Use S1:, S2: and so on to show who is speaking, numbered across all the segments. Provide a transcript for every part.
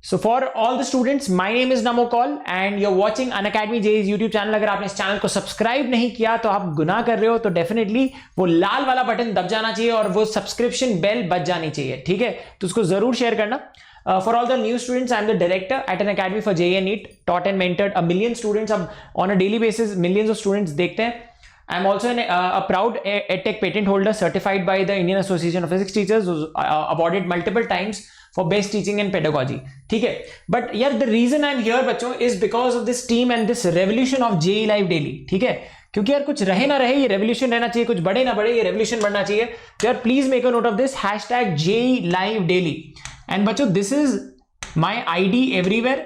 S1: So for all the students, my name is Namo Kaul and you're watching Unacademy JEE's YouTube channel। अगर आपने इस channel को subscribe नहीं किया तो आप गुनाह कर रहे हो, तो डेफिनेटली वो लाल वाला बटन दब जाना चाहिए और वो सब्सक्रिप्शन बेल बज जानी चाहिए, ठीक है? तो उसको जरूर शेयर करना। For all the new students, I'm the director at an academy for JEE and NEET, taught and mentored a million students। अब on a daily basis millions of students देखते हैं। I'm also a proud EdTech patent holder certified by the Indian Association of Physics Teachers, who's awarded multiple times for best teaching and pedagogy, ठीक है? But यार the reason I'm here बच्चों is because of this team and this revolution of JEE Live Daily, ठीक है? क्योंकि यार कुछ रहे ना रहे, ये रेवोल्यूशन रहना चाहिए, कुछ बढ़े ना बढ़े, ये रेवोल्यूशन बढ़ना चाहिए। तो यार please make a note of this hashtag JEE Live Daily। And बच्चों this is my ID everywhere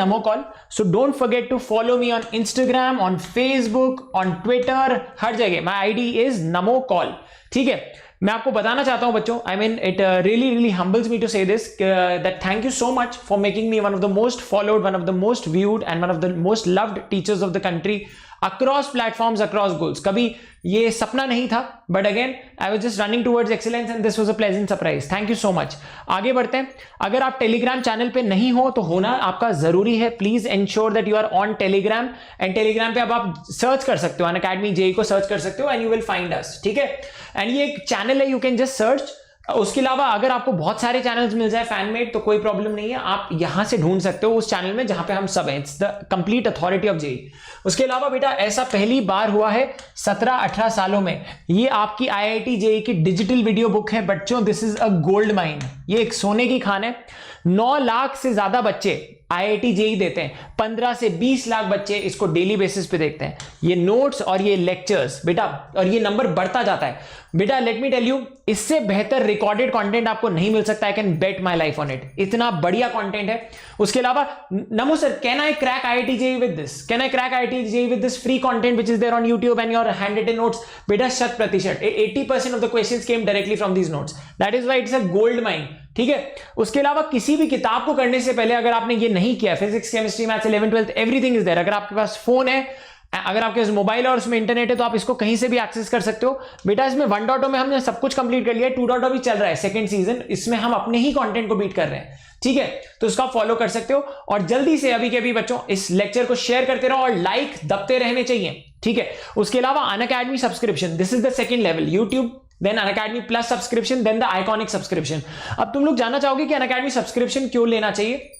S1: @Namo Kaul। So don't forget to follow me on Instagram, on Facebook, on Twitter, हर जगह my ID is Namo Kaul, ठीक है? मैं आपको बताना चाहता हूं बच्चों, I mean it really humbles me to say this, that thank you so much for making me one of the most followed, one of the most viewed and one of the most loved teachers of the country across platforms, across goals। कभी ये सपना नहीं था, but again I was just running towards excellence and this was a pleasant surprise। Thank you so much। आगे बढ़ते हैं। अगर आप टेलीग्राम चैनल पे नहीं हो तो होना आपका जरूरी है। Please ensure that you are on Telegram. And Telegram पे अब आप सर्च कर सकते हो, अनअकैडमी JEE को सर्च कर सकते हो and you will find us, ठीक है? एंड ये एक चैनल है, यू कैन जस्ट सर्च। उसके अलावा अगर आपको बहुत सारे चैनल्स मिल जाए फैनमेड तो कोई प्रॉब्लम नहीं है, आप यहां से ढूंढ सकते हो उस चैनल में जहां पे हम सब हैं। It's the complete authority of JEE। उसके अलावा बेटा ऐसा पहली बार हुआ है 17-18 सालों में, ये आपकी IIT JEE की डिजिटल वीडियो बुक है बच्चों। This is a gold mine, ये एक सोने की खान है। 9 लाख से ज्यादा बच्चे IIT JEE देते हैं, 15 से 20 लाख बच्चे इसको डेली बेसिस पे देखते हैं। ये नोट्स और ये लेक्चर्स बेटा, और ये नंबर बढ़ता जाता है बेटा। लेट मी टेल यू, इससे बेहतर रिकॉर्डेड कंटेंट आपको नहीं मिल सकता। I can bet my life on it, इतना बढ़िया कंटेंट है। उसके अलावा Namo sir, can I crack IIT JEE with this? Can I crack IIT JEE with this free content which is there on YouTube and your handwritten notes? बेटा 100%, 80% of the questions came directly from these notes. That is why it's a gold mine, ठीक है? उसके अलावा किसी भी किताब को करने से पहले अगर आपने ये नहीं किया, physics, chemistry, maths, 11th 12th everything is there. अगर आपके पास फोन है, अगर आपके पास मोबाइल और उसमें इंटरनेट है तो आप इसको कहीं से भी एक्सेस कर सकते हो। बेटा इसमें 1.0 में हमने सब कुछ कंप्लीट कर लिया है, 2.0 भी चल रहा है सेकंड सीजन, इसमें हम अपने ही कंटेंट को बीट कर रहे हैं, ठीक है? तो उसका फॉलो कर सकते हो। और जल्दी से अभी के अभी बच्चों इस लेक्चर को शेयर करते रहो और लाइक दबते रहने चाहिए, ठीक है? उसके अलावा Unacademy subscription, this is the second level. YouTube, then Unacademy plus subscription, then the iconic subscription. अब तुम लोग जानना चाहोगे कि अनअकैडमी सब्सक्रिप्शन क्यों लेना चाहिए?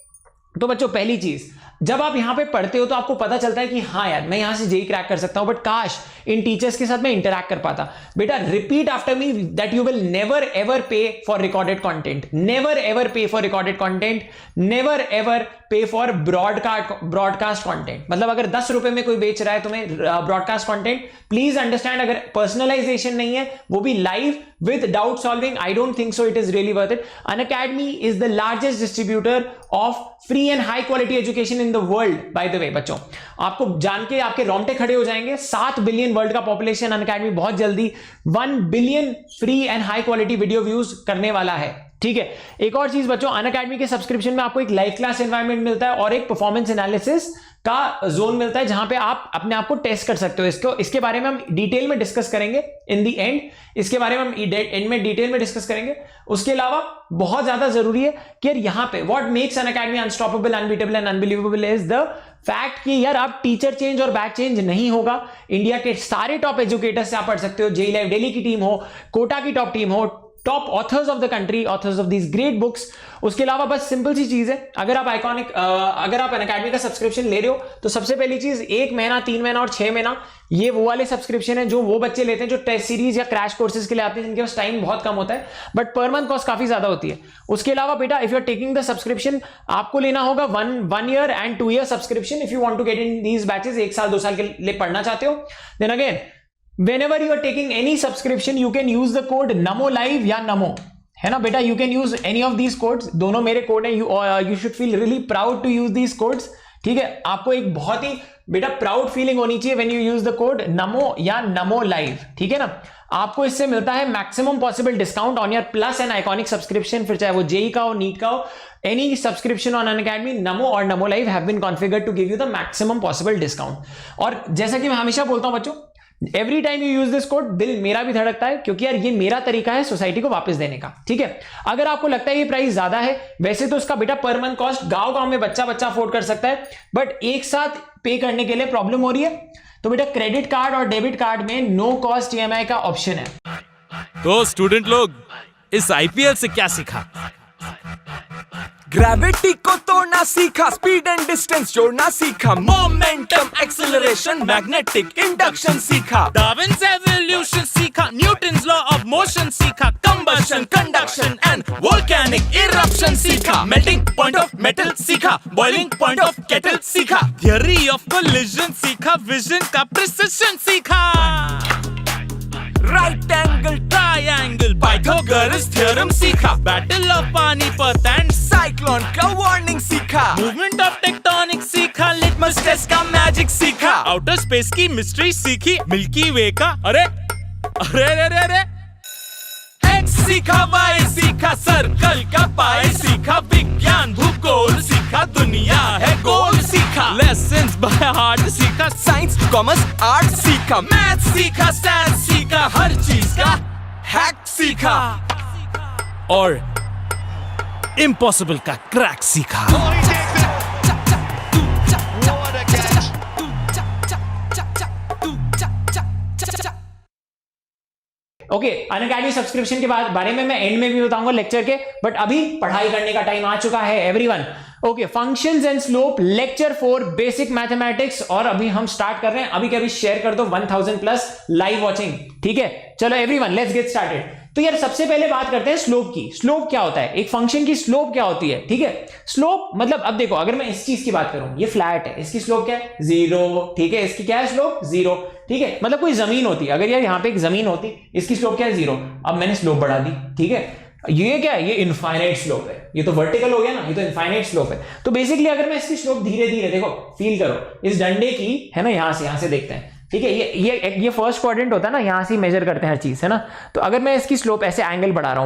S1: तो बच्चों पहली चीज, जब आप यहां पे पढ़ते हो तो आपको पता चलता है कि हाँ यार मैं यहां से JEE क्रैक कर सकता हूं, बट काश इन टीचर्स के साथ मैं इंटरैक्ट कर पाता। बेटा repeat after me that you will never ever pay for recorded content, never ever pay for recorded content, never ever pay for broadcast content. मतलब अगर 10 रुपए में कोई बेच रहा है तुम्हें ब्रॉडकास्ट कंटेंट, प्लीज अंडरस्टैंड, अगर पर्सनलाइजेशन नहीं है, वो भी live with doubt solving, I don't think so it is really worth it। Unacademy is the largest distributor of free and high quality education in the world, by the way बच्चों। आपको जान के आपके रोंगटे खड़े हो जाएंगे। 7 बिलियन वर्ल्ड का पॉपुलेशन, Unacademy बहुत जल्दी 1 billion free and high quality video views करने वाला है, ठीक है? एक और चीज बच्चों, Unacademy के सब्सक्रिप्शन में आपको एक लाइव क्लास एनवायरनमेंट मिलता है और एक परफॉर्मेंस एनालिसिस का जोन मिलता है जहां पे आप अपने आप को टेस्ट कर सकते हो। इसके बारे में हम डिटेल में डिस्कस करेंगे इन दी एंड, इसके बारे में हम एंड में डिटेल में डिस्कस करेंगे। उसके अलावा बहुत ज्यादा जरूरी है कि यार यहां पे what makes Unacademy unstoppable, unbeatable and unbelievable is the fact कि यार आप टीचर चेंज और बैच चेंज नहीं होगा। इंडिया के सारे टॉप एजुकेटर्स से आप पढ़ सकते हो। JEE Live Daily की टीम हो, कोटा की टॉप टीम हो, top authors of the country, authors of these great books. उसके अलावा बस सिंपल सी चीज है, अगर आप अगर आप अनअकैडमी का सब्सक्रिप्शन ले रहे हो तो सबसे पहली चीज 1 महीना, 3 महीना और 6 महीना, ये वो वाले सब्सक्रिप्शन है जो वो बच्चे लेते हैं जो टेस्ट सीरीज या क्रैश कोर्सेज के लिए आते हैं, जिनके पास टाइम बहुत कम होता है, बट पर मंथ कॉस्ट काफी ज्यादा होती है। उसके अलावा बेटा if you are taking the subscription, आपको लेना होगा 1 year and 2 year subscription if you want to get in these batches. 1 साल 2 साल के लिए पढ़ना चाहते हो, then again whenever you are taking any subscription you can use the code NAMO LIVE या NAMO, है ना बेटा? You can use any of these codes, दोनों मेरे कोड हैं। you should feel really proud to use these codes, ठीक है? आपको एक बहुत ही बेटा प्राउड फीलिंग होनी चाहिए when you use the code NAMO या NAMO LIVE, ठीक है ना? आपको इससे मिलता है maximum possible discount on your plus and iconic subscription, फिर चाहे वो JEE का हो, नीट का हो, any subscription on Unacademy, NAMO और NAMO LIVE have been configured to give you the maximum possible discount. और जैसा कि मैं हमेशा बोलता हूं बच्चों, every time you use this code दिल मेरा भी धड़कता है, क्योंकि यार ये मेरा तरीका है सोसाइटी को वापस देने का, ठीक है। अगर आपको लगता है ये प्राइस ज्यादा है, वैसे तो उसका बेटा पर मंथ कॉस्ट गांव में बच्चा अफोर्ड कर सकता है, बट एक साथ पे करने के लिए प्रॉब्लम हो रही है, तो बेटा क्रेडिट कार्ड और डेबिट कार्ड में नो कॉस्ट ईएमआई का ऑप्शन है।
S2: तो स्टूडेंट लोग इस आईपीएल से क्या सीखा?
S3: ग्रेविटी को तोड़ना सीखा, स्पीड एंड डिस्टेंस जोड़ना सीखा, मोमेंटम एक्सेलरेशन मैग्नेटिक इंडक्शन सीखा,
S2: डार्विन्स एवोल्यूशन सीखा, न्यूटन्स लॉ ऑफ मोशन सीखा,
S3: combustion conduction and volcanic eruption सीखा, मेल्टिंग पॉइंट ऑफ मेटल सीखा, बॉइलिंग पॉइंट ऑफ केटल सीखा,
S2: थियरी ऑफ कोलिजन सीखा, विजन का प्रिसिशन सीखा,
S3: right angle
S2: triangle
S3: Pythagoras theorem सीखा,
S2: battle of Panipat and
S3: cyclone का warning सीखा,
S2: मूवमेंट ऑफ टेक्टोनिक सीखा,
S3: लिटमस टेस्ट का मैजिक सीखा,
S2: आउटर स्पेस की मिस्ट्री सीखी, मिल्की वे का अरे अरे अरे अरे
S3: एक्स सीखा, वाई सीखा, सर्कल का पाई सीखा, विज्ञान भूगोल सीखा, दुनिया है गोल सीखा,
S2: लेसन्स बाय हार्ट सीखा,
S3: साइंस कॉमर्स आर्ट सीखा, मैथ सीखा, साइंस सीखा, हर चीज का हैक सीखा,
S2: और इम्पॉसिबल का क्रैक सीखा।
S1: ओके, अनअकैडमी सब्सक्रिप्शन के बारे में मैं एंड में भी बताऊंगा लेक्चर के, बट अभी पढ़ाई करने का टाइम आ चुका है everyone. Okay, functions and slope lecture 4 basic mathematics, और अभी हम स्टार्ट कर रहे हैं। अभी के अभी शेयर कर दो 1000 प्लस लाइव वॉचिंग, ठीक है। चलो एवरीवन लेट्स गेट स्टार्टेड। तो यार सबसे पहले बात करते हैं स्लोप की। स्लोप क्या होता है, एक फंक्शन की स्लोप क्या होती है, ठीक है। स्लोप मतलब अब देखो, अगर मैं इस चीज की बात करूं, ये फ्लैट है, इसकी स्लोप क्या है 0, ठीक है। इसकी क्या है स्लोप 0, ठीक है। मतलब कोई जमीन होती, अगर यार यहाँ पे एक जमीन होती, इसकी स्लोप क्या है 0, अब मैंने स्लोप बढ़ा दी, ठीक है। ये क्या है, ये इनफाइनाइट स्लोप है, ये तो वर्टिकल हो गया ना, ये तो इनफाइनाइट स्लोप है। तो बेसिकली अगर मैं इसकी स्लोप धीरे धीरे देखो, फील करो इस डंडे की, है ना, यहां से देखते हैं, ठीक है। ये फर्स्ट क्वाड्रेंट होता है ना, यहां से मेजर करते हैं हर चीज, है ना। तो अगर मैं इसकी स्लोप ऐसे एंगल बढ़ा रहा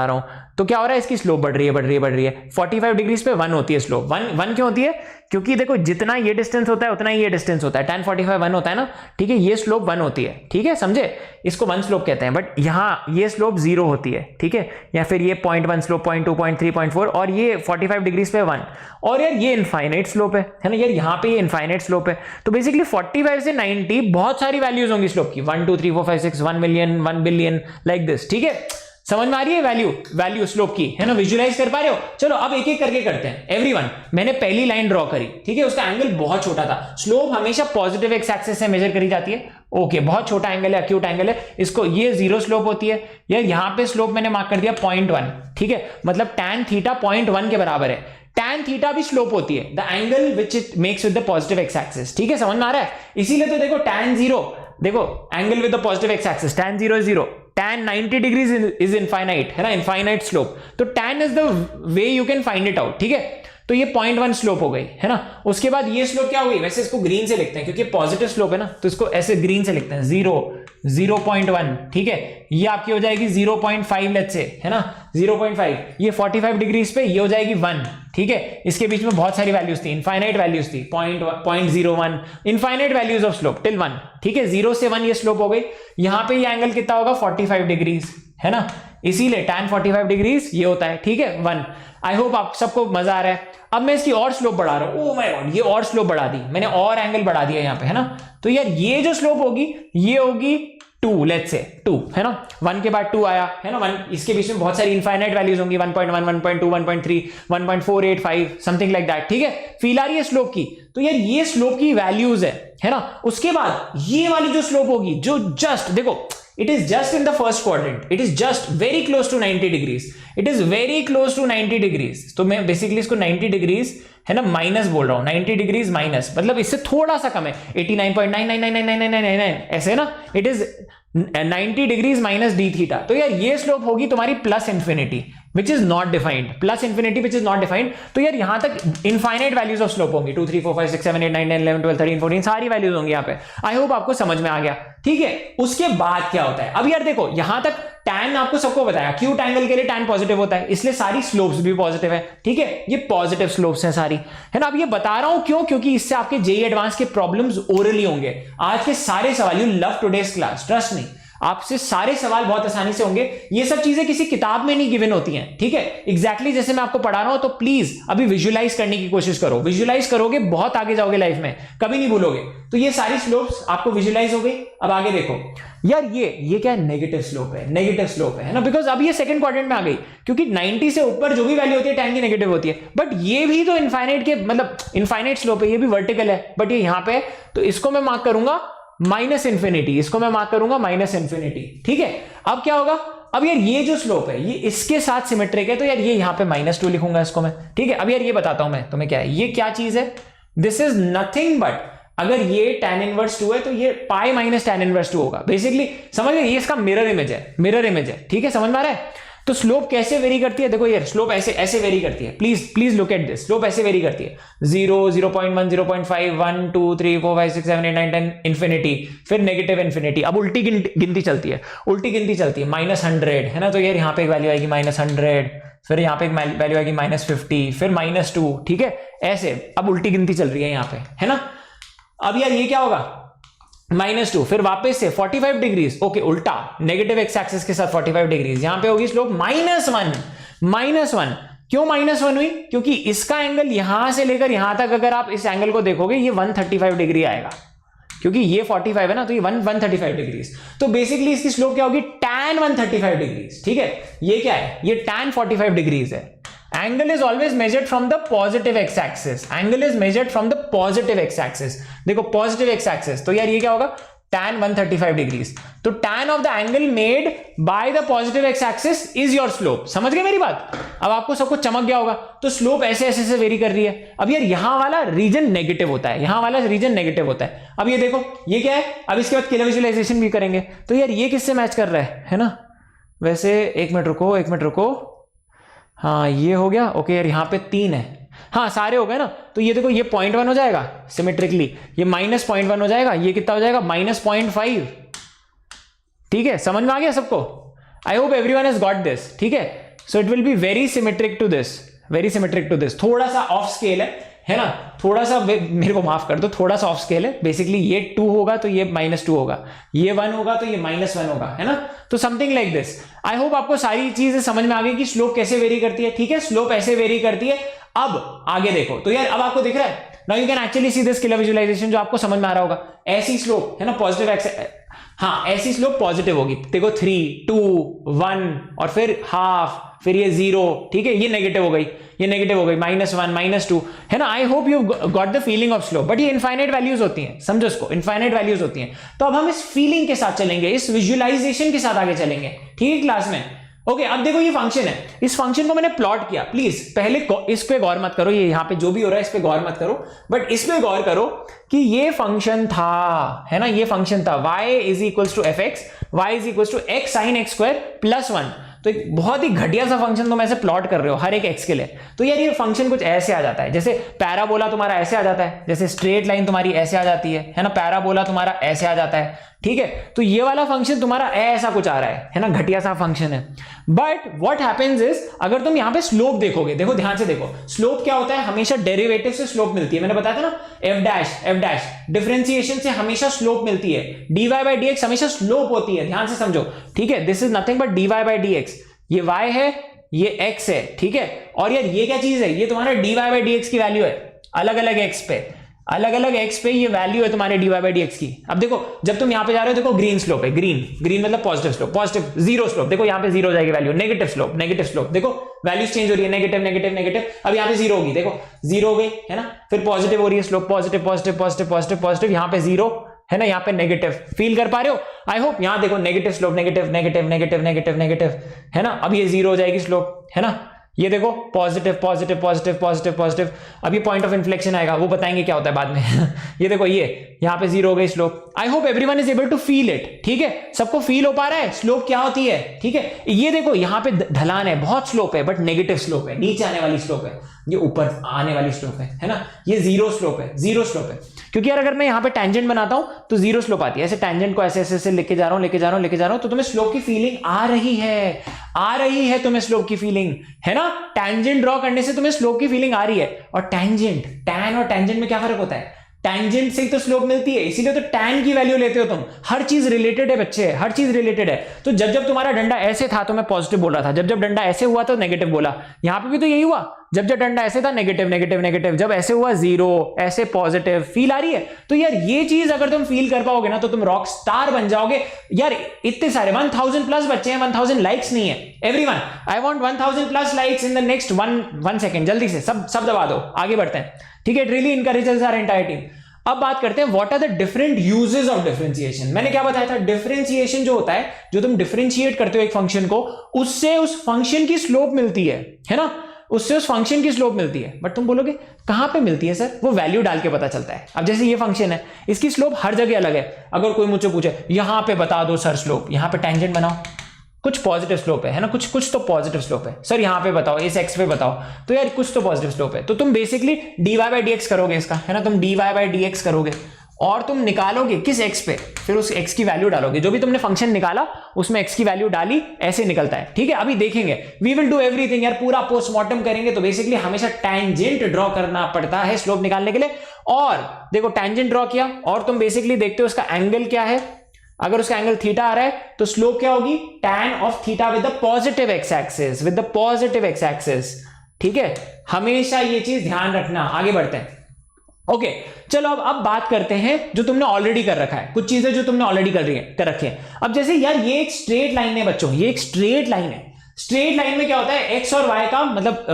S1: हूं, तो क्या हो रहा है, इसकी स्लोप बढ़ रही है। 45 डिग्रीज पे 1 होती है स्लोप। 1 क्यों होती है, क्योंकि देखो जितना ये डिस्टेंस होता है उतना ही ये डिस्टेंस होता है। tan 45 1 होता है ना, ठीक है। ये स्लोप 1 होती है, ठीक है, समझे, इसको 1 स्लोप कहते हैं। बट यहाँ ये स्लोप 0 होती है, ठीक है। या फिर ये 0.1 स्लोप, 0.2, 0.3, 0.4, और ये 45 डिग्रीज पे 1, और यार ये इनफाइनाइट स्लोप है ना यार, यहाँ पे ये इनफाइनाइट स्लोप है। तो बेसिकली 45 से 90 बहुत सारी वैल्यूज होंगी स्लोप की, 1 2 3 4 5 6 1 मिलियन 1 बिलियन लाइक दिस, ठीक है। समझ में आ रही है वैल्यू स्लोप की, है ना, विजुअलाइज कर पा रहे हो। चलो अब एक एक करके करते हैं एवरीवन। मैंने पहली लाइन ड्रॉ करी, ठीक है, उसका एंगल बहुत छोटा था। स्लोप हमेशा पॉजिटिव एक्स एक्सिस से मेजर करी जाती है, ओके। बहुत छोटा एंगल है, अक्यूट एंगल है, इसको ये 0 स्लोप होती है। यार यहाँ पे स्लोप मैंने मार्क कर दिया 0.1, ठीक है, मतलब tan थीटा 0.1 के बराबर है। tan थीटा भी स्लोप होती है, the angle which it makes with the positive x axis, ठीक है, समझ में आ रहा है। इसीलिए तो देखो tan 0, देखो angle with the positive x axis, tan 0 is 0, tan 90 degrees is infinite, है ना, इनफाइनाइट स्लोप। तो tan is the way you can find it out, ठीक है। तो ये 0.1 स्लोप हो गई, है ना। उसके बाद ये स्लोप क्या हुई, वैसे इसको ग्रीन से लिखते हैं क्योंकि पॉजिटिव स्लोप है ना, तो इसको ऐसे ग्रीन से लिखते हैं 0.1, ठीक है। ये आपकी हो जाएगी 0.5 लेट्स से, है ना, 0.5। ये 45 डिग्रीज पे ये हो जाएगी 1, ठीक है। इसके बीच में बहुत सारी वैल्यूज थी, इनफाइनाइट वैल्यूज थी, 0.01, infinite values of slope till 1, ठीक है। 0 से 1 ये स्लोप हो गई। यहां पे ये एंगल कितना होगा 45 डिग्रीज, है ना, इसीलिए tan 45 डिग्रीज ये होता है, ठीक है, 1। आई होप आप सबको मजा आ रहा है। अब मैं इसकी और स्लोप बढ़ा रहा हूं, ओह माय गॉड, ये और स्लोप बढ़ा दी मैंने, और एंगल बढ़ा दिया यहाँ पे, है ना। तो यार ये जो स्लोप होगी ये होगी 2, लेट्स से 2, है ना। 1 के बाद 2 आया, है ना, 1, इसके बीच में बहुत सारी इनफाइनाइट वैल्यूज होंगी, 1.1, 1.2, 1.3, 1.485 समथिंग लाइक दैट, ठीक है। फील आ रही है स्लोप की। तो यार ये स्लोप की वैल्यूज है ना। उसके बाद ये वाली जो स्लोप होगी, जो जस्ट देखो, it is just in the first quadrant, it is just very close to 90 degrees, it is very close to 90 degrees। तो मैं बेसिकली इसको 90 डिग्रीज, है ना, माइनस बोल रहा हूं, 90 डिग्रीज माइनस, मतलब इससे थोड़ा सा कम है, 89.9999999 ऐसे, है ना। It is 90 degrees minus D theta. तो यार ये स्लोप होगी तुम्हारी plus infinity which is not defined, plus infinity which is not defined. तो यार यहां तक इनफाइनाइट वैल्यूज ऑफ स्लोप होंगी, 2 3 4 5 6 7 8 9 10 11 12 13 14 सारी वैल्यूज होंगी यहाँ पे। आई होप आपको समझ में आ गया, ठीक है। उसके बाद क्या होता है, अब यार देखो यहां तक टैन आपको सबको बताया, एक्यूट एंगल के लिए टैन पॉजिटिव होता है, इसलिए सारी स्लोप्स भी पॉजिटिव है, ठीक है, ये पॉजिटिव स्लोप्स हैं सारी, है ना। अब ये बता रहा हूं क्यों, क्योंकि इससे आपके जेईई एडवांस के प्रॉब्लम्स ओरली होंगे। आज के सारे सवाल, you love today's class, trust me, आपसे सारे सवाल बहुत आसानी से होंगे। ये सब चीजें किसी किताब में नहीं गिवन होती हैं, ठीक है, एग्जैक्टली जैसे मैं आपको पढ़ा रहा हूं। तो प्लीज अभी विजुअलाइज करने की कोशिश करो, विजुअलाइज करोगे बहुत आगे जाओगे लाइफ में, कभी नहीं भूलोगे। तो ये सारी स्लोप्स आपको विजुअलाइज हो गई। अब आगे देखो यार, ये क्या है, नेगेटिव स्लोप है, नेगेटिव स्लोप है ना, बिकॉज अब ये सेकंड क्वाड्रेंट में आ गई, क्योंकि 90 से ऊपर जो भी वैल्यू होती है टैन की नेगेटिव होती है। बट ये भी तो इनफाइनाइट के मतलब इनफाइनाइट स्लोप है, ये भी वर्टिकल है, बट ये यहां पे, तो इसको मैं मार्क करूंगा माइनस इंफिनिटी, इसको मैं मार्क करूंगा माइनस इंफिनिटी, ठीक है। अब क्या होगा, अब यार ये जो स्लोप है ये इसके साथ सिमेट्रिक है, तो यार ये यहां पे -2 लिखूंगा इसको मैं, ठीक है। अब यार ये बताता हूं मैं तुम्हें क्या है, ये क्या चीज है, दिस इज नथिंग बट, अगर ये tan इनवर्स 2 है तो ये पाई माइनस tan इनवर्स 2 होगा। बेसिकली समझ गए, ये इसका मिरर इमेज है, मिरर इमेज है, ठीक है, समझ में आ रहा है। तो स्लोप कैसे वेरी करती है, देखो यार स्लोप ऐसे वेरी करती है, please look at this, slope ऐसे वेरी करती है, 0, 0.1, 0.5, 1, 2, 3, 4, 5, 6, 7, 8, 9, 10 इंफिनिटी, फिर नेगेटिव इंफिनिटी। अब उल्टी गिनती चलती है, उल्टी गिनती चलती है, -100 है ना, तो यार यहाँ पे एक वैल्यू आएगी -100, फिर यहाँ पे एक वैल्यू आएगी -50, फिर -2, ठीक है, ऐसे अब उल्टी गिनती चल रही है यहाँ पे, है ना। अब यार ये क्या होगा, -2, फिर वापस से 45 डिग्रीज, ओके, उल्टा नेगेटिव एक्स एक्सिस के साथ 45 डिग्रीज, यहां पे होगी स्लोप -1। क्यों -1 हुई, क्योंकि इसका एंगल यहां से लेकर यहां तक अगर आप इस एंगल को देखोगे ये 135 डिग्री आएगा, क्योंकि ये 45 है ना, तो ये 135 डिग्रीज। तो बेसिकली इसकी स्लोप क्या होगी, tan 135 डिग्रीज, ठीक है। ये क्या है, ये tan 45 डिग्रीज है। Angle is always measured from the positive x-axis. Angle is measured from the positive x-axis. देखो positive x-axis, तो यार ये क्या होगा, tan 135 डिग्रीज। तो tan of the angle made by the positive x-axis is your slope. समझ गए मेरी बात, अब आपको सबको चमक गया होगा। तो स्लोप ऐसे ऐसे से वेरी कर रही है। अब यार यहां वाला रीजन नेगेटिव होता है, यहां वाला रीजन नेगेटिव होता है। अब ये देखो ये क्या है, अब इसके बाद स्केलर विजुअलाइजेशन भी करेंगे। तो यार ये किससे मैच कर रहा है ना, वैसे एक मिनट रुको, हाँ ये हो गया, ओके यार यहाँ पे 3 है, हाँ सारे हो गए ना। तो ये देखो ये 0.1 हो जाएगा सिमेट्रिकली, ये -0.1 हो जाएगा, ये कितना हो जाएगा -0.5, ठीक है, समझ में आ गया सबको। I hope everyone has got this, ठीक है। So it will be very symmetric to this, थोड़ा सा ऑफ स्केल है ना, थोड़ा सा मेरे को माफ कर दो, थोड़ा सा ऑफ स्केल है। बेसिकली ये 2 होगा तो ये -2 होगा, ये 1 होगा तो ये -1 होगा, है ना। तो something like this. I hope आपको सारी चीजें समझ में आ गई कि स्लोप कैसे वेरी करती है, ठीक है, स्लोप ऐसे वेरी करती है। अब आगे देखो, तो यार अब आपको दिख रहा है, now you can actually see this scalar visualization, जो आपको समझ में आ रहा होगा। ऐसी स्लोप है ना पॉजिटिव एक्स, हाँ ऐसी स्लोप पॉजिटिव होगी, देखो 3, 2, 1 और फिर हाफ, फिर ये 0, ठीक है, ये नेगेटिव हो गई, ये नेगेटिव हो गई, -1, -2, है ना। आई hope you got the feeling of slope. But ये इनफाइनाइट वैल्यूज होती हैं, समझो इसको, इनफाइनाइट वैल्यूज होती हैं। तो अब हम इस फीलिंग के साथ चलेंगे, इस विजुअलाइजेशन के साथ आगे चलेंगे, ठीक है क्लास में। ओके, अब देखो ये फंक्शन है, इस फंक्शन को मैंने प्लॉट किया। प्लीज पहले इस पे गौर मत करो, ये यहां पे जो भी हो रहा है इस पे गौर मत करो, बट इस पे गौर करो कि ये फंक्शन था, है ना, ये फंक्शन था y = fx, y = x sin x² + 1। तो एक बहुत ही घटिया सा फंक्शन तुम ऐसे प्लॉट कर रहे हो हर एक x के लिए। तो यार ये फंक्शन कुछ ऐसे आ जाता है, जैसे पैराबोला तुम्हारा ऐसे आ जाता है, जैसे स्ट्रेट लाइन तुम्हारी ऐसे आ जाती है ना, पैराबोला तुम्हारा ऐसे आ जाता है, ठीक है। तो ये वाला फंक्शन तुम्हारा ऐसा कुछ आ रहा है ना, घटिया सा फंक्शन है। बट व्हाट हैपेंस इज, अगर तुम यहां पे स्लोप देखोगे, देखो ध्यान से देखो, स्लोप क्या होता है, हमेशा डेरिवेटिव से स्लोप मिलती है। मैंने बताया था ना, f' डिफरेंशिएशन से हमेशा स्लोप मिलती है, dy/dx हमेशा स्लोप होती है, ध्यान से समझो, ठीक है। This is nothing but dy/dx, ये y है, ये x है, ठीक है। और यार ये क्या चीज है, ये तुम्हारा dy/dx की वैल्यू है, अलग अलग x पे ये वैल्यू है तुम्हारे dy/dx की। अब देखो जब तुम यहां पे जा रहे हो, देखो ग्रीन स्लोप है, ग्रीन मतलब पॉजिटिव स्लोप, पॉजिटिव, 0 स्लोप, देखो यहां पे 0 हो जाएगी वैल्यू, नेगेटिव स्लोप, देखो वैल्यूज चेंज हो रही है, नेगेटिव, अब यहां पे 0 होगी, देखो 0 हो गई, है ना। फिर पॉजिटिव हो रही है स्लोप, पॉजिटिव, यहां पे 0 है ना, यहाँ पे नेगेटिव, फील कर पा रहे हो। आई होप यहाँ देखो नेगेटिव स्लोप, नेगेटिव, है ना। अब ये 0 हो जाएगी स्लोप, है ना, ये देखो positive positive positive positive positive. अब ये पॉइंट ऑफ इन्फ्लेक्शन आएगा, वो बताएंगे क्या होता है बाद में। ये देखो ये यहाँ पे 0 हो गई slope. I hope everyone is able to feel it, ठीक है, सबको फील हो पा रहा है स्लोप क्या होती है, ठीक है। ये देखो यहाँ पे ढलान है, बहुत स्लोप है बट नेगेटिव स्लोप है, नीचे आने वाली स्लोप है, ये ऊपर आने वाली स्लोप है ना। ये 0 स्लोप है, 0 स्लोप है, क्योंकि यार अगर मैं यहाँ पे टेंजेंट बनाता हूं तो 0 स्लोप आती है। ऐसे टेंजेंट को ऐसे ऐसे लेके जा रहा हूं तो तुम्हें स्लोप की फीलिंग आ रही है तुम्हें स्लोप की फीलिंग, है ना। टेंजेंट ड्रॉ करने से तुम्हें स्लोप की फीलिंग आ रही है। और टेंजेंट, टैन और टेंजेंट में क्या फर्क होता है? टेंजेंट से ही तो स्लोप मिलती है, इसीलिए तो टैन की वैल्यू लेते हो तुम। हर चीज रिलेटेड है बच्चे, हर चीज रिलेटेड है। तो जब जब तुम्हारा डंडा ऐसे था तो मैं पॉजिटिव बोल रहा था, जब जब डंडा ऐसे हुआ तो नेगेटिव बोला। यहां पे भी तो यही हुआ, जब जब डंडा ऐसे था नेगेटिव नेगेटिव नेगेटिव, जब ऐसे हुआ 0, ऐसे पॉजिटिव। फील आ रही है? तो यार ये चीज अगर तुम फील कर पाओगे ना तो तुम रॉक स्टार बन जाओगे। यार इतने सारे 1000 प्लस बच्चे हैं, 1000 लाइक्स नहीं है। Everyone, I want 1000 plus likes in the next 1 second. जल्दी से सब दबा दो, आगे बढ़ते हैं, ठीक है। It really encourages our entire team. अब बात करते हैं what are the different uses of differentiation. मैंने क्या बताया था? डिफरेंशिएशन जो होता है, जो तुम डिफरेंशिएट करते हो एक फंक्शन को, उससे उस फंक्शन की स्लोप मिलती है ना, उससे उस फंक्शन की स्लोप मिलती है। बट तुम बोलोगे कहां पे मिलती है सर? वो वैल्यू डाल के पता चलता है। अब जैसे ये फंक्शन है, इसकी स्लोप हर जगह अलग है। अगर कोई मुझसे पूछे यहां पे बता दो सर स्लोप, यहां पे टेंजेंट बनाओ, कुछ पॉजिटिव स्लोप है ना, कुछ तो पॉजिटिव स्लोप है। सर यहां पे बताओ, इस एक्स पे बताओ, तो यार कुछ तो पॉजिटिव स्लोप है। तो तुम बेसिकली dy/dx करोगे इसका, है ना, तुम dy/dx करोगे और तुम निकालोगे किस x पे, फिर उस x की वैल्यू डालोगे। जो भी तुमने फंक्शन निकाला उसमें x की वैल्यू डाली, ऐसे निकलता है, ठीक है। अभी देखेंगे, वी विल डू एवरीथिंग यार, पूरा पोस्टमार्टम करेंगे। तो बेसिकली हमेशा टेंजेंट ड्रॉ करना पड़ता है स्लोप निकालने के लिए। और देखो टेंजेंट ड्रॉ किया और तुम बेसिकली देखते हो उसका एंगल क्या है। अगर उसका एंगल थीटा आ रहा है तो स्लोप क्या होगी? tan of theta with the positive x axis, with the positive x axis, ठीक है। हमेशा ये चीज ध्यान रखना। आगे बढ़ते हैं, ओके। चलो अब बात करते हैं जो तुमने ऑलरेडी कर रखा है, कुछ चीजें जो तुमने ऑलरेडी कर रखी है। अब जैसे यार ये एक स्ट्रेट लाइन है बच्चों, ये एक स्ट्रेट लाइन है। स्ट्रेट लाइन में क्या होता है? एक्स और वाई का मतलब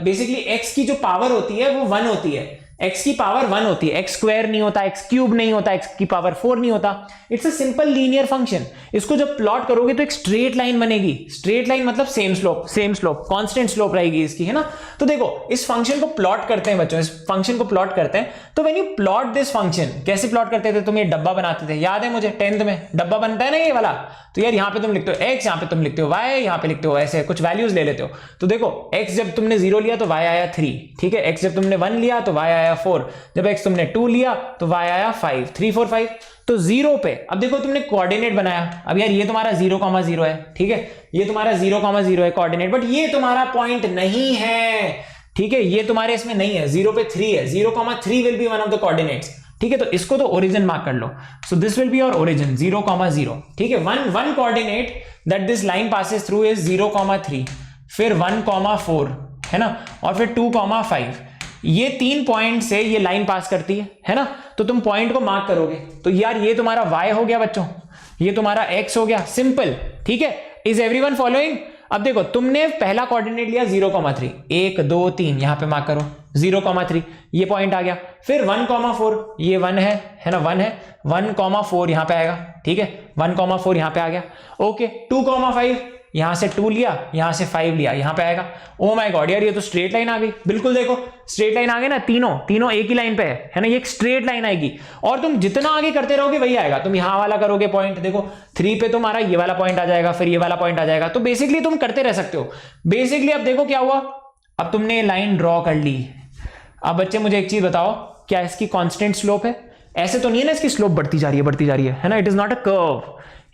S1: बेसिकली एक्स की जो पावर होती है वो 1 होती है, x की पावर 1 होती है, x स्क्वायर नहीं होता, x क्यूब नहीं होता, x की पावर 4 नहीं होता। It's a simple linear function. इसको जब प्लॉट करोगे तो एक स्ट्रेट लाइन बनेगी। स्ट्रेट लाइन मतलब सेम स्लोप, कांस्टेंट स्लोप रहेगी इसकी, है ना। तो देखो इस फंक्शन को प्लॉट करते हैं बच्चों, इस फंक्शन को प्लॉट करते हैं। तो when you plot this function, कैसे प्लॉट करते थे? तुम ये डब्बा बनाते थे, याद है मुझे 10th में डब्बा बनता है ना ये वाला। तो यार यहाँ पे तुम लिखते हो x, यहाँ पे तुम लिखते हो y, यहाँ पे लिखते हो ऐसे कुछ वैल्यूज ले लेते हो। तो देखो x जब तुमने 0 लिया तो y आया 3, ठीक है। x जब तुमने 1 लिया तो y आया 4, जब x तुमने 2 लिया तो y आया 5, 3 4 5। तो 0 पे अब देखो तुमने कोऑर्डिनेट बनाया। अब यार ये तुम्हारा 0,0 है, ठीक है, ये तुम्हारा 0,0 है कोऑर्डिनेट, बट ये तुम्हारा पॉइंट नहीं है, ठीक है, ये तुम्हारे इसमें नहीं है। 0 पे 3 है, 0,3 will be one of the coordinates, ठीक है। तो इसको तो ओरिजिन मार्क कर लो। So this will be your origin 0,0, ठीक है। One coordinate that this line passes through is 0,3, फिर 1,4, है ना, और फिर 2,5। ये 3 पॉइंट से ये लाइन पास करती है ना। तो तुम पॉइंट को मार्क करोगे तो यार ये तुम्हारा y हो गया बच्चों, ये तुम्हारा x हो गया, सिंपल, ठीक है। Is everyone following? अब देखो तुमने पहला कोऑर्डिनेट लिया 0,3, 1 2 3, यहां पे मार्क करो 0,3, ये पॉइंट आ गया। फिर 1,4, ये 1 है ना, 1 है, 1,4 यहां पे आएगा, ठीक है, 1,4 यहां पे आ गया, ओके। 2,5, यहां से 2 लिया, यहां से 5 लिया, यहां पे आएगा। ओ माय गॉड यार ये तो स्ट्रेट लाइन आ गई, बिल्कुल देखो स्ट्रेट लाइन आ गई ना, तीनों एक ही लाइन पे है ना, ये एक स्ट्रेट लाइन आएगी। और तुम जितना आगे करते रहोगे वही आएगा। तुम यहां वाला करोगे पॉइंट, देखो 3 पे तुम्हारा ये वाला पॉइंट आ जाएगा, फिर ये वाला पॉइंट आ जाएगा। तो बेसिकली तुम करते रह सकते हो। बेसिकली अब देखो क्या हुआ, अब तुमने लाइन ड्रॉ कर ली। अब बच्चे मुझे एक चीज बताओ, क्या इसकी कांस्टेंट स्लोप है? ऐसे तो नहीं है ना इसकी स्लोप बढ़ती जा रही है ना। It is not a curve,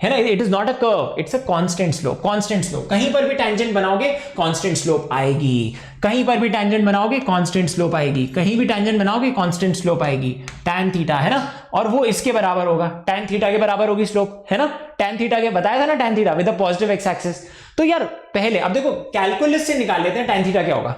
S1: है ना, it is not a curve, it's a constant slope. कहीं पर भी टेंजेंट बनाओगे कांस्टेंट स्लोप आएगी, कहीं पर भी टेंजेंट बनाओगे कांस्टेंट स्लोप आएगी, कहीं भी टेंजेंट बनाओगे कांस्टेंट स्लोप आएगी। tan थीटा, है ना, और वो इसके बराबर होगा, tan थीटा के बराबर होगी स्लोप, है ना। tan थीटा के बताया था ना, tan theta with the positive x axis. तो यार पहले अब देखो कैलकुलस से निकाल लेते हैं tan थीटा क्या होगा।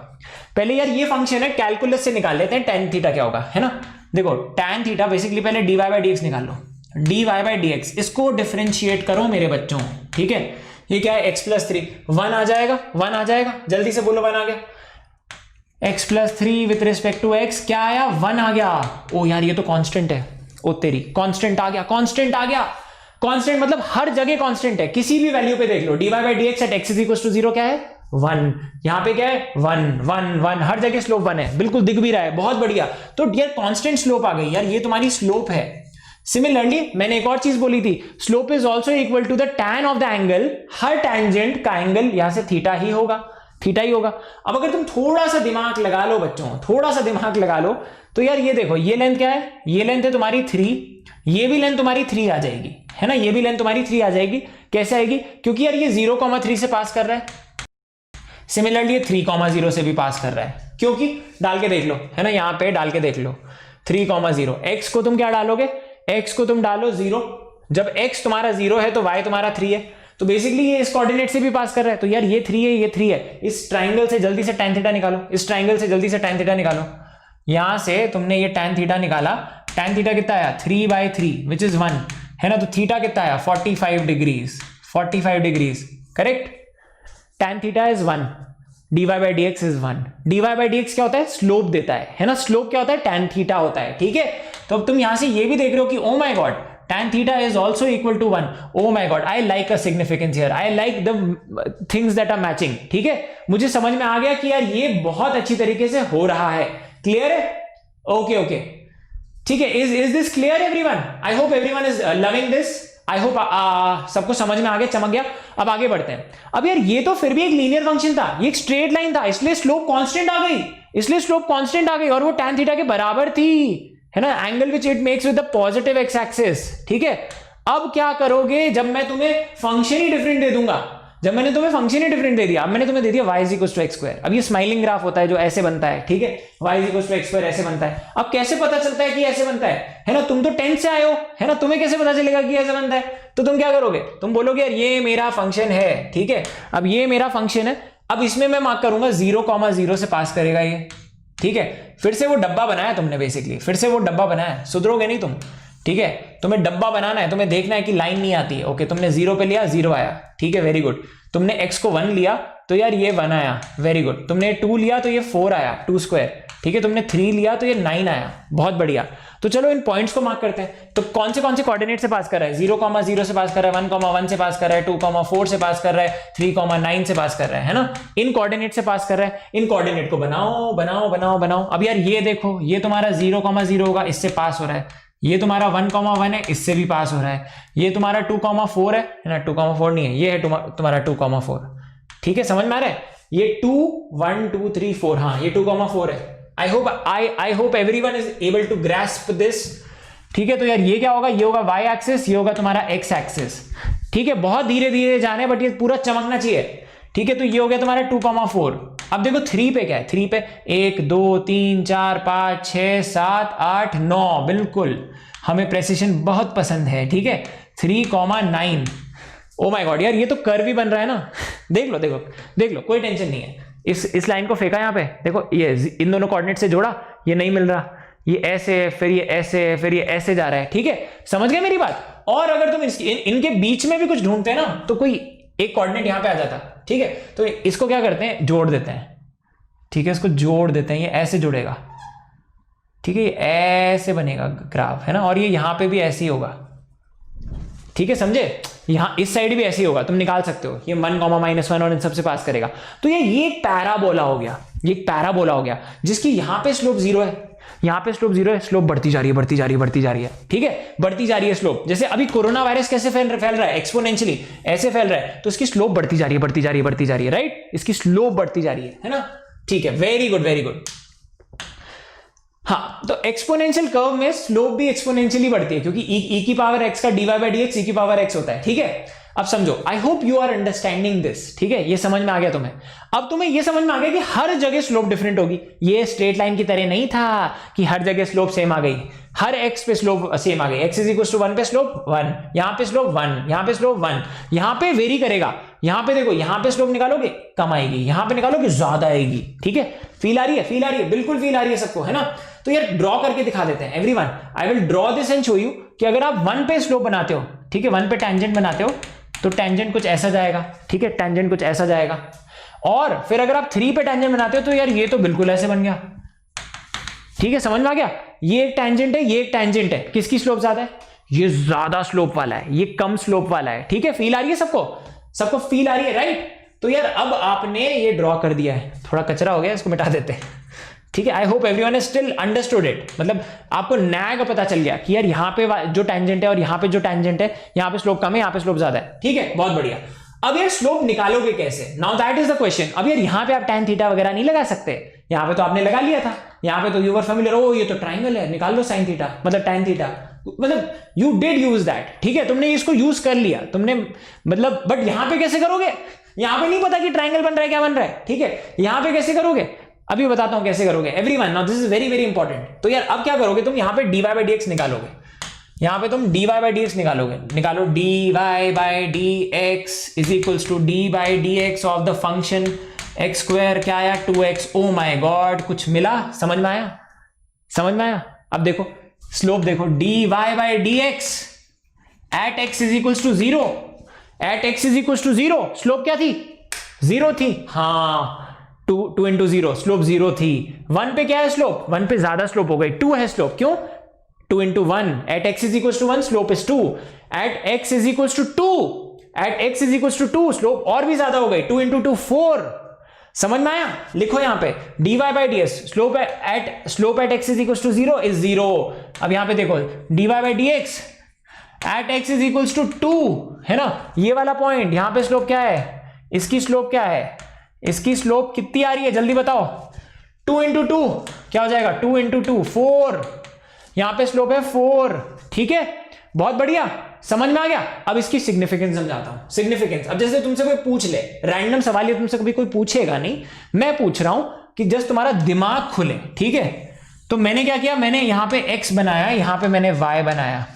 S1: पहले यार ये फंक्शन है, कैलकुलस से निकाल लेते हैं tan थीटा क्या होगा, है ना। देखो tan थीटा बेसिकली पहले dy/dx निकाल लो, dy/dx, इसको डिफरेंशिएट करो मेरे बच्चों, ठीक है। ये क्या है, x+3, 1 आ जाएगा, जल्दी से बोलो 1 आ गया। x+3 with respect to x क्या आया, 1 आ गया। ओ यार ये तो कांस्टेंट है, ओ तेरी कांस्टेंट आ गया। कांस्टेंट मतलब हर जगह कांस्टेंट है, किसी भी वैल्यू पे देख लो। dy/dx एट x = 0 क्या है, 1, यहां पे क्या है 1 1 1, हर जगह स्लोप 1 है, बिल्कुल दिख भी रहा है, बहुत बढ़िया। तो यार कांस्टेंट स्लोप आ गई यार, ये तुम्हारी स्लोप है। सिमिलरली मैंने एक और चीज बोली थी, slope is also equal to the tan of the angle, हर टेंजेंट का एंगल यहां से थीटा ही होगा, थीटा ही होगा। अब अगर तुम थोड़ा सा दिमाग लगा लो बच्चों, थोड़ा सा दिमाग लगा लो, तो यार ये देखो, ये लेंथ क्या है, ये लेंथ है तुम्हारी 3, ये भी लेंथ तुम्हारी 3 आ जाएगी, है ना, ये भी लेंथ तुम्हारी 3 आ जाएगी। कैसे आएगी, क्योंकि यार ये 0,3 से पास कर रहा है, सिमिलरली 3,0 से भी पास कर रहा है, क्योंकि डाल के देख लो, है ना, यहां पे डाल के देख लो 3,0। x को तुम क्या डालोगे, x को तुम डालो 0, जब x तुम्हारा 0 है तो y तुम्हारा 3 है, तो बेसिकली ये इस कोऑर्डिनेट से भी पास कर रहा है, तो यार ये 3 है, ये 3 है। इस ट्राइंगल से जल्दी से tan थीटा निकालो, इस ट्राइंगल से जल्दी से tan थीटा निकालो। यहां से तुमने ये tan थीटा निकाला, tan थीटा कितना आया 3/3 विच इज 1, है ना, तो थीटा कितना आया 45 degrees, 45 degrees, correct. tan theta is 1, dy by dx is 1। dy by dx क्या होता है, स्लोप देता है ना, स्लोप क्या होता है, tan थीटा होता है, ठीक है। तो अब तुम यहां से ये भी देख रहे हो कि oh my God, tan theta is also equal to 1। oh my god, I like a significance here, I like the things that are matching, ठीक है। मुझे समझ में आ गया कि यार ये बहुत अच्छी तरीके से हो रहा है, क्लियर है, ओके ओके, ठीक है। Is this clear everyone? I hope everyone is loving this, I hope सबको समझ में आ गया, चमक गया। अब आगे बढ़ते हैं। अब यार ये तो फिर भी एक लीनियर फंक्शन था, ये एक स्ट्रेट लाइन था, इसलिए स्लोप कांस्टेंट आ गई, इसलिए स्लोप कांस्टेंट आ गई, और वो tan थीटा के बराबर थी, है ना, angle which it makes with the positive x axis, ठीक है। अब क्या करोगे, जब मैं तुम्हें फंक्शन ही डिफरेंट दे दूंगा, जब मैंने तुम्हें फंक्शन ही डिफरेंट दे दिया, अब मैंने तुम्हें दे दिया y is equal to x square. अब ये स्माइलिंग ग्राफ होता है जो ऐसे बनता है, ठीक है, y is equal to x square ऐसे बनता है। अब कैसे पता चलता है कि ऐसे बनता है ना, तुम तो 10th से आए हो, है ना, तुम्हें कैसे पता चलेगा कि ऐसे बनता है? तो तुम क्या करोगे, तुम बोलोगे यार ये मेरा फंक्शन है, ठीक है, अब ये मेरा फंक्शन है, अब इसमें मैं मार्क करूंगा 0,0 से पास करेगा ये, ठीक है। फिर से वो डब्बा बनाया तुमने, बेसिकली फिर से वो डब्बा बनाया, सुधरोगे नहीं तुम, ठीक है। तुम्हें डब्बा बनाना है, तुम्हें देखना है कि लाइन नहीं आती है, ओके। तुमने 0 पे लिया, 0 आया, ठीक है, वेरी गुड। तुमने x को 1 लिया तो यार ये 1 आया, वेरी गुड। तुमने 2 लिया तो ये 4 आया, 2 स्क्वायर, ठीक है। तुमने 3 लिया तो ये 9 आया, बहुत बढ़िया। तो चलो इन पॉइंट्स को मार्क करते हैं। तो कौन से कोऑर्डिनेट से पास कर रहा है, 0,0 से पास कर रहा है, 1,1 से पास कर रहा है, 2,4 से पास कर रहा है, 3,9 से पास कर रहा है ना, इन कोऑर्डिनेट से पास कर रहा है। इन कोऑर्डिनेट को बनाओ बनाओ बनाओ बनाओ। अब यार ये देखो, ये तुम्हारा 0,0 होगा, इससे पास हो रहा है। ये तुम्हारा 1,1 है, इससे भी पास हो रहा है। ये तुम्हारा 2,4 है ना, 2,4 नहीं है, ये है तुम्हारा 2,4, ठीक है, समझ में आ रहा है। ये 2 1 2 3 4, हाँ ये 2,4 है। I hope everyone is able to grasp this, ठीक है। तो यार ये क्या होगा, ये होगा y एक्सिस, ये होगा तुम्हारा x एक्सिस, ठीक है। बहुत धीरे धीरे जाने, बट ये पूरा चमकना चाहिए, ठीक है। तो ये हो गया तुम्हारा 2,4। अब देखो 3 पे क्या है, 3 पे 1 2 3 4 5 6 7 8 9, बिल्कुल हमें प्रेसिशन बहुत पसंद है, ठीक है। 3,9, ओ माय गॉड, यार ये तो कर्व ही बन रहा है ना। देख लो देखो देख लो, कोई टेंशन नहीं है। इस लाइन को फेंका यहाँ पे, देखो ये इन दोनों कोऑर्डिनेट से जोड़ा, ये नहीं मिल रहा, ये ऐसे, फिर ये ऐसे, फिर ये ऐसे जा रहा है, ठीक है, समझ गए मेरी बात। और अगर तुम इनके बीच में भी कुछ ढूंढते हैं ना, तो कोई एक कोऑर्डिनेट यहाँ पे आ जाता, ठीक है। तो इसको क्या करते हैं, जोड़ देते हैं, ठीक है, इसको जोड़ देते हैं, ये ऐसे जुड़ेगा, ठीक है, ये ऐसे बनेगा ग्राफ, है ना, और ये यहाँ पे भी ऐसे ही होगा, ठीक है, समझे। यहां इस साइड भी ऐसे ही होगा, तुम निकाल सकते हो, ये 1,-1 और इन सब से पास करेगा। तो ये एक पैराबोला हो गया, ये एक पैराबोला हो गया, जिसकी यहां पे स्लोप 0 है, यहां पे स्लोप 0 है, स्लोप बढ़ती जा रही है, बढ़ती जा रही है, बढ़ती जा रही है, ठीक है, बढ़ती जा रही है स्लोप। जैसे अभी कोरोना वायरस कैसे फैल रहा है, एक्सपोनेंशियली ऐसे फैल रहा है, तो इसकी स्लोप बढ़ती जा रही है, बढ़ती जा रही है, बढ़ती जा रही है, राइट, इसकी स्लोप बढ़ती जा रही है ना, ठीक है, वेरी गुड वेरी गुड। हाँ, तो एक्सपोनेंशियल कर्व में स्लोप भी एक्सपोनेंशियली बढ़ती है, क्योंकि e की पावर x का dy by dx e की पावर x होता है, ठीक है। अब समझो, I hope you are understanding this, ठीक है, ये समझ में आ गया तुम्हें। अब तुम्हें ये समझ में आ गया कि हर जगह स्लोप डिफरेंट होगी, ये स्ट्रेट लाइन की तरह नहीं था कि हर जगह स्लोप सेम आ गई, हर x पे स्लोप सेम आ गई, x इज इक्वल टू 1 पे स्लोप 1, यहां पे स्लोप 1, यहां पे स्लोप 1, यहां पे वेरी करेगा, यहां पे देखो, यहां पे स्लोप निकालोगे कम आएगी, यहां पे निकालोगे ज्यादा आएगी, ठीक है। फील आ रही है, फील आ रही है, बिल्कुल फील आ रही है सबको, है ना। तो यार ड्रॉ करके दिखा देते हैं everyone, I will draw this and show you कि अगर आप 1 पे स्लोप बनाते हो, ठीक है, 1 पे टेंजेंट बनाते हो, तो टेंजेंट कुछ ऐसा जाएगा, ठीक है, टेंजेंट कुछ ऐसा जाएगा। और फिर अगर आप 3 पे टेंजेंट बनाते हो, तो यार ये तो बिल्कुल ऐसे बन गया, ठीक है, समझ में आ गया। ये एक टेंजेंट है, ये एक टेंजेंट है, किसकी स्लोप ज्यादा है, ये ज्यादा स्लोप वाला है, ये कम स्लोप वाला है, ठीक है। फील आ रही है सबको, सबको फील आ रही है, राइट। तो यार अब आपने ये ड्रॉ कर दिया है, थोड़ा कचरा हो गया, इसको मिटा देते हैं, ठीक है। I hope everyone is still understood it, मतलब आपको नया का पता चल गया कि यार यहाँ पे जो टेंजेंट है और यहाँ पे जो टेंजेंट है, यहाँ पे स्लोप कम है, यहाँ पे स्लोप ज्यादा है, ठीक है, बहुत बढ़िया। अब यार स्लोप निकालोगे कैसे, now that is the question. अब यार यहाँ पे आप tan थीटा वगैरह नहीं लगा सकते, यहाँ पे तो आपने लगा लिया था, यहाँ पे तो यू वर फेमिलियर, ओ ये तो ट्राइंगल है, निकाल लो sin थीटा मतलब tan थीटा, मतलब यू डिड यूज दैट, ठीक है, तुमने इसको यूज कर लिया तुमने, मतलब बट यहाँ पे कैसे करोगे, यहाँ पे नहीं पता कि ट्राइंगल बन रहा है क्या बन रहा है, ठीक है, यहाँ पे कैसे करोगे, अभी बताता हूं कैसे करोगे everyone. Now this is very very important. तो यार अब क्या करोगे तुम, यहाँ पे dy by dx निकालोगे, यहाँ पे तुम dy by dx निकालोगे, निकालो dy by dx is equals to dy by dx of the function x square, क्या आया 2x, ओ माय गॉड कुछ मिला, समझ में आया, समझ में आया। अब देखो स्लोप देखो, dy by dx at x is equals to 0, at x is equals to 0, slope क्या थी 0 थी, हाँ 2 इंटू 0, स्लोप 0 थी। 1 पे क्या है स्लोप, 1 पे ज्यादा स्लोप हो गई, 2 है स्लोप, क्यों 2 into 1, at x is equals to 1, slope is 2, at x is equals to 2, at x is equals to 2, slope और भी ज्यादा हो गई, 2 इंटू 2 4, समझ में आया। लिखो यहां पे dy by ds, slope at x is equals to 0 is 0। अब यहां पे देखो dy by dx at x is equals to 2, है ना, ये वाला पॉइंट, यहां पे स्लोप क्या है, इसकी स्लोप क्या है, इसकी स्लोप कितनी आ रही है जल्दी बताओ, 2 इंटू 2 क्या हो जाएगा, 2 इंटू 2 4, यहां पे स्लोप है 4, ठीक है, बहुत बढ़िया, समझ में आ गया। अब इसकी सिग्निफिकेंस समझाता हूं, सिग्निफिकेंस। अब जैसे तुमसे कोई पूछ ले, रैंडम सवाल ये तुमसे कभी कोई पूछेगा नहीं, मैं पूछ रहा हूं कि जस्ट तुम्हारा दिमाग खुले, ठीक है। तो मैंने क्या किया, मैंने यहां पे x बनाया, यहां पे मैंने y बनाया,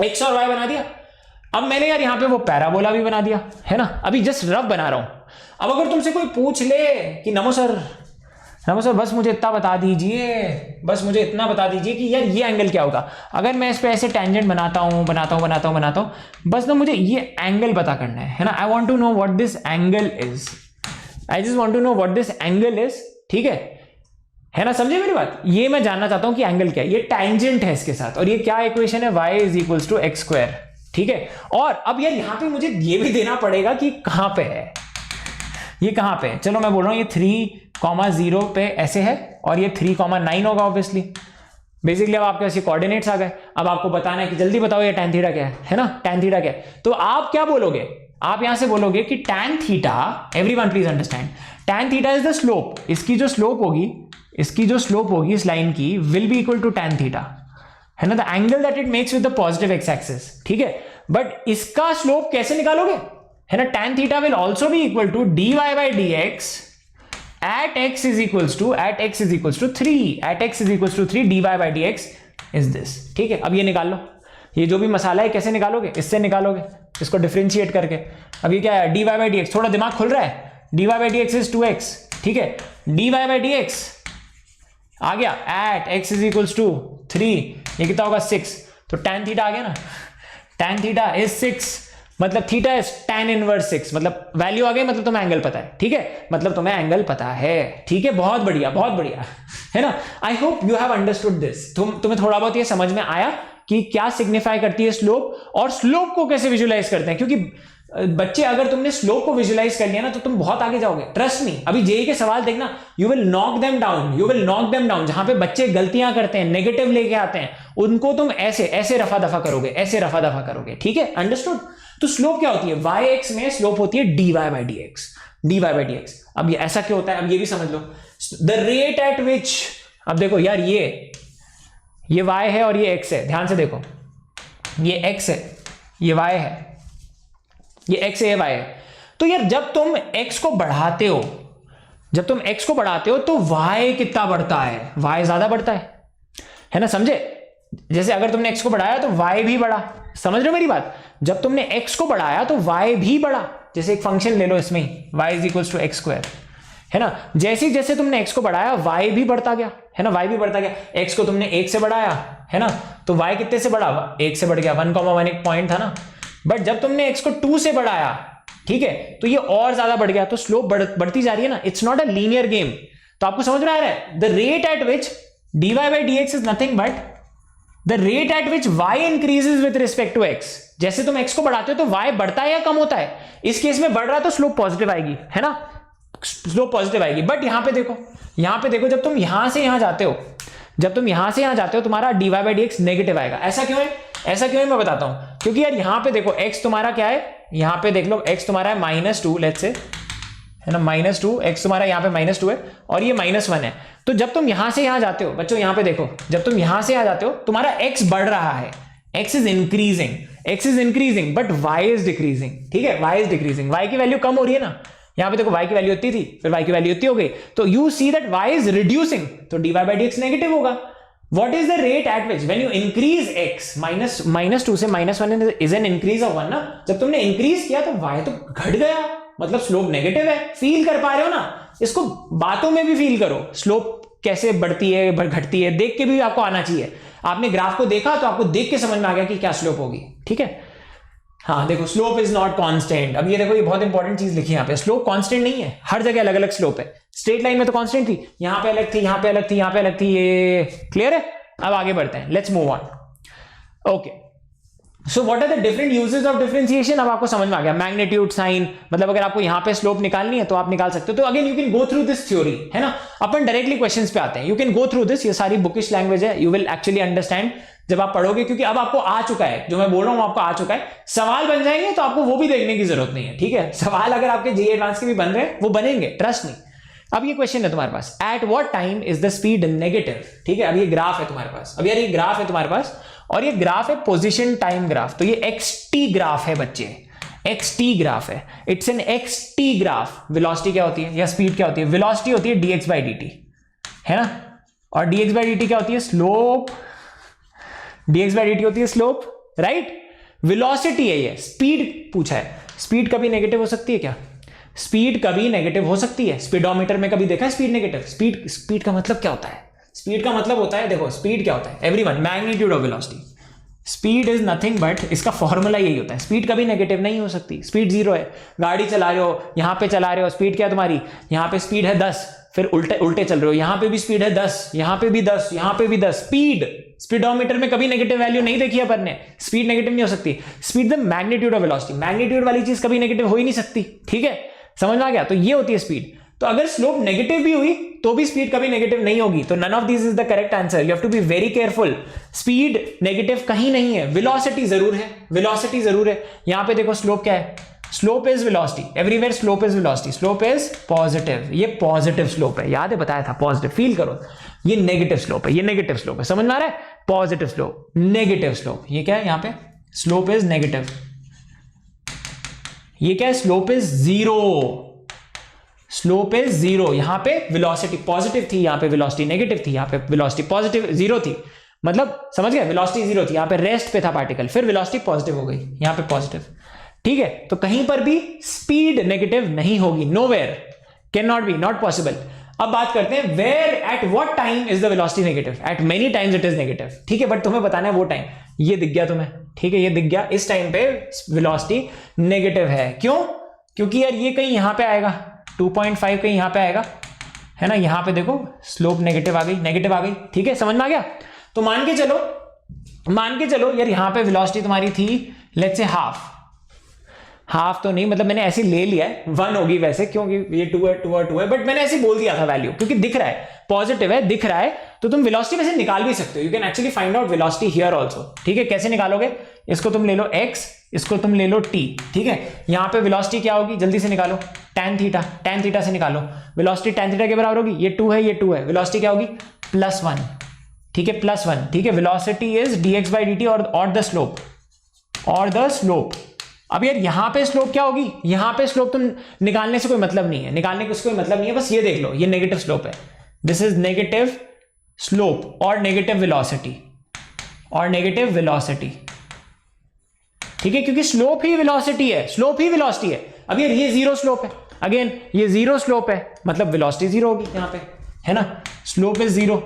S1: x और y बना दिया। अब मैंने यार यहां पे वो पैराबोला भी बना दिया, है ना, अभी जस्ट रफ बना रहा हूं। अब अगर तुमसे कोई पूछ ले कि नमो सर बस मुझे इतना बता दीजिए, बस मुझे इतना बता दीजिए कि यार ये एंगल क्या होगा, अगर मैं इस पे ऐसे टेंजेंट बनाता हूं, बस ना मुझे ये एंगल पता करना है ना, I want to know what this angle is, I just want to know what this angle is, ठीक है ना, समझे मेरी बात, ये मैं जानना चाहता हूं कि एंगल क्या है, ये टेंजेंट है इसके साथ, और ये क्या इक्वेशन है, y is equals to x square, ठीक है। और अब यार यहां पे मुझे ये भी देना पड़ेगा कि कहां पे है, ये कहां पे है, चलो मैं बोल रहा हूं ये 3,0 पे ऐसे है, और ये 3,9 होगा ऑब्वियसली, बेसिकली अब आपके पास ये कोऑर्डिनेट्स आ गए। अब आपको बताना है कि जल्दी बताओ ये tan थीटा क्या है ना, tan थीटा क्या है। तो आप क्या बोलोगे, आप यहां से बोलोगे कि tan theta, everyone please understand, tan theta is the slope, इसकी जो स्लोप होगी इस लाइन की will be equal to tan theta, है ना, the angle that it makes with the positive x axis, ठीक है। बट इसका स्लोप कैसे निकालोगे, है ना, tan theta will also be equal to dy by dx at x is equals to 3, at x is equals to 3 dy by dx is this, ठीक है। अब ये निकाल लो, ये जो भी मसाला है कैसे निकालोगे, इससे निकालोगे, इसको डिफरेंशिएट करके। अब ये क्या है, dy by dx, थोड़ा दिमाग खुल रहा है, dy by dx is 2x, ठीक है, dy by dx आ गया at x is equals to 3, ये कितना होगा 6, तो tan थीटा आ गया ना, tan थीटा इज 6, मतलब थीटा इज tan इनवर्स 6, मतलब वैल्यू आ गई, मतलब तुम्हें एंगल पता है, ठीक है, मतलब तुम्हें एंगल पता है, ठीक है, बहुत बढ़िया है ना। आई hope you have understood this, तुम्हें थोड़ा बहुत ये समझ में आया कि क्या सिग्निफाई करती है स्लोप, और स्लोप को कैसे विजुलाइज करते हैं, क्योंकि बच्चे अगर तुमने स्लोप को विजुलाइज कर लिया ना तो तुम बहुत आगे जाओगे, ट्रस्ट मी। अभी जेई के सवाल देखना, you will knock them down, जहां पे बच्चे गलतियां करते हैं, नेगेटिव लेके आते हैं, उनको तुम ऐसे रफा दफा करोगे, ठीक है, अंडरस्टूड। तो स्लोप क्या होती है, y-x में स्लोप होती है dy by dx। अब ये ऐसा क्यों होता है, अब ये भी समझ लो, द रेट एट विच, अब देखो यार ये y है और ये x है, ध्यान से देखो, ये x है, ये y है, ये x है, ये y है। तो यार जब तुम x को बढ़ाते हो तो y कितना बढ़ता है, y ज्यादा बढ़ता है ना, समझे। जैसे अगर तुमने x को बढ़ाया तो y भी बढ़ा, समझ रहे हो मेरी बात, जब तुमने x को बढ़ाया तो y भी बढ़ा। जैसे एक फंक्शन ले लो इसमें ही, y is equals to x square, है ना, जैसे तुमने x को बढ़ाया y भी बढ़ता गया, है ना, y भी बढ़ता गया। x को तुमने 1 से बढ़ाया, है ना, तो y कितने से बढ़ा, 1 से बढ़ गया, 1,1 एक पॉइंट था ना। बट जब तुमने x को 2 से बढ़ाया, ठीक है, तो ये और ज्यादा बढ़ गया, तो स्लोप बढ़ती जा रही है ना, it's not a linear game. तो आपको समझ में आ रहा है, the rate at which dy by dx is nothing but the rate at which y increases with respect to x, जैसे तुम x को बढ़ाते हो तो y बढ़ता है या कम होता है? इस केस में बढ़ रहा है तो स्लोप पॉजिटिव आएगी, है ना, स्लोप पॉजिटिव आएगी। बट यहां पे देखो जब तुम यहां से यहां जाते हो तुम्हारा dy बाई dx नेगेटिव आएगा। ऐसा क्यों है मैं बताता हूं। क्योंकि यार यहां पे देखो x तुम्हारा क्या है, यहां पे देख लो x तुम्हारा है -2 लेट्स से, है ना, -2, x तुम्हारा यहाँ पे -2 है और ये -1 है। तो जब तुम यहां से यहां जाते हो बच्चों, यहां पे देखो, जब तुम यहां से यहां जाते हो तुम्हारा x बढ़ रहा है, x is increasing but y is decreasing. ठीक है, y इज डिक्रीजिंग, y की वैल्यू कम हो रही है ना, यहां पे देखो y की वैल्यू इतनी थी, फिर y की वैल्यू इतनी हो गई, तो you see that y is reducing, तो dy बाई dx नेगेटिव होगा। What is the rate at which when you increase x -2 से -1 is an increase of 1 ना, जब तुमने इंक्रीज किया तो y तो घट गया, मतलब स्लोप नेगेटिव है। फील कर पा रहे हो ना, इसको बातों में भी फील करो, स्लोप कैसे बढ़ती है घटती है, देख के भी आपको आना चाहिए। आपने ग्राफ को देखा तो आपको देख के समझ में आ गया कि क्या स्लोप होगी। ठीक है, हाँ देखो, स्लोप इज नॉट कांस्टेंट। अब ये देखो, ये बहुत इंपॉर्टेंट चीज लिखी है यहाँ पे, स्लोप कांस्टेंट नहीं है, हर जगह अलग अलग स्लोप है। स्ट्रेट लाइन में तो कांस्टेंट थी, यहां पे अलग थी, यहां पे अलग थी, यहां पे अलग थी, ये क्लियर है। अब आगे बढ़ते हैं, let's move on. Okay, so what are the different uses of differentiation, अब आपको समझ में आ गया। मैग्नीट्यूड, साइन, मतलब अगर आपको यहां पे स्लोप निकालनी है तो आप निकाल सकते हो। तो again you can go through this theory, है ना। अपन डायरेक्टली क्वेश्चंस पे आते हैं, you can go through this, ये सारी बुकिश लैंग्वेज है, यू विल एक्चुअली अंडरस्टैंड जब आप पढ़ोगे, क्योंकि अब आपको आ चुका है, जो मैं बोल रहा हूं आपको आ चुका है। सवाल बन जाएंगे तो आपको वो भी देखने की जरूरत नहीं है। ठीक है, सवाल अगर आपके जेईई एडवांस के भी बन रहे हैं वो बनेंगे, ट्रस्ट नहीं। अब ये क्वेश्चन है तुम्हारे पास, at what time is the speed negative. ठीक है, अब ये ग्राफ है तुम्हारे पास, अब यार ये ग्राफ है तुम्हारे पास, और ये ग्राफ है पोजीशन टाइम ग्राफ। तो ये xt ग्राफ है बच्चे, xt ग्राफ है, it's an xt graph. Velocity क्या होती है या स्पीड क्या होती है? वेलोसिटी होती है dx बाई dt, है ना, और dx बाई dt क्या होती है? स्लोप। dx बाई dt होती है स्लोप, राइट। वेलोसिटी है ये, स्पीड पूछा है, स्पीड कभी नेगेटिव हो सकती है क्या? स्पीड कभी नेगेटिव हो सकती है? स्पीडोमीटर में कभी देखा है स्पीड नेगेटिव? स्पीड का मतलब क्या होता है? स्पीड का मतलब होता है, देखो स्पीड क्या होता है everyone, magnitude of velocity. Speed is nothing but, इसका फॉर्मूला यही होता है, स्पीड कभी नेगेटिव नहीं हो सकती। स्पीड 0 है, गाड़ी चला रहे हो, यहां पे चला रहे हो, स्पीड क्या है तुम्हारी? यहां पे स्पीड है 10, फिर उल्टे चल रहे हो, यहां पे भी स्पीड है 10, यहां पे भी 10, यहां पे भी 10। स्पीडोमीटर में कभी नेगेटिव वैल्यू नहीं देखी अपन ने, स्पीड नेगेटिव नहीं हो सकती। Speed the magnitude of velocity, magnitude वाली चीज कभी नेगेटिव हो ही नहीं सकती। ठीक है, समझ में आ गया? तो ये होती है स्पीड। तो अगर स्लोप नेगेटिव भी हुई तो भी स्पीड कभी नेगेटिव नहीं होगी। तो none of this is the correct answer, you have to be very careful. Speed negative कहीं नहीं है, वेलोसिटी जरूर है, वेलोसिटी जरूर है। यहां पे देखो स्लोप क्या है? Slope is velocity, everywhere slope is velocity, slope is positive. ये पॉजिटिव स्लोप है, याद है बताया था पॉजिटिव, फील करो। ये नेगेटिव स्लोप है, ये नेगेटिव स्लोप है, समझ में आ रहा है? पॉजिटिव स्लोप, नेगेटिव स्लोप, ये क्या है? यहां पे स्लोप इज नेगेटिव, ये क्या है? Slope is 0, slope is 0। यहां पे वेलोसिटी पॉजिटिव थी, यहां पे वेलोसिटी नेगेटिव थी, यहां पे वेलोसिटी पॉजिटिव 0 थी, मतलब समझ गए? वेलोसिटी 0 थी, यहां पे रेस्ट पे था पार्टिकल, फिर वेलोसिटी पॉजिटिव हो गई, यहां पे पॉजिटिव। ठीक है, तो कहीं पर भी स्पीड नेगेटिव नहीं होगी, nowhere, can not be, not possible. अब बात करते हैं where at what time is the velocity negative. At many times it is negative. ठीक है, बट तुम्हें बताना है वो टाइम, ये दिख गया तुम्हें, ठीक है, ये दिख गया, इस टाइम पे वेलोसिटी नेगेटिव है। क्यों? क्योंकि यार ये कहीं यहां पे आएगा, 2.5 कहीं यहां पे आएगा, है ना, यहां पे देखो स्लोप नेगेटिव आ गई, नेगेटिव आ गई। ठीक है, समझ में आ गया? तो मान के चलो यार यहां पे वेलोसिटी तुम्हारी थी लेट्स से हाफ तो नहीं, मतलब मैंने ऐसे ले लिया है, 1 होगी वैसे, क्योंकि ये 2 है, बट मैंने ऐसे बोल दिया था वैल्यू, क्योंकि दिख रहा है पॉजिटिव है, दिख रहा है, तो तुम वेलोसिटी वैसे निकाल भी सकते हो। You can actually find out velocity here also. ठीक है, कैसे निकालोगे? इसको तुम ले लो x, इसको तुम ले लो t। ठीक है, यहां पे वेलोसिटी क्या होगी? जल्दी से निकालो, tan थीटा से निकालो। वेलोसिटी tan थीटा के बराबर होगी, ये 2 है, वेलोसिटी क्या होगी? +1। ठीक है, +1। ठीक है, velocity is dx by dt और द स्लोप। अब यार यहां पे स्लोप क्या होगी? यहां पे स्लोप तुम निकालने से कोई मतलब नहीं है, निकालने का कोई मतलब नहीं है, बस ये देख लो, ये नेगेटिव स्लोप है, दिस इज नेगेटिव स्लोप और नेगेटिव वेलोसिटी, ठीक है, क्योंकि स्लोप ही वेलोसिटी है, अब यार ये 0 स्लोप है, अगेन ये 0 स्लोप है, मतलब वेलोसिटी 0 होगी यहां पे, है ना, स्लोप इज 0।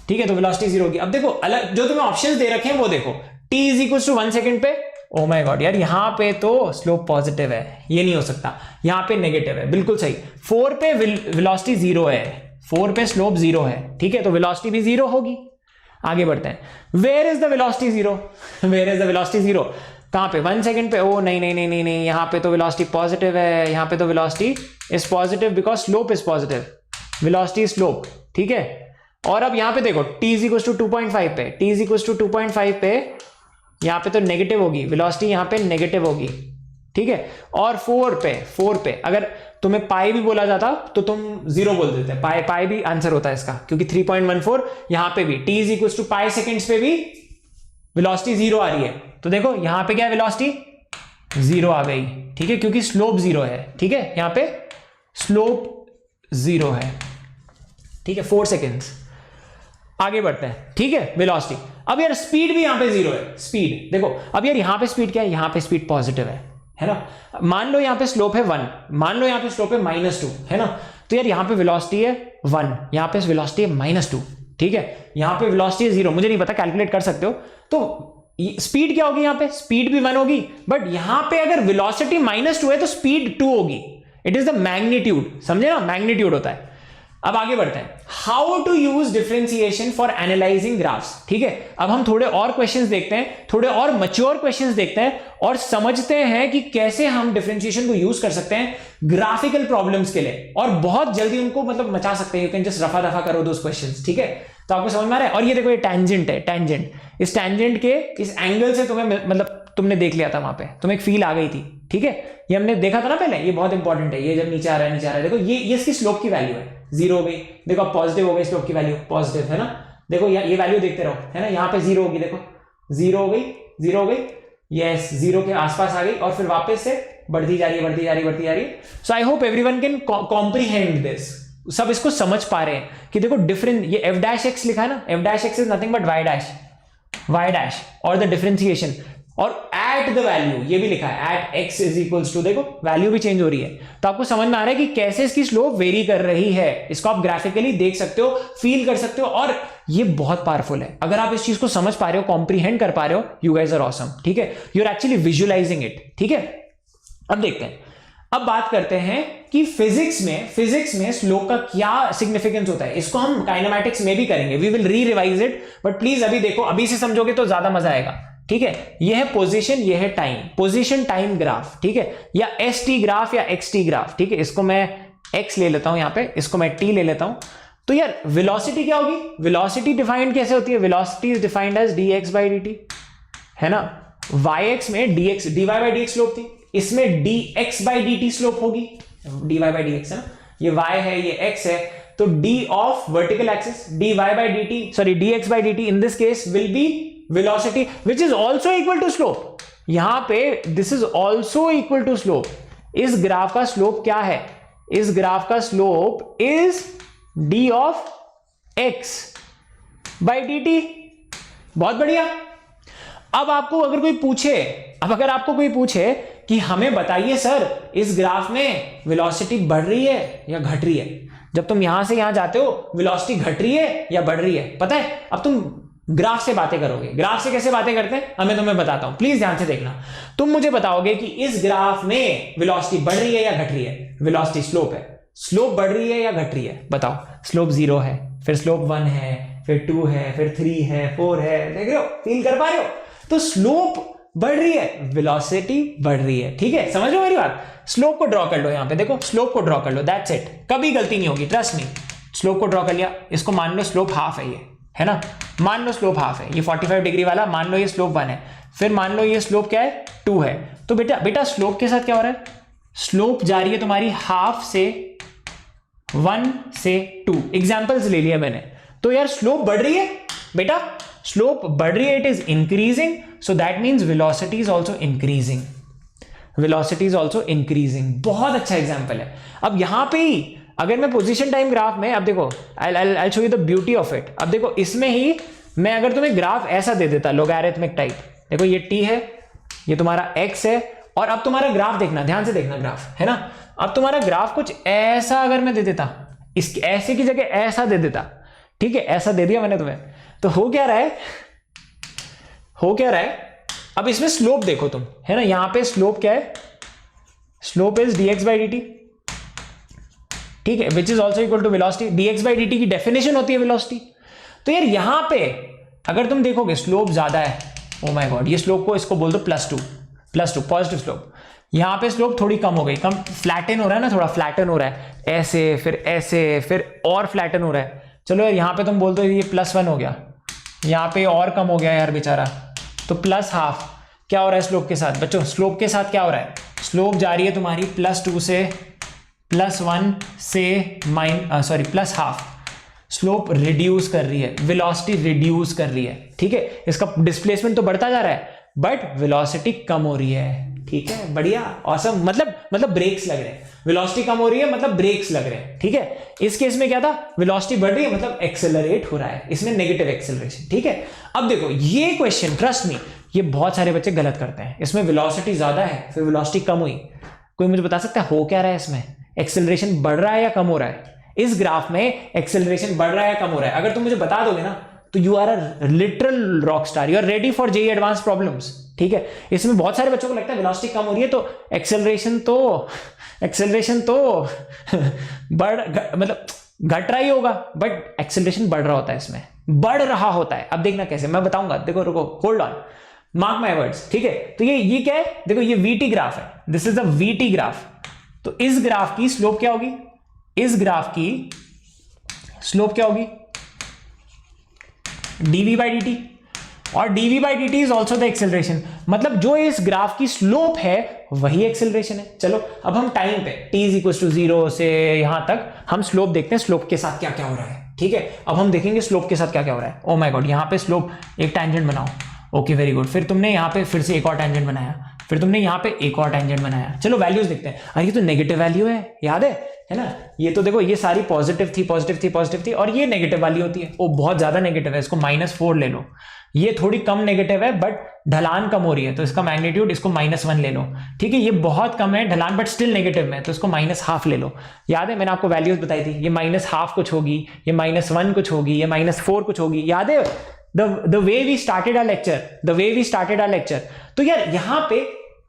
S1: ठीक है, तो वेलोसिटी 0 होगी। अब देखो अलग जो तुम्हें ऑप्शंस दे रखे हैं वो देखो, t is equal to 1 second पे, ओ माय गॉड यार यहां पे तो स्लोप पॉजिटिव है, ये नहीं हो सकता, यहां पे नेगेटिव है, बिल्कुल सही। 4 पे वेलोसिटी 0 है, 4 पे स्लोप 0 है, ठीक है, तो वेलोसिटी भी 0 होगी। आगे बढ़ते हैं। Where is the velocity zero, where is the velocity zero, कहां पे? 1 सेकंड पे। ओ नहीं नहीं नहीं नहीं नहीं, यहां पे तो वेलोसिटी पॉजिटिव है, यहां पे तो velocity is positive because slope is positive, velocity slope, ठीक है। और अब यहां पे देखो t इज इक्वल टू 2.5 पे, t इज इक्वल टू 2.5 पे यहां पे तो नेगेटिव होगी, वेलोसिटी यहां पे नेगेटिव होगी, ठीक है। और 4 पे अगर तुम्हें पाई भी बोला जाता तो तुम 0 बोल देते, पाई भी आंसर होता है इसका, क्योंकि 3.14 यहां पे भी t is equal to pi seconds पे भी वेलोसिटी 0 आ रही है। तो देखो यहां पे क्या है, वेलोसिटी 0 आ गई, ठीक है, क्योंकि स्लोप 0 है, ठीक है, यहां पे स्लोप 0 है, ठीक है, 4 सेकेंड्स। आगे बढ़ते हैं, ठीक है, वेलोसिटी। अब यार स्पीड भी यहां पे 0 है, स्पीड देखो, अब यार यहां पे स्पीड क्या है, यहां पे स्पीड पॉजिटिव है ना। मान लो यहां पे स्लोप है 1, मान लो यहां पे स्लोप है -2, है ना। तो यार यहां पे वेलोसिटी है 1, यहां पे वेलोसिटी है -2, ठीक है, यहां पे वेलोसिटी है 0, मुझे नहीं पता, कैलकुलेट कर सकते हो। तो स्पीड क्या होगी, यहां पे स्पीड भी 1 होगी, बट यहां पे अगर वेलोसिटी -2 है तो स्पीड 2 होगी। इट इज द मैग्नीट्यूड, समझे ना, मैग्नीट्यूड होता है। अब आगे बढ़ते हैं, how to use differentiation for analysing graphs, ठीक है। अब हम थोड़े और क्वेश्चंस देखते हैं, थोड़े और मैच्योर क्वेश्चंस देखते हैं और समझते हैं कि कैसे हम डिफरेंशिएशन को यूज कर सकते हैं ग्राफिकल प्रॉब्लम्स के लिए, और बहुत जल्दी उनको मतलब मचा सकते हैं। यू कैन जस्ट रफा दफा करो दोस क्वेश्चंस, ठीक है। तो आपको समझ में आ रहा है। और ये देखो ये टेंजेंट है, टेंजेंट, इस टेंजेंट के इस एंगल से तुम्हें मतलब तुमने देख लिया था वहां पे, तुम्हें एक फील आ गई थी, ठीक है। ये हमने देखा था ना पहले, ये बहुत इंपॉर्टेंट है। ये जब नीचे आ रहा है, नीचे आ रहा है, देखो ये इसकी स्लोप की वैल्यू है, 0 हो गई, देखो पॉजिटिव हो गई, स्लोप की वैल्यू पॉजिटिव है ना। देखो ये वैल्यू देखते रहो, है ना, यहाँ पे 0 होगी, देखो 0 हो गई, 0 हो गई, यस 0 के आसपास आ गई, और फिर वापस से बढ़ती जा रही है, बढ़ती जा रही है, बढ़ती जा रही है। So I hope everyone can comprehend this, सब इसको समझ पा रहे हैं कि देखो डिफरेंट, ये f' लिखा है ना, f' is nothing but y' और द डिफरेंशिएशन, और एट द वैल्यू ये भी लिखा है, at x is equals to, देखो वैल्यू भी चेंज हो रही है। तो आपको समझ में आ रहा है कि कैसे इसकी स्लोप वेरी कर रही है। इसको आप ग्राफिकली देख सकते हो, फील कर सकते हो, और ये बहुत पावरफुल है। अगर आप इस चीज को समझ पा रहे हो, कॉम्प्रीहेंड कर पा रहे हो, यू गाइज आर ऑसम, ठीक है, you are actually visualising it, ठीक है। अब देखते हैं, अब बात करते हैं कि फिजिक्स में स्लोप का क्या सिग्निफिकेंस होता है। इसको हम काइनेमैटिक्स में भी करेंगे, वी विल री रिवाइज इट, बट प्लीज अभी देखो, अभी से समझोगे तो ज्यादा मजा आएगा, ठीक है। ये है पोजीशन, ये है टाइम, पोजीशन टाइम ग्राफ, ठीक है, या st ग्राफ या xt ग्राफ, ठीक है। इसको मैं x ले लेता हूं यहां पे, इसको मैं t ले लेता हूं। तो यार वेलोसिटी क्या होगी, वेलोसिटी डिफाइंड कैसे होती है, velocity is defined as dx by dt, है ना। yx में dx dy by dx slope थी, इसमें dx by dt स्लोप होगी, dy by dx है ना, ये y है, ये x है, तो d of vertical axis dy by dt, sorry dx by dt in this case will be velocity which is also equal to slope। यहां पे this is also equal to slope। इस graph का slope क्या है, इस graph का slope is d of x by dt। बहुत बढ़िया। अब आपको अगर कोई पूछे, अगर आपको कोई पूछे कि हमें बताइए सर इस ग्राफ में वेलोसिटी बढ़ रही है या घट रही है, जब तुम यहां से यहां जाते हो वेलोसिटी घट रही है या बढ़ रही है, पता है। अब तुम ग्राफ से बातें करोगे, ग्राफ से कैसे बातें करते हैं मैं तुम्हें बताता हूं, प्लीज ध्यान से देखना। तुम मुझे बताओगे कि इस ग्राफ में वेलोसिटी बढ़ रही है या घट रही है, वेलोसिटी स्लोप है, स्लोप बढ़ रही है या घट रही है, बताओ। स्लोप 0 है, फिर स्लोप 1 है, फिर 2 है, फिर 3 है, 4 है, देख रहे हो, फील कर पा रहे हो। तो स्लोप बढ़ रही है, वेलोसिटी बढ़ रही है, ठीक है, समझ लो मेरी बात। स्लोप को ड्रॉ कर लो, यहां पे देखो स्लोप को ड्रॉ कर लो, दैट्स इट, कभी गलती नहीं होगी, ट्रस्ट मी। स्लोप को ड्रॉ कर लिया, इसको मान लो स्लोप हाफ है, ये है ना, मान लो स्लोप हाफ है, ये 45 डिग्री वाला, मान लो ये स्लोप 1 है, फिर मान लो ये स्लोप क्या है, 2 है। तो बेटा स्लोप के साथ क्या हो रहा है, स्लोप जा रही है तुम्हारी हाफ से 1 से 2, एग्जांपल्स ले लिया मैंने। तो यार स्लोप बढ़ रही है बेटा, स्लोप बढ़ रही है, it is increasing, so that means velocity is also increasing, velocity is also increasing. बहुत अच्छा एग्जांपल है। अब यहां पे ही अगर मैं पोजीशन टाइम ग्राफ में, अब देखो I show you the beauty of it. अब देखो इसमें ही मैं अगर तुम्हें ग्राफ ऐसा दे देता, लोगैरिथमिक टाइप, देखो ये t है, ये तुम्हारा x है, और अब तुम्हारा ग्राफ देखना, ध्यान से देखना ग्राफ, है ना। अब तुम्हारा ग्राफ कुछ ऐसा अगर मैं दे देता, इस ऐसे की जगह ऐसा दे देता, ठीक है, ऐसा दे दिया मैंने तुम्हें, तो हो क्या रहा है, अब इसमें स्लोप देखो तुम, है ना, यहां पे स्लोप क्या है, slope is dx by dt, ठीक है, which is also equal to velocity. dx by dt की डेफिनेशन होती है वेलोसिटी। तो यार यहां पे अगर तुम देखोगे स्लोप ज्यादा है, ओ माय गॉड, ये स्लोप को इसको बोल दो +2 पॉजिटिव स्लोप। यहां पे स्लोप थोड़ी कम हो गई, कम फ्लैटन हो रहा है ना, थोड़ा फ्लैटन हो रहा है, ऐसे फिर और फ्लैटन हो रहा है। चलो यार यहां पे तुम बोल दो ये +1 हो गया, यहां पे और कम हो गया यार बेचारा, तो +½ क्या हो रहा है स्लोप के साथ बच्चों? स्लोप के साथ क्या हो रहा है? स्लोप जा रही है तुम्हारी +2 से +1 से +½ स्लोप रिड्यूस कर रही है, वेलोसिटी रिड्यूस कर रही है, ठीक है। इसका डिस्प्लेसमेंट तो बढ़ता जा रहा है बट वेलोसिटी कम हो रही है, ठीक है, बढ़िया, ऑसम। मतलब ब्रेक्स लग रहे हैं, वेलोसिटी कम हो रही है मतलब ब्रेक्स लग रहे हैं, ठीक है। इस केस में क्या था, वेलोसिटी बढ़ रही है मतलब एक्सेलरेट हो रहा है, इसमें नेगेटिव एक्सेलरेशन, ठीक है। अब देखो ये क्वेश्चन, ट्रस्ट मी, ये बहुत सारे बच्चे गलत करते हैं। इसमें वेलोसिटी ज्यादा है फिर वेलोसिटी कम हुई, कोई मुझे बता सकता है हो क्या रहा है इसमें? एक्सेलरेशन बढ़ रहा है या कम हो रहा है? इस ग्राफ में एक्सेलरेशन बढ़ रहा है या कम हो रहा है? अगर तुम मुझे बता दोगे ना तो you are a literal rock star, you are ready for JEE advance problems, ठीक है। इसमें बहुत सारे बच्चों को लगता है वेलोसिटी कम हो रही है तो एक्सेलरेशन तो मतलब घट रहा ही होगा, बट एक्सेलरेशन बढ़ रहा होता है, इसमें बढ़ रहा होता है। अब देखना कैसे, मैं बताऊंगा, देखो रुको, hold on, mark my words, ठीक है। तो ये क्या है, देखो ये वीटी ग्राफ है, this is the VT graph. तो इस ग्राफ की स्लोप क्या होगी? इस ग्राफ की स्लोप क्या होगी? dv/dt, और dv/dt is also the acceleration. मतलब जो इस ग्राफ की स्लोप है वही एक्सेलरेशन है। चलो अब हम टाइम पे t=0 से यहां तक हम स्लोप देखते हैं, स्लोप के साथ क्या क्या हो रहा है, ठीक है। अब हम देखेंगे स्लोप के साथ क्या क्या हो रहा है। ओ माय गॉड, यहां पे स्लोप एक टैंजेंट बनाओ, ओके वेरी गुड। फिर तुमने यहां पे फिर से एक और टैंजेंट बनाया, फिर तुमने यहां पे एक और टैंजेंट बनाया। चलो वैल्यूज देखते हैं। अरे ये तो नेगेटिव वैल्यू है, याद है ना? ये तो देखो ये सारी पॉजिटिव थी और ये नेगेटिव वाली होती है। ओ बहुत ज्यादा नेगेटिव है, इसको -4 ले लो। ये थोड़ी कम नेगेटिव है बट ढलान कम हो रही है तो इसका मैग्नीट्यूड इसको -1 ले लो, ठीक है। ये बहुत कम है ढलान बट स्टिल नेगेटिव में, तो इसको -½ ले लो। याद है मैंने आपको वैल्यूज बताई थी, ये -½ कुछ होगी, ये -1 कुछ होगी, ये -4 कुछ होगी। याद है the way we started our lecture, तो यार यहां पे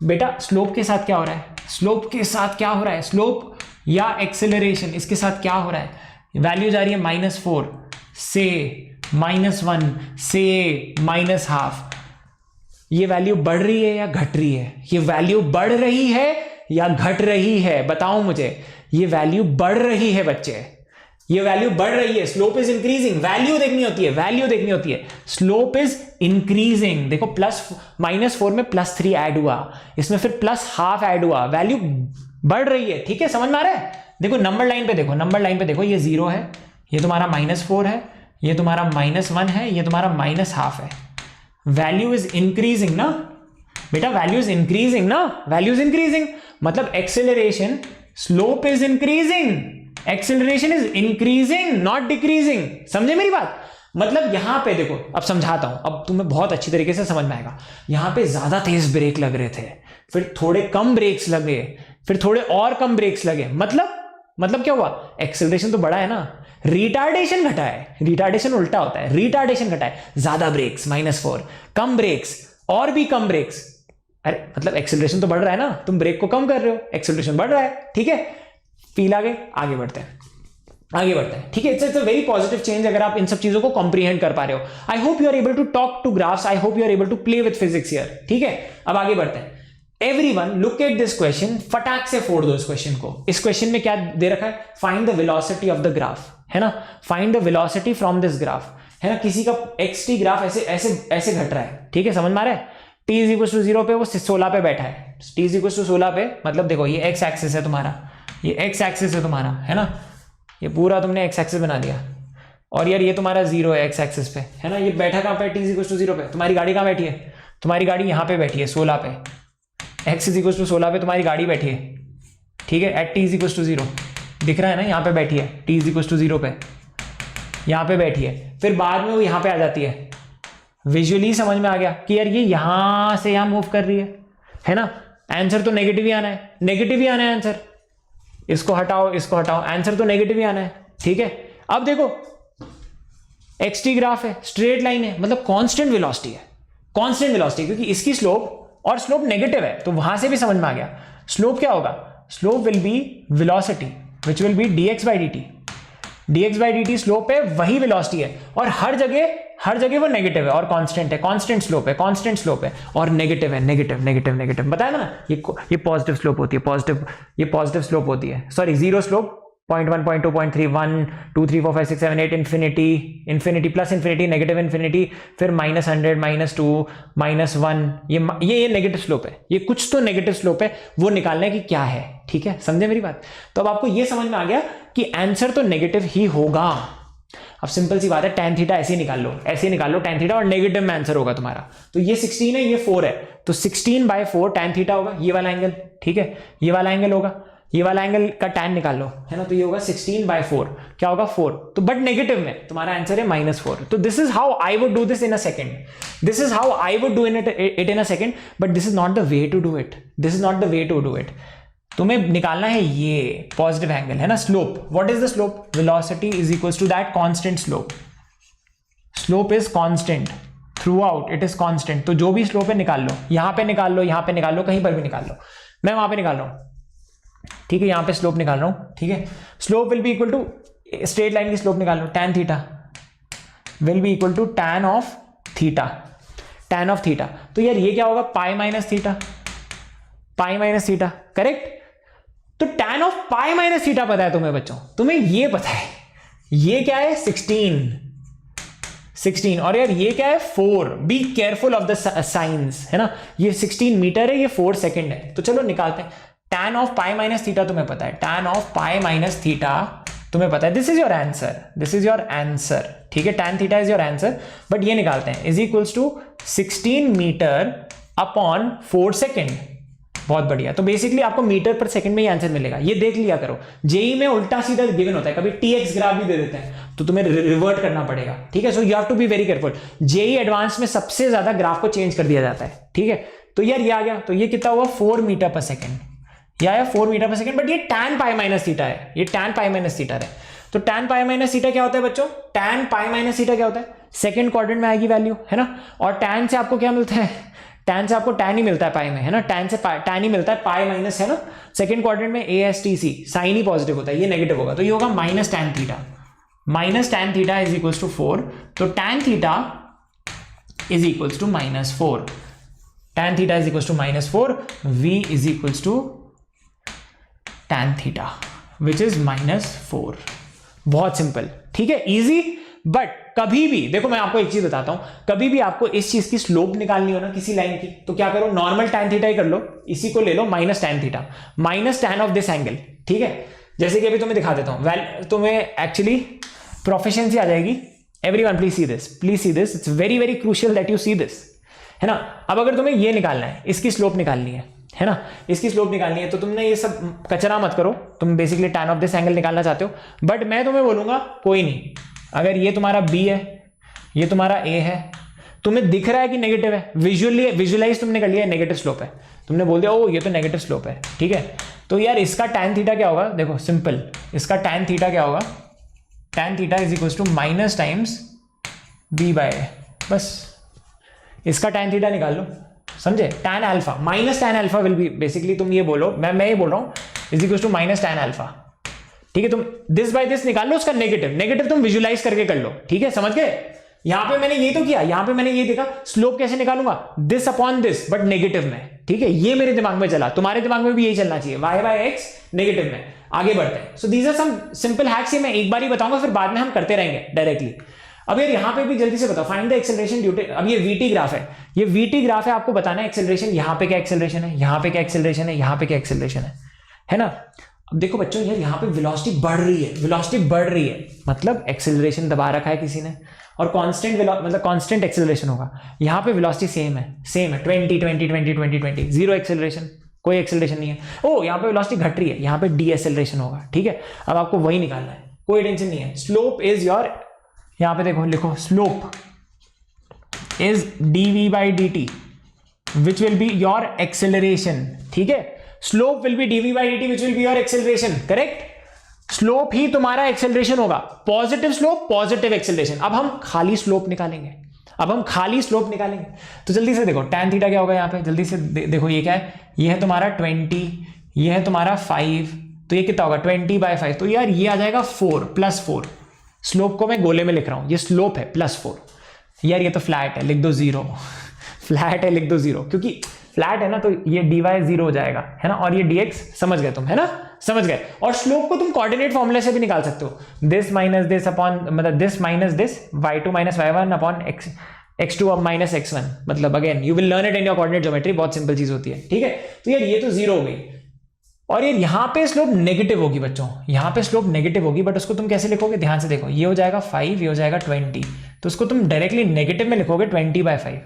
S1: बेटा स्लोप के साथ क्या हो रहा है? स्लोप या एक्सेलरेशन, इसके साथ क्या हो रहा है? वैल्यू जा रही है -4 से -1 से -½ ये वैल्यू बढ़ रही है या घट रही है? ये वैल्यू बढ़ रही है या घट रही है? बताओ मुझे। ये वैल्यू बढ़ रही है बच्चे, ये वैल्यू बढ़ रही है। स्लोप इज इंक्रीजिंग, वैल्यू देखनी होती है, स्लोप इज इंक्रीजिंग। देखो -4 में +3 ऐड हुआ, इसमें फिर +½ ऐड हुआ, वैल्यू बढ़ रही है, ठीक है। समझ में आ रहा है? देखो नंबर लाइन पे देखो, ये 0 है, ये तुम्हारा -4 है, ये तुम्हारा -1 है, ये तुम्हारा -½ है। वैल्यू इज इंक्रीजिंग ना बेटा, वैल्यू इज इंक्रीजिंग, मतलब acceleration, slope is increasing, acceleration is increasing not decreasing. समझे मेरी बात? मतलब यहां पे देखो, अब समझाता हूं, अब तुम्हें बहुत अच्छी तरीके से समझ में आएगा। यहां पे ज्यादा तेज ब्रेक लग रहे थे, फिर थोड़े कम ब्रेक्स लगे, फिर थोड़े और कम ब्रेक्स लगे, मतलब क्या हुआ? एक्सेलरेशन तो बढ़ा है ना, रिटार्डेशन घटा है। रिटार्डेशन उल्टा होता है, रिटार्डेशन घटा है। ज्यादा ब्रेक्स -4, कम ब्रेक्स और भी कम ब्रेक्स, अरे मतलब एक्सेलरेशन तो बढ़ रहा है ना, तुम ब्रेक को कम कर रहे हो, एक्सेलरेशन बढ़ रहा है, ठीक है। फील आ गए? आगे बढ़ते हैं, ठीक है। It's a very positive change अगर आप इन सब चीजों को कॉम्प्रीहेंड कर पा रहे हो। I hope you are able to talk to graphs, I hope you are able to play with physics here, ठीक है। अब आगे बढ़ते हैं। Everyone look at this question, फटाक से फोड़ दो इस क्वेश्चन को। इस क्वेश्चन में क्या दे रखा है? Find the velocity of the graph, है ना, find the velocity from this graph, है ना। किसी का xt ग्राफ ऐसे घट रहा है, ठीक है, समझ में आ रहा है। t=0 पे वो 16 पे बैठा है, t=16 पे, मतलब देखो ये x एक्सिस है तुम्हारा, ये x एक्सिस है तुम्हारा, है ना, ये पूरा तुमने x एक्सिस बना दिया, और यार ये तुम्हारा 0 है x एक्सिस पे, है ना। ये बैठा कहां पे? t=0 पे। तुम्हारी गाड़ी कहां बैठी है? तुम्हारी गाड़ी यहां पे बैठी है 16 पे, x=16 पे तुम्हारी गाड़ी बैठी है, ठीक है, एट t=0 दिख रहा है ना, यहां पे बैठी है, t=0 पे यहां पे बैठी है। फिर बाद में वो यहां पे आ जाती है, विजुअली समझ में आ गया कि यार ये यहां से यहां मूव कर रही है ना। आंसर तो नेगेटिव ही आना है, आंसर। इसको हटाओ, आंसर तो नेगेटिव ही आना है, ठीक है। अब देखो xt ग्राफ है, स्ट्रेट लाइन है, मतलब कांस्टेंट वेलोसिटी है, क्योंकि इसकी स्लोप और स्लोप नेगेटिव है, तो वहां से भी समझ में आ गया। स्लोप क्या होगा? Slope will B velocity which will be dx/dt। dx/dt slope है, वही वेलोसिटी है, और हर हर जगह वो नेगेटिव है और कांस्टेंट है, कांस्टेंट स्लोप है, कांस्टेंट स्लोप है और नेगेटिव है, नेगेटिव नेगेटिव नेगेटिव, बताया ना, ये पॉजिटिव स्लोप होती है, पॉजिटिव, ये पॉजिटिव स्लोप होती है, sorry zero slope 0.1 0.2 0.3 1 2 3 4 5 6 7 8 infinity, infinity plus infinity, negative infinity, फिर -100 -2 -1, ये नेगेटिव स्लोप है, ये कुछ तो नेगेटिव स्लोप है, वो निकालना है कि क्या है, ठीक है, समझे मेरी बात। तो अब आपको ये समझ में आ गया कि आंसर तो नेगेटिव ही होगा। अब सिंपल सी बात है, tan थीटा ऐसे ही निकाल लो, ऐसे ही निकाल लो tan थीटा और नेगेटिव में आंसर होगा तुम्हारा। तो ये 16 है, ये 4 है, तो 16/4 tan थीटा होगा, ये वाला एंगल, ठीक है, ये वाला एंगल होगा, ये वाला एंगल का tan निकाल लो, है ना, तो ये होगा 16/4, क्या होगा 4, तो बट नेगेटिव में तुम्हारा आंसर है -4। तो this is how I would do this in a second, this is how I would do it in a second, but this is not the way to do it, this is not the way to do it. तुम्हें निकालना है ये positive angle, है ना, slope, what is the slope, velocity is equals to that constant slope, slope is constant throughout, it is constant, तो जो भी slope है निकाल लो, यहां पे निकाल लो, यहां पे निकाल लो, कहीं पर भी निकाल लो, मैं वहां पे निकाल रहा हूं, ठीक है, यहां पे स्लोप निकाल रहा हूं, ठीक है, slope will be equal to, straight line की स्लोप निकाल लो, tan theta will be equal to tan of theta, tan of theta, तो यार ये क्या होगा, pi minus theta, pi minus theta, correct. तो tan of pi minus theta पता है तुम्हें बच्चों, तुम्हें ये पता है, ये क्या है 16, और यार ये क्या है 4, be careful of the science, है ना, ये 16 मीटर है, ये 4 सेकंड है, तो चलो निकालते हैं। tan of pi minus theta तुम्हें पता है, tan of pi minus theta तुम्हें पता है, this is your answer, this is your answer, ठीक है, tan theta is your answer, but ये निकालते हैं, is equals to 16 metre upon 4 second, बहुत बढ़िया। तो बेसिकली आपको मीटर पर सेकंड में ही आंसर मिलेगा, ये देख लिया करो, जेई में उल्टा सीधा गिवन होता है, कभी टीएक्स ग्राफ भी दे देते हैं, तो तुम्हें रिवर्ट करना पड़ेगा, ठीक है, so you have to be very careful. JEE advance में सबसे ज्यादा ग्राफ को चेंज कर दिया जाता है, ठीक है, तो यार ये आ गया, तो ये कितना हुआ 4 मीटर पर सेकंड, या 4 मीटर पर सेकंड, बट ये tan पाई माइनस थीटा है, ये tan पाई माइनस थीटा है, तो tan पाई माइनस थीटा क्या होता है बच्चों, tan पाई माइनस थीटा क्या होता है, सेकंड क्वाड्रेंट में आएगी वैल्यू, है ना, और tan से आपको क्या मिलता है, tan से आपको tan ही मिलता है पाई में, है ना, tan से tan ही मिलता है, पाई माइनस, है ना, सेकंड क्वाड्रेंट में ASTC, साइन ही पॉजिटिव होता है, ये नेगेटिव होगा, तो ये होगा minus tan theta, minus tan theta is equals to 4, तो tan theta is equals to -4, tan theta is equals to -4, V is equals to tan theta which is -4, बहुत सिंपल, ठीक है, इजी। बट कभी भी देखो, मैं आपको एक चीज बताता हूं, कभी भी आपको इस चीज की स्लोप निकालनी हो ना किसी लाइन की, तो क्या करो, नॉर्मल tan थीटा ही कर लो, इसी को ले लो minus tan theta, minus tan of this angle, ठीक है, जैसे कि अभी तुम्हें दिखा देता हूं, तुम्हें एक्चुअली प्रोफिशिएंसी आ जाएगी। Everyone please see this, please see this, it's very very crucial that you see this, है ना। अब अगर तुम्हें ये निकालना है, इसकी स्लोप निकालनी है ना, इसकी स्लोप निकालनी है, तो तुमने ये सब कचरा मत करो, तुम basically tan of this angle निकालना चाहते हो, बट मैं तुम्हें बोलूंगा कोई नहीं, अगर ये तुम्हारा B है, ये तुम्हारा A है, तुम्हें दिख रहा है कि नेगेटिव है, विजुअलाइज तुमने कर लिया है नेगेटिव स्लोप है, तुमने बोल दिया ओ ये तो नेगेटिव स्लोप है, ठीक है, तो यार इसका tan थीटा क्या होगा, देखो सिंपल, इसका tan थीटा क्या होगा, tan theta is equals to minus times B/A, बस इसका tan थीटा निकाल लो, समझे, tan alpha, minus tan alpha will be, basically तुम ये बोलो, मैं ये बोल रहा हूं, is equals to minus tan alpha, ठीक है, तुम दिस बाय दिस निकाल लो, उसका नेगेटिव तुम विजुलाइज करके कर लो, ठीक है, समझ गए। यहां पे मैंने ये तो किया, यहां पे मैंने ये देखा, स्लोप कैसे निकालूंगा, this upon this, but negative में, ठीक है, ये मेरे दिमाग में चला, तुम्हारे दिमाग में भी यही चलना चाहिए, y/x नेगेटिव में। आगे बढ़ते हैं, so these are some simple hacks, ये मैं एक बार ही बताऊंगा, फिर बाद में हम करते रहेंगे डायरेक्टली। अब यार यहां पे भी जल्दी से बताओ, find the acceleration due to, अब ये VT ग्राफ है, ये VT ग्राफ है, आपको बताना है एक्सेलरेशन, यहां पे क्या एक्सेलरेशन है, यहां पे क्या एक्सेलरेशन है, यहां पे क्या एक्सेलरेशन है ना। अब देखो बच्चों, यार यहाँ पे वेलोसिटी बढ़ रही है, वेलोसिटी बढ़ रही है, मतलब एक्सेलरेशन दबा रखा है किसी ने, और कांस्टेंट मतलब कांस्टेंट एक्सेलरेशन होगा, यहाँ पे वेलोसिटी सेम है 20 20 20 20 20, जीरो एक्सेलरेशन, कोई एक्सेलरेशन नहीं है। ओ यहाँ पे वेलोसिटी घट रही है, यहाँ पे डी एक्सेलरेशन होगा, ठीक है, अब आपको वही निकालना है, कोई टेंशन नहीं है। स्लोप इज योर, यहाँ पे देखो लिखो, slope is dv/dt which will be your acceleration, ठीक है, slope will be dv/dt which will be your acceleration, correct, slope ही तुम्हारा एक्सेलरेशन होगा, पॉजिटिव स्लोप पॉजिटिव एक्सेलरेशन। अब हम खाली स्लोप निकालेंगे, तो जल्दी से देखो tan थीटा क्या होगा, यहाँ पे जल्दी से देखो, ये क्या है, ये है तुम्हारा 20, ये है तुम्हारा 5, तो ये कितना होगा 20/5, तो यार ये आ जाएगा 4 + 4, स्लोप को मैं गोले में लिख रहा हूं, ये स्लोप है +4, यार ये तो फ्लैट है, लिख दो 0। फ्लैट है, लिख दो 0, क्योंकि फ्लैट है ना, तो ये dy 0 हो जाएगा, है ना, और ये dx, समझ गए तुम, है ना, समझ गए। और स्लोप को तुम कोऑर्डिनेट फॉर्मूले से भी निकाल सकते हो, दिस माइनस दिस अपॉन, मतलब this minus this, y2 minus y1 upon x2 minus x1, मतलब again you will learn it in your coordinate geometry, बहुत सिंपल चीज होती है, ठीक है। तो यार ये तो 0 हो गई, और यार यहां पे स्लोप नेगेटिव होगी बच्चों, यहां पे स्लोप नेगेटिव होगी, बट उसको तुम कैसे लिखोगे, ध्यान से देखो, ये हो जाएगा 5, ये हो जाएगा 20, तो उसको तुम डायरेक्टली नेगेटिव में लिखोगे 20/5,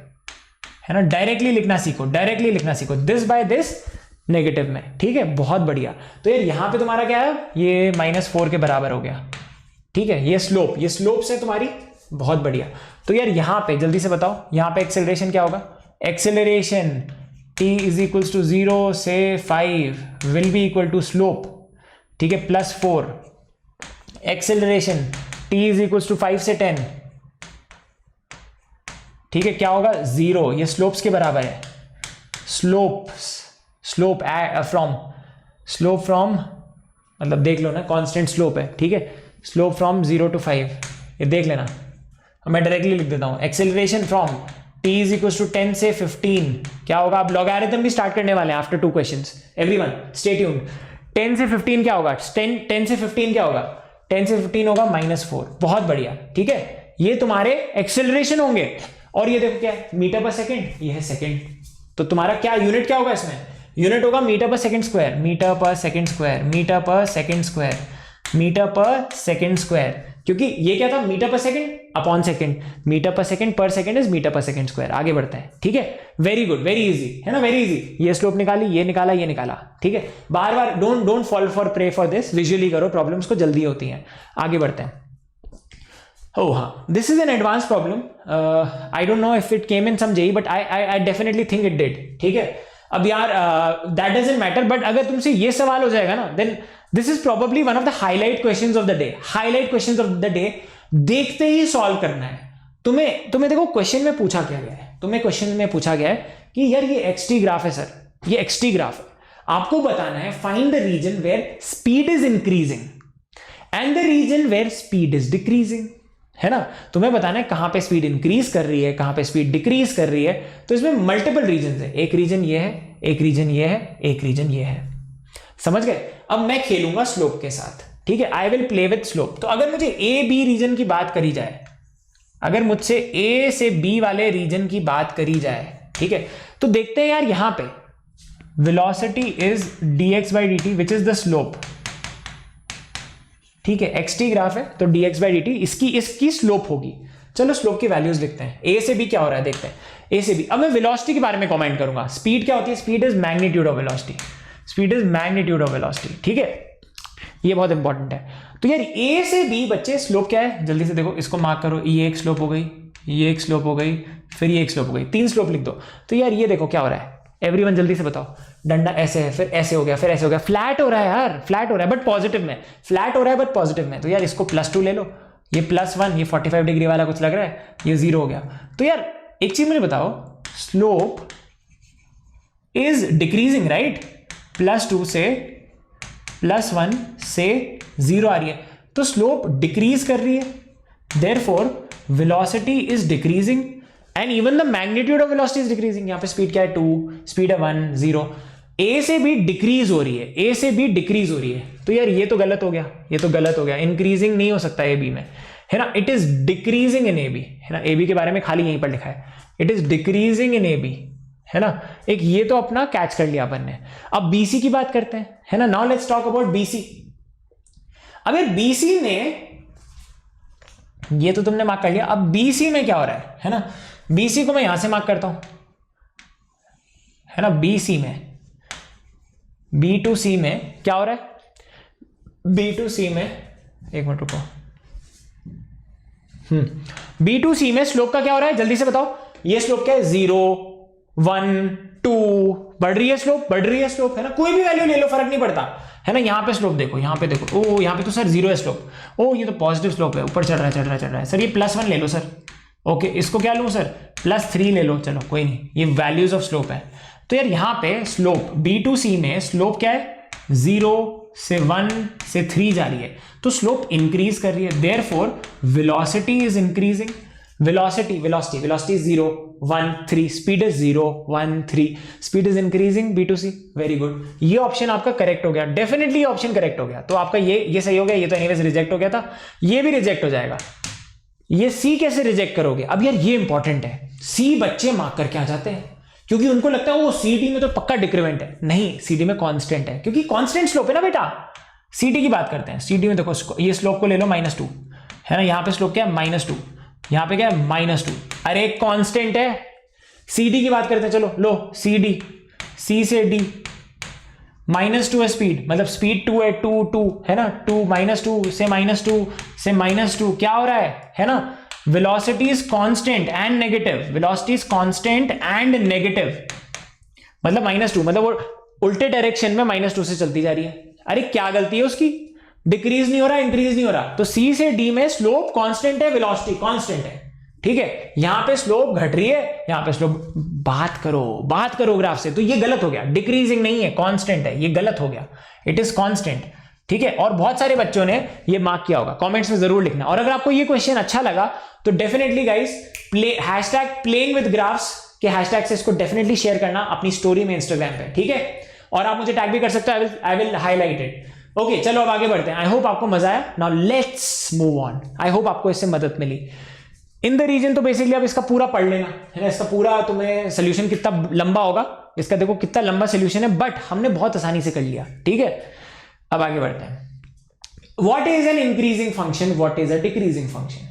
S1: है ना, डायरेक्टली लिखना सीखो, डायरेक्टली लिखना सीखो, दिस बाय दिस नेगेटिव में, ठीक है, बहुत बढ़िया। तो यार यहां पे तुम्हारा क्या है, ये -4 के बराबर हो गया, ठीक है, ये स्लोप से तुम्हारी, बहुत बढ़िया। तो यार यहां पे जल्दी से बताओ, यहां पे एक्सेलरेशन क्या होगा, acceleration t is equals to 0 से 5 will be equal to slope, ठीक है, +4, acceleration t is equals to 5 से 10, ठीक है, क्या होगा, 0, ये स्लोप्स के बराबर है, स्लोप फ्रॉम मतलब देख लो ना, कांस्टेंट स्लोप है, ठीक है, स्लोप फ्रॉम 0 to 5, ये देख लेना, मैं डायरेक्टली लिख देता हूं, acceleration from t is equal to 10 से 15, क्या होगा, आप लॉगरिथम भी स्टार्ट करने वाले हैं after 2 questions, everyone stay tuned. 10 से 15 क्या होगा, 10 से 15 क्या होगा, 10 से 15 होगा -4, बहुत बढ़िया, ठीक है, ये तुम्हारे एक्सेलरेशन होंगे। और ये देखो क्या है, मीटर पर सेकंड, ये है सेकंड, तो तुम्हारा क्या यूनिट क्या होगा इसमें, यूनिट होगा मीटर पर सेकंड स्क्वायर, मीटर पर सेकंड स्क्वायर, मीटर पर सेकंड स्क्वायर, मीटर पर सेकंड स्क्वायर, क्योंकि ये क्या था, मीटर पर सेकंड अपॉन सेकंड, मीटर पर सेकंड पर सेकंड इज मीटर पर सेकंड स्क्वायर, आगे बढ़ते हैं, ठीक है, वेरी गुड, वेरी इजी, है ना, वेरी इजी, ये स्लोप निकाली, ये निकाला, ये निकाला, ठीक है, बार बार don't fall for pray for this, visually करो, प्रॉब्लम्स को जल्दी होती हैं, आगे बढ़ते हैं। Oh, this is an advanced problem. I don't know if it came in some JEE, but I definitely think it did. ठीक है, अब यार that doesn't matter. But अगर तुमसे ये सवाल हो जाएगा ना, then this is probably one of the highlight questions of the day. Highlight questions of the day. देखते ही सॉल्व करना है तुम्हें देखो क्वेश्चन में पूछा क्या गया है, तुम्हें क्वेश्चन में पूछा गया है कि यार ये xt ग्राफ है सर, ये xt ग्राफ है, आपको बताना है find the region where speed is increasing and the region where speed is decreasing, है ना, तुम्हें बताना है कहां पे स्पीड इंक्रीज कर रही है, कहां पे स्पीड डिक्रीज कर रही है। तो इसमें मल्टीपल रीजन है, एक रीजन ये है, एक रीजन ये है, एक रीजन ये है, समझ गए। अब मैं खेलूंगा स्लोप के साथ, ठीक है, I will play with slope. तो अगर मुझे ए बी रीजन की बात करी जाए, अगर मुझसे ए से बी वाले रीजन की बात करी जाए, ठीक है, तो देखते हैं यार यहां पे velocity is dx/dt which is the slope, ठीक है, xt ग्राफ है तो dx/dt इसकी स्लोप होगी। चलो स्लोप की वैल्यूज लिखते हैं, ए से बी क्या हो रहा है देखते हैं, ए से बी। अब मैं वेलोसिटी के बारे में कमेंट करूंगा, स्पीड क्या होती है, speed is magnitude of velocity, speed is magnitude of velocity, ठीक है, ये बहुत इंपॉर्टेंट है। तो यार ए से बी बच्चे स्लोप क्या है, जल्दी से देखो, इसको मार्क करो, ये एक स्लोप हो गई, ये एक स्लोप हो गई, फिर ये एक स्लोप हो गई, 3 स्लोप लिख दो। तो यार ये देखो क्या हो रहा है, एवरीवन जल्दी से बताओ, डंडा ऐसे है, फिर ऐसे हो गया, फिर ऐसे हो गया, फ्लैट हो रहा है यार, फ्लैट हो रहा है बट पॉजिटिव में, फ्लैट हो रहा है बट पॉजिटिव में। तो यार इसको +2 ले लो, ये +1, ये 45 डिग्री वाला कुछ लग रहा है, ये 0 हो गया। तो यार एक चीज मुझे बताओ, स्लोप इज डिक्रीजिंग राइट, +2 से +1 से 0 आ रही है, तो स्लोप डिक्रीज कर रही है, therefore velocity is decreasing and even the magnitude of velocity is decreasing. यहां पे स्पीड क्या है 2, स्पीड है 1, 0, ए से बी डिक्रीज हो रही है, ए से बी डिक्रीज हो रही है। तो यार ये तो गलत हो गया, ये तो गलत हो गया, इंक्रीजिंग नहीं हो सकता ए बी में, है ना, it is decreasing in A B, है ना, ए बी के बारे में खाली यहीं पर लिखा है, it is decreasing in A B, है ना, एक ये तो अपना कैच कर लिया अपन ने। अब बीसी की बात करते हैं, है ना, now let's talk about BC. अब यार बीसी में ये तो तुमने मार्क कर लिया, अब बीसी में क्या हो रहा है ना, बीसी को मैं यहां से मार्क करता हूं, है ना, बीसी में, B2C में क्या हो रहा है, B2C में, एक मिनट रुको, B2C में स्लोप का क्या हो रहा है, जल्दी से बताओ, ये स्लोप क्या है, 0, 1, 2, बढ़ रही है स्लोप, बढ़ रही है स्लोप, है ना, कोई भी वैल्यू ले लो फर्क नहीं पड़ता, है ना। यहां पे स्लोप देखो, यहां पे देखो, ओ यहां पे तो सर 0 है स्लोप, ओ ये तो पॉजिटिव स्लोप है, ऊपर चढ़ रहा है, चढ़ रहा है, चढ़ रहा है, सर ये +1 ले लो सर, ओके, इसको क्या लूं सर, +3 ले लो, चलो कोई नहीं, ये वैल्यूज ऑफ स्लोप है। तो यार यहां पे स्लोप B2C में स्लोप क्या है, 0 से 1 से 3 जा रही है, तो स्लोप इंक्रीज कर रही है, therefore velocity is increasing velocity is 0 1 3, speed is 0 1 3, speed is increasing, B2C, very good, ये ऑप्शन आपका करेक्ट हो गया, डेफिनेटली ये ऑप्शन करेक्ट हो गया। तो आपका ये सही हो गया, ये तो एनीवेज रिजेक्ट हो गया था, ये भी रिजेक्ट हो जाएगा। ये सी कैसे रिजेक्ट करोगे? अब यार ये इंपॉर्टेंट है, सी बच्चे मार्क करके आ जाते हैं क्योंकि उनको लगता है वो सीडी में तो पक्का डिक्रीमेंट है, नहीं, सीडी में कांस्टेंट है, क्योंकि कांस्टेंट स्लोप है ना बेटा। सीडी की बात करते हैं, सीडी में देखो ये स्लोप को ले लो -2, है ना, यहां पे स्लोप क्या है -2, यहां पे क्या है -2, अरे एक कांस्टेंट है। सीडी की बात करते हैं, चलो लो सीडी, सी से डी, -2 है स्पीड, मतलब स्पीड 2 है, 2 है ना, 2 -2 से -2 से -2 क्या हो रहा है ना, velocity is constant and negative, velocity is constant and negative, मतलब -2, मतलब वो उल्टे डायरेक्शन में -2 से चलती जा रही है। अरे क्या गलती है उसकी, डिक्रीज नहीं हो रहा, इंक्रीज नहीं हो रहा। तो सी से डी में स्लोप कांस्टेंट है, वेलोसिटी कांस्टेंट है, ठीक है। यहां पे स्लोप घट रही है, यहां पे स्लोप, बात करो ग्राफ से, तो ये गलत हो गया, डिक्रीजिंग नहीं है, कांस्टेंट है, ये गलत हो गया, इट इज कांस्टेंट, ठीक है। और बहुत सारे बच्चों ने ये मार्क किया होगा, कमेंट्स में जरूर लिखना। और अगर आपको ये क्वेश्चन अच्छा लगा तो definitely guys #playing with graphs के हैशटैग से इसको डेफिनेटली शेयर करना अपनी स्टोरी में इंस्टाग्राम पे, ठीक है। और आप मुझे टैग भी कर सकते हो, I will highlight it. Okay, चलो अब आगे बढ़ते हैं। आई होप आपको मजा आया। Now let's move on. I hope आपको इससे मदद मिली। इन द रीजन तो बेसिकली आप इसका पूरा पढ़ लेना, है ना, इसका पूरा तुम्हें सोल्यूशन कितना लंबा होगा, इसका देखो कितना लंबा सोल्यूशन है, बट हमने बहुत आसानी से कर लिया, ठीक है। अब आगे बढ़ते हैं। What is an increasing function, what is a decreasing function?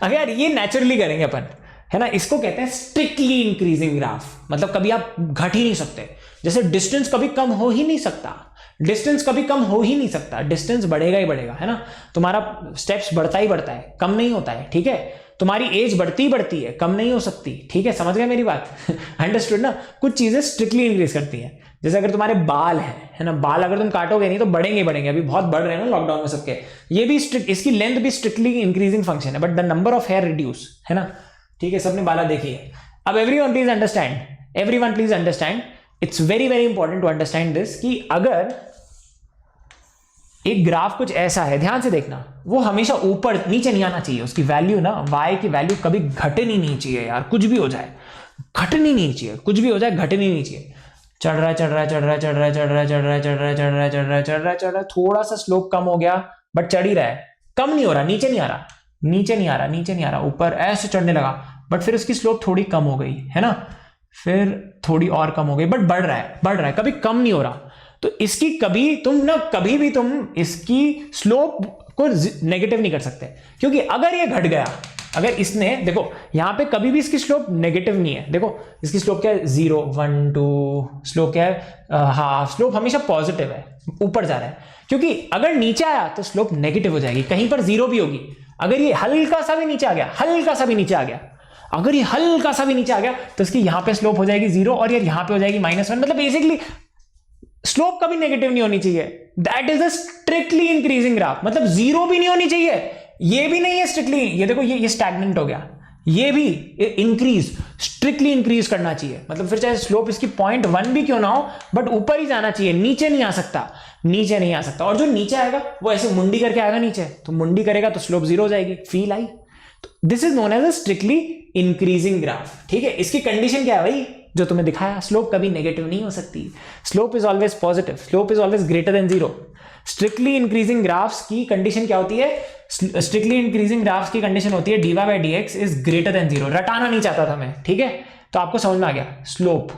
S1: अब यार ये नेचुरली करेंगे अपन, है ना, इसको कहते हैं स्ट्रिक्टली इंक्रीजिंग ग्राफ, मतलब कभी आप घट ही नहीं सकते। जैसे डिस्टेंस कभी कम हो ही नहीं सकता, डिस्टेंस कभी कम हो ही नहीं सकता, डिस्टेंस बढ़ेगा ही बढ़ेगा, है ना, तुम्हारा स्टेप्स बढ़ता ही बढ़ता है, कम नहीं होता है, ठीक है। तुम्हारी एज बढ़ती ही बढ़ती है, कम नहीं हो सकती, ठीक है, समझ गए मेरी बात? अंडरस्टूड ना? कुछ चीजें स्ट्रिक्टली इंक्रीज करती है। जैसे अगर तुम्हारे बाल है ना, बाल अगर तुम काटोगे नहीं तो बढ़ेंगे बढ़ेंगे, अभी बहुत बढ़ रहे हैं ना लॉकडाउन में सबके, ये भी स्ट्रिक्ट, इसकी लेंथ भी स्ट्रिक्टली इंक्रीजिंग फंक्शन है, but the number of hair reduce, है ना, ठीक है, सबने बाला देखी है। अब everyone please understand, it's very very important to understand this, कि अगर एक ग्राफ कुछ ऐसा है, ध्यान से देखना, वो हमेशा ऊपर नीचे नहीं आना चाहिए, उसकी वैल्यू ना, y की वैल्यू कभी घटनी नहीं चाहिए यार, कुछ भी हो जाए घटनी नहीं चाहिए, कुछ भी हो जाए घटनी नहीं चाहिए। चढ़ रहा है, थोड़ा सा स्लोप कम हो गया, बट चढ़ ही रहा है, कम नहीं हो रहा, नीचे नहीं आ रहा, ऊपर ऐसे चढ़ने लगा, बट फिर उसकी स्लोप थोड़ी कम हो गई, है ना, फिर थोड़ी और कम हो गई, बट बढ़ रहा है, कभी कम नहीं हो रहा। तो इसकी कभी भी तुम इसकी स्लोप को नेगेटिव नहीं कर सकते, क्योंकि अगर ये घट गया, अगर इसने, देखो यहां पे कभी भी इसकी स्लोप नेगेटिव नहीं है, देखो इसकी स्लोप क्या है, 0 1 2, स्लोप क्या है, हाफ, स्लोप हमेशा पॉजिटिव है, ऊपर जा रहा है, क्योंकि अगर नीचे आया तो स्लोप नेगेटिव हो जाएगी, कहीं पर 0 भी होगी। अगर ये हल्का सा भी नीचे आ गया, अगर ये हल्का सा भी नीचे आ गया तो इसकी यहां पे स्लोप हो जाएगी 0, और यार यहां पे हो जाएगी -1, मतलब बेसिकली स्लोप कभी नेगेटिव नहीं होनी चाहिए। That is a strictly increasing graph, मतलब 0 भी नहीं होनी चाहिए, ये भी नहीं है स्ट्रिक्टली, ये देखो ये स्टैग्नेंट हो गया, ये भी इंक्रीज, स्ट्रिक्टली इंक्रीज करना चाहिए, मतलब फिर चाहे स्लोप इसकी 0.1 भी क्यों ना हो, बट ऊपर ही जाना चाहिए, नीचे नहीं आ सकता। और जो नीचे आएगा वो ऐसे मुंडी करके आएगा नीचे, तो मुंडी करेगा तो स्लोप 0 हो जाएगी, फील आई। This is known as a strictly increasing graph, ठीक है। इसकी कंडीशन क्या है भाई, जो तुम्हें दिखाया, स्लोप कभी नेगेटिव नहीं हो सकती, slope is always positive, slope is always greater than 0। Strictly increasing graphs की कंडीशन क्या होती है, स्ट्रिक्टली इंक्रीजिंग ग्राफ्स की कंडीशन होती है dy/dx इज ग्रेटर देन 0। रटाना नहीं चाहता था मैं, ठीक है, तो आपको समझ में आ गया स्लोप,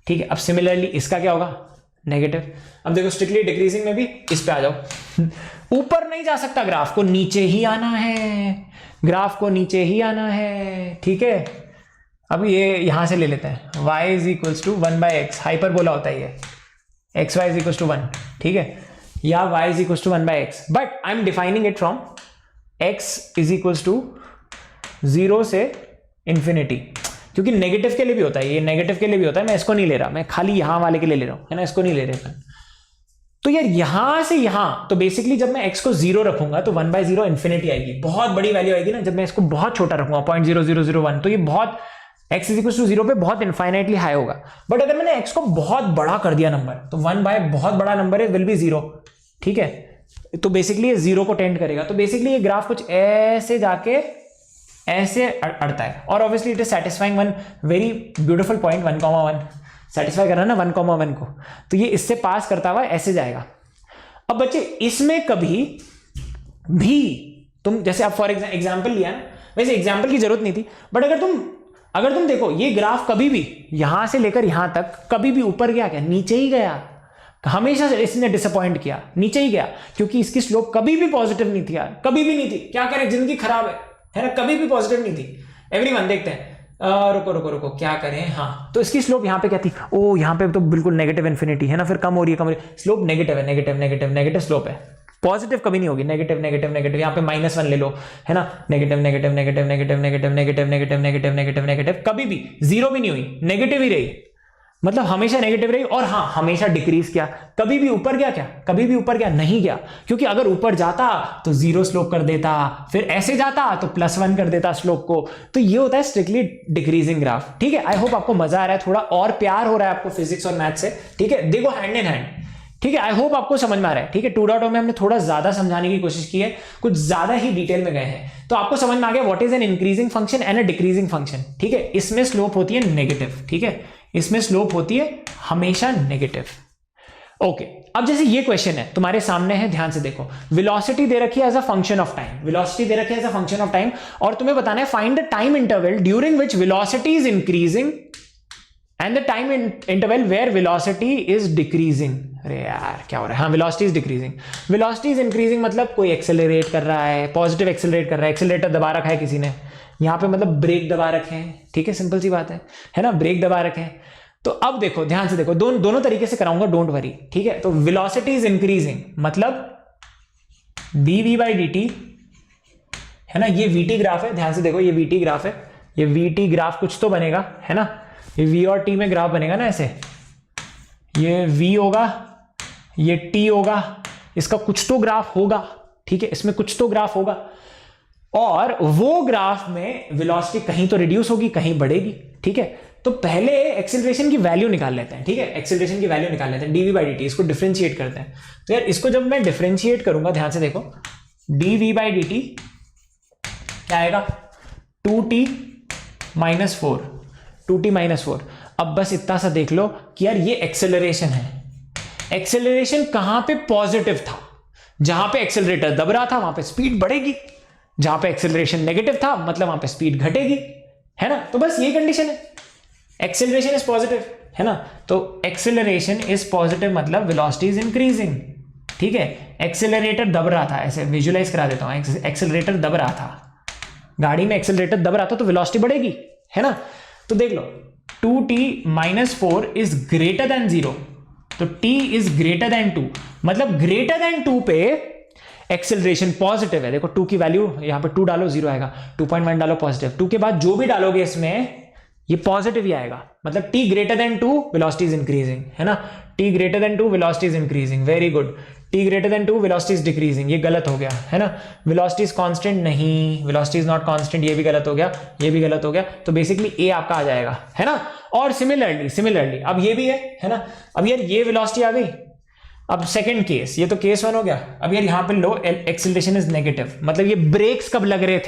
S1: ठीक है। अब सिमिलरली इसका क्या होगा, नेगेटिव। अब देखो स्ट्रिक्टली डिक्रीजिंग में भी इस पे आ जाओ, ऊपर नहीं जा सकता, ग्राफ को नीचे ही आना है, ठीक है। अब ये यहां से ले लेते हैं, y is equals to 1/x, hyperbola होता है ये, xy इज इक्वल्स टू 1, ठीक है, या y is equals to 1/x, but I am defining it from x is equals to 0 से इंफिनिटी, क्योंकि नेगेटिव के लिए भी होता है, ये नेगेटिव के लिए भी होता है, मैं इसको नहीं ले रहा, मैं खाली यहां वाले के लिए ले रहा हूं, है ना, इसको नहीं ले रहे। तो यार यहां से यहां, तो बेसिकली जब मैं x को 0 रखूंगा तो 1/0 इंफिनिटी आएगी, बहुत बड़ी वैल्यू आएगी ना। जब मैं इसको बहुत छोटा रखूंगा 0.0001, तो ये बहुत x इज इक्वल टू 0 पे बहुत इनफाइनाइटली हाई होगा। बट अगर मैंने x को बहुत बड़ा कर दिया नंबर, तो 1/ बहुत बड़ा नंबर है, विल बी 0, ठीक है। तो बेसिकली ये 0 को टेंड करेगा, तो बेसिकली ये ग्राफ कुछ ऐसे जाके ऐसे अड़ता है, और obviously it is satisfying one very beautiful point 1,1 satisfy कर रहा है ना 1,1 को, तो ये इससे पास करता हुआ ऐसे जाएगा। अब बच्चे इसमें कभी भी तुम जैसे अब फॉर एग्जाम्पल लिया ना, वैसे एग्जाम्पल की जरूरत नहीं थी, बट अगर तुम देखो ये ग्राफ कभी भी यहां से लेकर यहां तक कभी भी ऊपर गया क्या, नीचे ही गया, हमेशा इसने डिसअपॉइंट किया, नीचे ही गया, क्योंकि इसकी स्लोप कभी भी पॉजिटिव नहीं थी यार, कभी भी नहीं थी। क्या करें, जिंदगी खराब है ना, कभी भी पॉजिटिव नहीं थी। एवरीवन देखते हैं, रुको क्या करें, हाँ तो इसकी स्लोप यहाँ पे क्या थी, ओ यहाँ पे तो बिल्कुल नेगेटिव इन्फिनिटी है ना, फिर कम हो रही है, स्लोप नेगेटिव है, नेगेटिव स्लोप है, पॉजिटिव कभी नहीं होगी, नेगेटिव यहाँ पे -1 ले लो है ना, नेगेटिव कभी भी, जीरो भी नहीं हुई, नेगेटिव ही रही, मतलब हमेशा नेगेटिव रही, और हाँ हमेशा डिक्रीज किया। कभी भी ऊपर गया क्या, कभी भी ऊपर गया नहीं गया, क्योंकि अगर ऊपर जाता तो 0 स्लोप कर देता, फिर ऐसे जाता तो +1 कर देता स्लोप को। तो ये होता है स्ट्रिक्टली डिक्रीजिंग ग्राफ। ठीक है, आई होप आपको मजा आ रहा है, थोड़ा और प्यार हो रहा है आपको फिजिक्स और मैथ से। ठीक है, देखो हैंड इन हैंड। ठीक है, आई होप आपको समझ में आ रहा है। ठीक है, 2.0 में हमने थोड़ा ज्यादा समझाने की कोशिश की है, कुछ ज्यादा ही डिटेल में गए हैं, तो आपको समझ में आ गया what is an increasing function and a decreasing function. ठीक है, इसमें स्लोप होती है नेगेटिव। ठीक है, इसमें स्लोप होती है हमेशा नेगेटिव। ओके, अब जैसे ये क्वेश्चन है तुम्हारे सामने है, ध्यान से देखो, वेलोसिटी दे रखी है as a function of time, velocity दे रखी है as a function of time, और तुम्हें बताना है find the time interval during which velocity is increasing and the time interval where velocity is decreasing. अरे यार क्या हो रहा है, हाँ velocity is decreasing, velocity is increasing मतलब कोई एक्सेलरेट कर रहा है, पॉजिटिव एक्सेलरेट कर रहा है, एक्सेलरेटर दबा रखा है किसी ने यहाँ पे, मतलब ब्रेक दबा रखे हैं। ठीक है, सिंपल सी बात है ना, ब्रेक दबा रखे हैं। तो अब देखो ध्यान से देखो, दोनों तरीके से कराऊंगा, डोंट वरी। ठीक है, तो वेलोसिटी इज इंक्रीजिंग मतलब dv/dt है ना, ये vt ग्राफ है, ध्यान से देखो ये vt ग्राफ है, ये vt ग्राफ कुछ तो बनेगा है ना, ये v और t में ग्राफ बनेगा ना ऐसे, ये v होगा, ये t होगा, इसका कुछ तो ग्राफ होगा। ठीक है, इसमें कुछ तो ग्राफ होगा, और वो ग्राफ में वेलोसिटी कहीं तो रिड्यूस होगी, कहीं बढ़ेगी। ठीक है, तो पहले एक्सेलरेशन की वैल्यू निकाल लेते हैं। ठीक है, एक्सेलरेशन की वैल्यू निकाल लेते हैं, dv/dt, इसको डिफरेंशिएट करते हैं। तो यार इसको जब मैं डिफरेंशिएट करूंगा, ध्यान से देखो, dv/dt क्या आएगा, 2t - 4, 2t - 4। अब बस इतना सा देख लो कि यार ये एक्सेलरेशन है, एक्सेलरेशन कहां पे पॉजिटिव था, जहां पे एक्सेलरेटर दब रहा था वहां पे स्पीड बढ़ेगी, जहां पे एक्सेलरेशन नेगेटिव था मतलब वहां पे स्पीड घटेगी, है ना। तो बस ये कंडीशन है, एक्सेलरेशन इज पॉजिटिव है ना, तो एक्सेलरेशन इज पॉजिटिव मतलब वेलोसिटी इज इंक्रीजिंग। ठीक है, एक्सेलरेटर दब रहा था, ऐसे विजुलाइज करा देता हूं, एक्सेलरेटर दब रहा था, गाड़ी में एक्सेलरेटर दब रहा था तो वेलोसिटी बढ़ेगी, है ना। तो देख लो 2t - 4 इज ग्रेटर देन 0, तो t इज ग्रेटर देन 2 मतलब ग्रेटर देन 2 पे एक्सेलरेशन पॉजिटिव है। देखो 2 की वैल्यू यहां पे 2 डालो 0 आएगा, 2.1 डालो पॉजिटिव, 2 के बाद जो भी डालोगे इसमें ये पॉजिटिव ही आएगा, मतलब t greater than 2 velocity is increasing, है ना, t greater than 2 velocity is increasing, very good. t greater than 2 velocity is decreasing, ये गलत हो गया है ना, वेलोसिटी इज कांस्टेंट नहीं, वेलोसिटी इज नॉट कांस्टेंट, ये भी गलत हो गया, ये भी गलत हो गया, तो बेसिकली a आपका आ जाएगा, है ना। और सिमिलरली अब ये भी है ना, अब यार ये वेलोसिटी आ गई, अब सेकंड केस, ये तो केस 1 हो गया। अब यार यहां पे लो एक्सेलरेशन इज नेगेटिव, मतलब ये ब्रेक्स कब लग रहे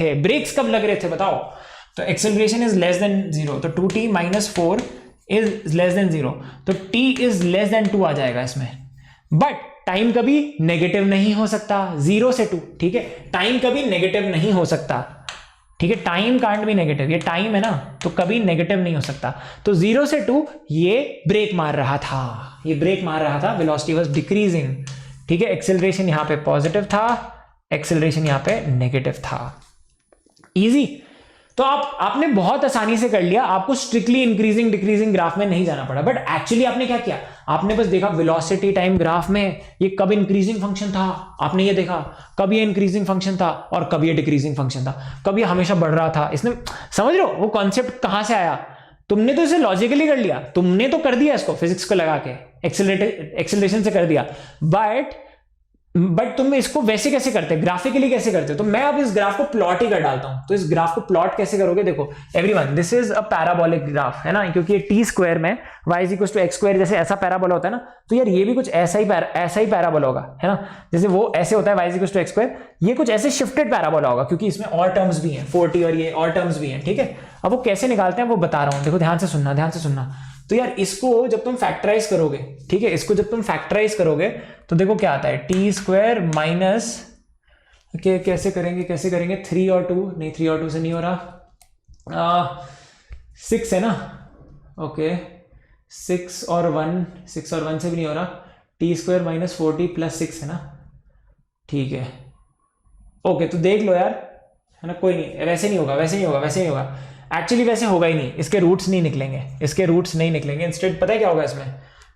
S1: थे, बताओ, तो एक्सेलरेशन इज लेस देन 0, तो 2t - 4 इज लेस देन 0, तो t इज लेस देन 2 आ जाएगा इसमें। बट टाइम कभी नेगेटिव नहीं हो सकता, 0 से 2, ठीक है, टाइम कभी नेगेटिव नहीं हो सकता, ठीक है, टाइम कांट बी नेगेटिव, ये टाइम है ना, तो कभी नेगेटिव नहीं हो सकता। तो 0 से 2 ये ब्रेक मार रहा था, वेलोसिटी वाज डिक्रीजिंग। ठीक है, एक्सेलरेशन यहां पे पॉजिटिव था, एक्सेलरेशन यहां पे नेगेटिव था, इजी। तो आपने बहुत आसानी से कर लिया, आपको स्ट्रिक्टली इंक्रीजिंग डिक्रीजिंग ग्राफ में नहीं जाना पड़ा, बट एक्चुअली आपने क्या किया, आपने बस देखा वेलोसिटी टाइम ग्राफ में ये कब इंक्रीजिंग फंक्शन था, आपने ये देखा कब ये इंक्रीजिंग फंक्शन था और कब ये डिक्रीजिंग फंक्शन था, कब ये हमेशा बढ़ रहा था। इसने समझ रहे हो वो कॉन्सेप्ट कहां से आया, तुमने तो इसे लॉजिकली कर लिया, तुमने तो कर दिया इसको फिजिक्स को लगा के, एक्सेलरेशन से कर दिया, बट बट तुम इसको वैसे कैसे करते हैं, ग्राफिकली कैसे करते हो? तो मैं अब इस ग्राफ को प्लॉट ही कर डालता हूं। तो इस ग्राफ को प्लॉट कैसे करोगे? देखो everyone, this is a parabolic graph, है ना, क्योंकि ये टी स्क्वायर में y equal to x square जैसे ऐसा पैराबोला होता है ना, तो यार ये भी कुछ ऐसा ही पैराबोला होगा, है ना, जैसे वो ऐसे होता है y equal to x square, ये कुछ ऐसे शिफ्टेड पैराबोला होगा, क्योंकि इसमें और टर्म्स भी हैं 40 और ये और टर्म्स भी हैं, ठीक है। अब वो कैसे निकालते हैं वो बता रहा हूं, देखो ध्यान से सुनना। तो यार इसको जब तुम फैक्टराइज करोगे, ठीक है, इसको जब तुम फैक्टराइज करोगे तो देखो क्या आता है, टी स्क्वायर माइनस कैसे करेंगे 3 और 2 नहीं, 3 और 2 से नहीं हो रहा, 6 है ना, ओके 6 और 1 से भी नहीं हो रहा, टी स्क्वायर माइनस 40 प्लस 6 है ना, ठीक है, ओके। तो देख लो यार, है ना, कोई नहीं, वैसे नहीं होगा, एक्चुअली वैसे होगा ही नहीं, इसके रूट्स नहीं निकलेंगे, इंस्टेड पता है क्या होगा इसमें,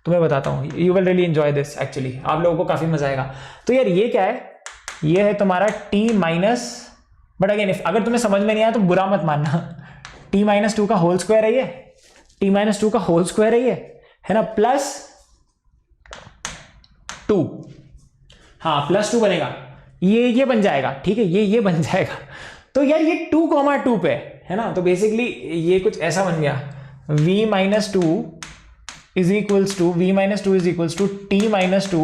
S1: तुम्हें बताता हूँ, you will really enjoy this, actually आप लोगों को काफी मजा आएगा। तो यार ये क्या है, ये है तुम्हारा t माइनस, बट अगेन अगर तुम्हें समझ में नहीं आया तो बुरा मत मानना, t माइनस 2 का होल स्क्वायर है ये, t माइनस 2 का होल स्क्वायर है ना, प्लस 2, हाँ प्लस 2 बनेगा, ये बन जाएगा, ठीक है, ये बन जाएगा। तो यार ये 2,2 पे है ना, तो बेसिकली ये कुछ ऐसा बन गया, v minus 2 is equals to t minus 2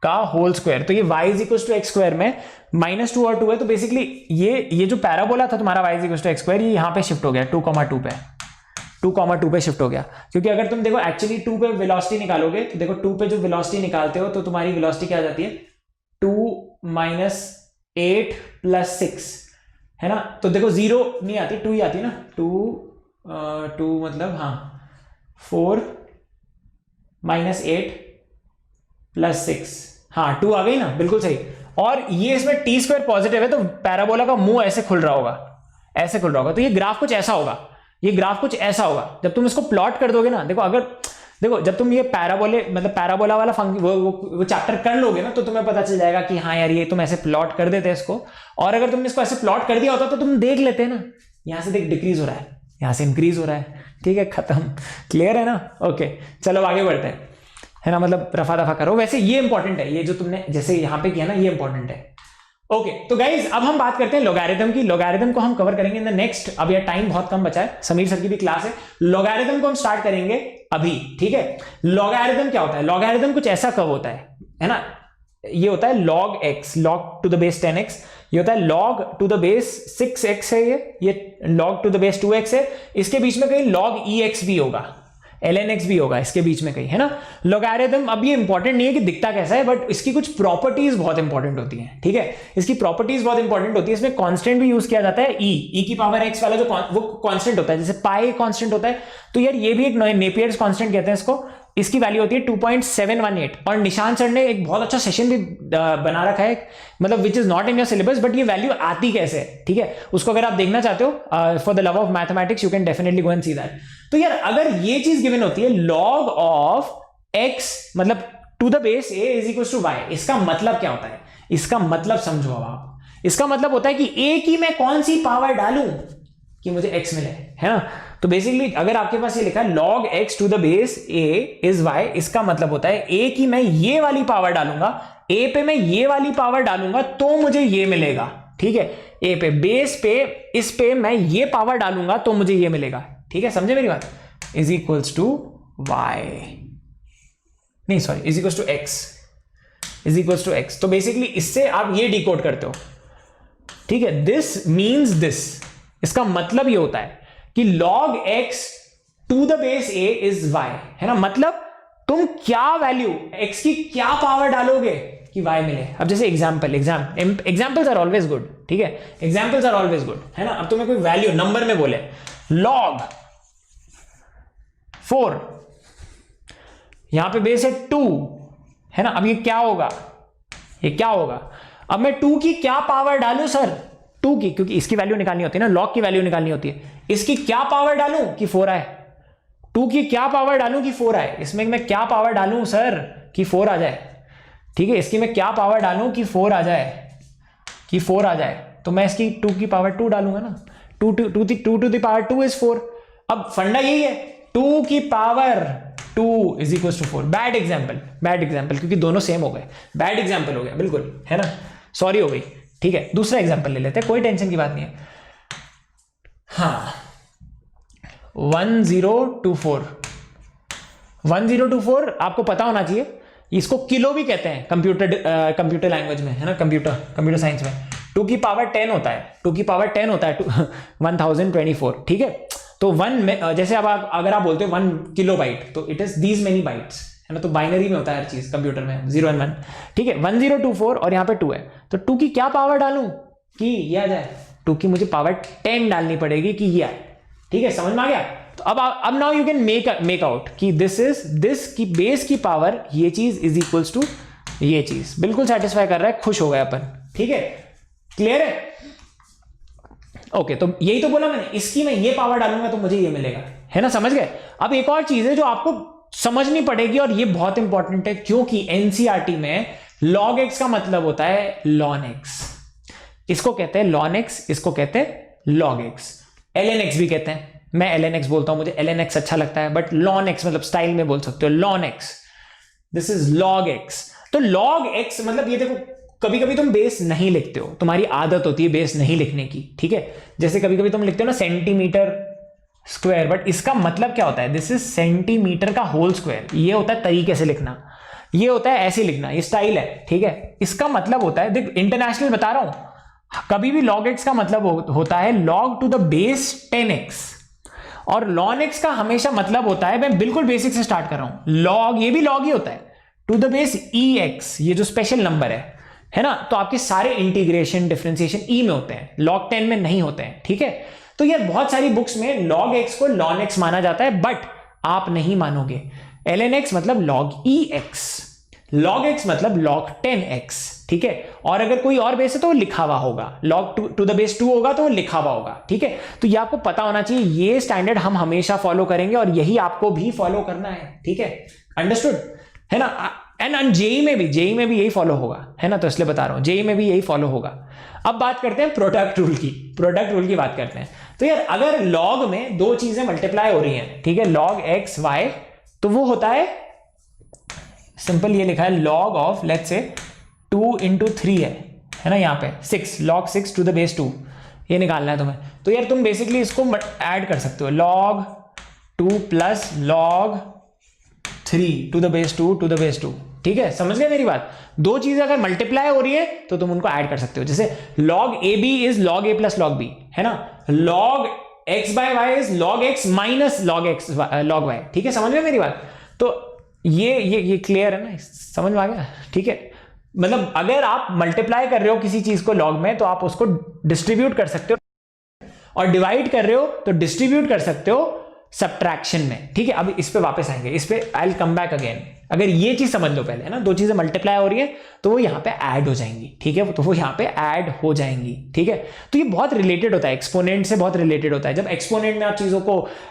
S1: का होल स्क्वायर। तो ये y is equals to x square में -2 और 2 है, तो बेसिकली ये जो पैराबोला था तुम्हारा y is equals to x square, ये यहाँ पे शिफ्ट हो गया 2,2 पे शिफ्ट हो गया, क्योंकि अगर तुम देखो एक्चुअली 2 पे वेलोसिटी निकालोगे, तो देखो 2 पे जो वेलोसिटी निकालते हो तो तुम्हारी वेलोसिटी क्या आ जाती है, 2 माइनस 8 प्लस 6, है ना, तो देखो 0 नहीं आती, 2 ही आती है ना, 2 मतलब हाँ 4 माइनस 8 प्लस 6, हाँ 2 आ गई ना, बिल्कुल सही। और ये इसमें टी स्क्वायर पॉजिटिव है, तो पैराबोला का मुंह ऐसे खुल रहा होगा, तो ये ग्राफ कुछ ऐसा होगा, जब तुम इसको प्लॉट कर दोगे ना, देखो जब तुम ये पैराबोला वाला वो चैप्टर कर लोगे ना, तो तुम्हें पता चल जाएगा कि हाँ यार ये तुम ऐसे प्लॉट कर देते इसको, और अगर तुमने इसको ऐसे प्लॉट कर दिया होता तो तुम देख लेते ना, यहां से देख डिक्रीज हो रहा है, यहां से इंक्रीज हो रहा है, ठीक है, खत्म, क्लियर है ना, ओके चलो आगे बढ़ते हैं, है ना, मतलब रफा दफा करो। वैसे ये इंपॉर्टेंट है, ये जो तुमने जैसे यहां पे किया ना, ये इंपॉर्टेंट है, ओके। तो गाइज अब हम बात करते हैं लॉगरिथम की, लॉगरिथम को हम कवर करेंगे इन द नेक्स्ट, अब यार टाइम बहुत कम बचा है, समीर सर की भी क्लास है, लॉगरिथम को हम स्टार्ट करेंगे अभी, ठीक है। लॉगरिथम क्या होता है, लॉगरिथम कुछ ऐसा कर्व होता है ना, ये होता है log x, log to the base 10x, ये होता है log to the base 6x है, ये log to the base 2x है, इसके बीच में कहीं log ex भी होगा, ln x भी होगा इसके बीच में कहीं, है ना। लॉगरिथम अब ये इंपॉर्टेंट नहीं है कि दिखता कैसा है, बट इसकी कुछ प्रॉपर्टीज बहुत इंपॉर्टेंट होती हैं, ठीक है, इसकी प्रॉपर्टीज बहुत इंपॉर्टेंट होती है। इसमें कांस्टेंट भी यूज किया जाता है, e की पावर x वाला जो वो कांस्टेंट होता है, जैसे पाई कांस्टेंट होता है, तो यार ये भी एक नेपियर्स कांस्टेंट कहते हैं इसको, इसकी वैल्यू होती है 2.718। और निशान सर ने एक बहुत अच्छा सेशन भी बना रखा है, मतलब which is not in your syllabus, but ये वैल्यू आती कैसे है, ठीक है, उसको अगर आप देखना चाहते हो for the love of mathematics you can definitely go and see that. तो यार अगर ये चीज गिवन होती है log ऑफ x मतलब to the base a is equal to y, इसका मतलब क्या होता है, इसका मतलब समझो अब आप, इसका मतलब होता है कि a की मैं कौन सी पावर डालूं कि मुझे x मिले, है ना। तो बेसिकली अगर आपके पास ये लिखा है log x to the base a is y, इसका मतलब होता है a की मैं ये वाली पावर डालूंगा, a पे मैं ये वाली पावर डालूंगा तो मुझे ये मिलेगा, ठीक है, a पे बेस पे इस पे मैं ये पावर डालूंगा तो मुझे ये मिलेगा, ठीक है, समझे मेरी बात, इज इक्वल्स टू y, नहीं sorry is equals to x, is equals to x। तो बेसिकली इससे आप ये डिकोड करते हो, ठीक है, दिस मींस दिस, इसका मतलब ये होता है कि log x to the base a is y, है ना, मतलब तुम क्या वैल्यू x की क्या पावर डालोगे कि y मिले। अब जैसे एग्जाम्पल्स आर ऑलवेज गुड, ठीक है, एग्जाम्पल्स आर ऑलवेज गुड, है ना। अब तुम्हें कोई वैल्यू नंबर में बोले log 4, यहां पे बेस है 2, है ना, अब ये क्या होगा, अब मैं 2 की क्या पावर डालूं सर, 2 की, क्योंकि इसकी वैल्यू निकालनी होती है ना, log की वैल्यू निकालनी होती है, इसकी क्या पावर डालूं कि 4 आए, 2 की क्या पावर डालूं कि 4 आए, इसमें मैं क्या पावर डालूं सर कि 4 आ जाए, ठीक है, इसकी मैं क्या पावर डालूं कि 4 आ जाए, तो मैं इसकी 2 की पावर 2 डालूंगा ना, 2 टू द पावर 2 इज 4। अब फंडा यही है, 2 की power 2 is equal to 4। Bad example क्योंकि दोनों सेम हो गए, बैड एग्जाम्पल हो गया बिल्कुल, है ना, सॉरी हो गई। ठीक है, दूसरा एग्जाम्पल ले लेते हैं, कोई टेंशन की बात नहीं है। हाँ 1024 आपको पता होना चाहिए, इसको किलो भी कहते हैं कंप्यूटर लैंग्वेज में, है ना, कंप्यूटर साइंस में। 2 की पावर 10 होता है, 1024। ठीक है, तो 1 में जैसे अब अगर आप बोलते हो 1 किलोबाइट, तो it is these many bytes, है ना, तो बाइनरी में होता है हर चीज कंप्यूटर में, 0 और 1। ठीक है, 1024 और यहाँ पे 2 है, तो 2 की क्या पावर डालूं कि ये आ जाए? 2 की मुझे पावर 10 डालनी पड़ेगी कि ये आए। ठीक है, समझ में आ गया? तो अब now you can make out कि दिस की बेस की पावर ये चीज इज इक्वल्स टू ये चीज। बिल्कुल सेटिस्फाई कर रहा है, खुश हो गए अपन। ठीक है, क्लियर है? ओके, तो यही तो बोला मैंने, इसकी मैं ये पावर डालूंगा तो मुझे ये मिलेगा, है ना, समझ गए? अब एक और चीज है जो आपको समझनी पड़ेगी और ये बहुत इंपॉर्टेंट है, क्योंकि एनसीईआरटी में log x का मतलब होता है ln x। इसको कहते हैं ln x, इसको कहते हैं log x, ln x भी कहते हैं। मैं ln x बोलता हूं, मुझे ln x अच्छा लगता है, बट ln x मतलब स्टाइल में बोल सकते हो ln x। This is log x। तो log x मतलब ये देखो, कभी कभी तुम बेस नहीं लिखते हो, तुम्हारी आदत होती है बेस नहीं लिखने की। ठीक है, जैसे कभी कभी तुम लिखते हो ना सेंटीमीटर स्क्वायर, बट इसका मतलब क्या होता है? दिस इज सेंटीमीटर का होल स्क्वायर। ये होता है तरीके से लिखना, ये होता है ऐसे लिखना, ये स्टाइल है। ठीक है, इसका मतलब होता है, देख इंटरनेशनल बता रहा हूं, कभी भी log x का मतलब होता है log to the base 10x, और ln x का हमेशा मतलब होता है, मैं बिल्कुल बेसिक से स्टार्ट कर रहा हूं, log, ये भी log ही होता है, टू द बेस ex, ये जो स्पेशल नंबर है ना। तो आपके सारे इंटीग्रेशन डिफरेंशिएशन e में होते हैं, log 10 में नहीं होते हैं। ठीक है, तो ये बहुत सारी बुक्स में log x को ln x माना जाता है, बट आप नहीं मानोगे। ln x मतलब log ex, log x मतलब log 10x। ठीक है, और अगर कोई और बेस है तो वो लिखा हुआ होगा, log टू द बेस 2 होगा तो वो लिखा हुआ होगा। ठीक है, तो ये आपको पता होना चाहिए, ये स्टैंडर्ड हम हमेशा फॉलो करेंगे और यही आपको भी फॉलो करना है। ठीक है, अंडरस्टूड, है ना। एंड जेई में भी यही फॉलो होगा, है ना, तो इसलिए बता रहा हूं, जेई में भी यही फॉलो होगा। अब बात करते हैं प्रोडक्ट रूल की बात करते हैं। तो यार अगर log में दो चीजें मल्टीप्लाई हो रही हैं, ठीक है, log x y, तो वो होता है सिंपल, ये लिखा है log of let's say 2 into 3 है ना, यहाँ पे 6, log 6 टू द बेस 2, ये निकालना है तुम्हें। तो यार तुम बेसिकली इसको ऐड कर सकते हो, log 2 plus log 3 to the base 2 to the base 2। ठीक है, समझ गए मेरी बात? दो चीजें अगर मल्टीप्लाई हो रही है तो तुम उनको ऐड कर सकते हो, जैसे log ab is log a plus log b, है ना, log x by y is log x minus log y। ठीक है, समझ गए मेरी बात? तो ये क्लियर है ना, समझ में आ गया? ठीक है, मतलब अगर आप मल्टीप्लाई कर रहे हो किसी चीज को log में, तो आप उसको डिस्ट्रीब्यूट कर सकते हो, और डिवाइड कर रहे हो तो डिस्ट्रीब्यूट कर सकते हो सब्ट्रैक्शन में। ठीक है, अब इस पे वापस आएंगे, इस पे I will come back again. अगर ये चीज समझ लो पहले, है ना, दो चीजें मल्टीप्लाई हो रही है तो वो यहाँ पे ऐड हो जाएंगी। ठीक है, तो वो यहाँ पे ऐड हो जाएंगी। ठीक है, तो ये बहुत रिलेटेड होता है, एक्सपोनेंट से बहुत रिलेटेड होता है। जब एक्सपोनेंट में आप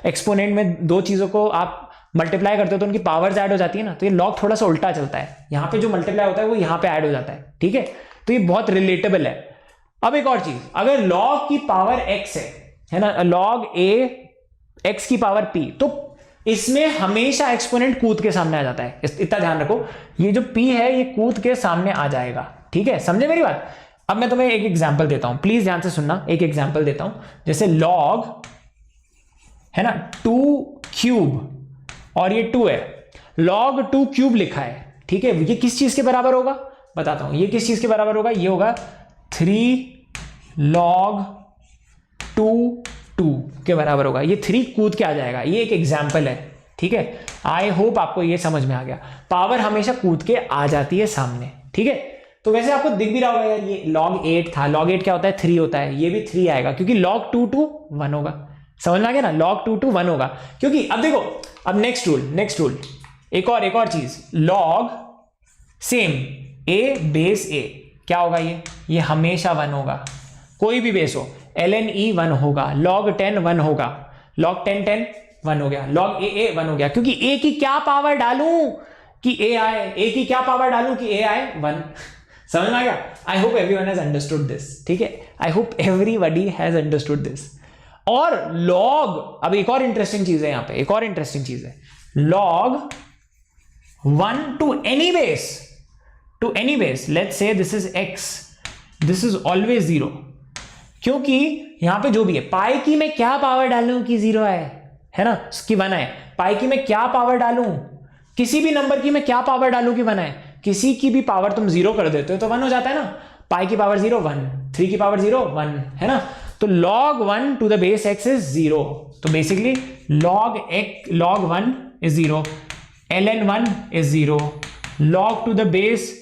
S1: एक्सपोनेंट में दो चीजों को आप मल्टीप्लाई करते हो तो उनकी पावर्स ऐड हो जाती है ना, तो ये log थोड़ा सा उल्टा चलता है, यहाँ पे जो मल्टीप्लाई होता है वो यहाँ पे ऐड हो जाता है। ठीक है, तो ये बहुत रिलेटेबल है। अब एक और चीज, अगर log की पावर x है ना, log a x की पावर p, तो इसमें हमेशा एक्सपोनेंट कूद के सामने आ जाता है, इतना ध्यान रखो, ये जो p है ये कूद के सामने आ जाएगा। ठीक है, समझे मेरी बात? अब मैं तुम्हें एक एग्जांपल देता हूं, प्लीज ध्यान से सुनना, एक एग्जांपल देता हूं, जैसे log है ना 2 क्यूब और ये 2 है, log 2 क्यूब लिखा है। ठीक है, ये किस चीज के बराबर होगा बताता हूं, ये किस चीज के बराबर होगा, ये होगा 3 log 2 के बराबर होगा। ये 3 कूद के आ जाएगा, ये एक एग्जाम्पल है। ठीक है, आई होप आपको ये समझ में आ गया, पावर हमेशा कूद के आ जाती है सामने। ठीक है, तो वैसे आपको दिख भी रहा होगा यार, ये log 8 था, log 8 क्या होता है 3 होता है, ये भी 3 आएगा क्योंकि log 2 to 1 होगा। समझ में आ गया ना, log 2 to 1 होगा, क्योंकि अब देखो, अब नेक्स्ट रूल एक और चीज, log same a base a क्या होगा, ये हमेशा 1 होगा, कोई भी बेस हो, ln e 1 होगा, log 10 1 होगा, log 10 1 हो गया, log a 1 हो गया, क्योंकि a की क्या पावर डालूं कि a आए, a की क्या पावर डालूं कि a आए 1। समझ में आ गया? आई hope everyone has understood this. ठीक है, I hope everybody has understood this. और log, अब एक और इंटरेस्टिंग चीज है यहाँ पे, एक और इंटरेस्टिंग चीज है, log 1 to any base, let's say this is x, this is always 0, क्योंकि यहां पे जो भी है पाई की मैं क्या पावर डालूं कि 0 है ना, कि 1 है, पाई की मैं क्या पावर डालूं, किसी भी नंबर की मैं क्या पावर डालूं कि 1 है, किसी की भी पावर तुम 0 कर देते हो तो 1 हो जाता है ना, पाई की पावर 0 1, 3 की पावर 0 1 है ना, तो log 1 to the base x is 0, तो basically log 1 is 0, ln 1 is 0, log to the base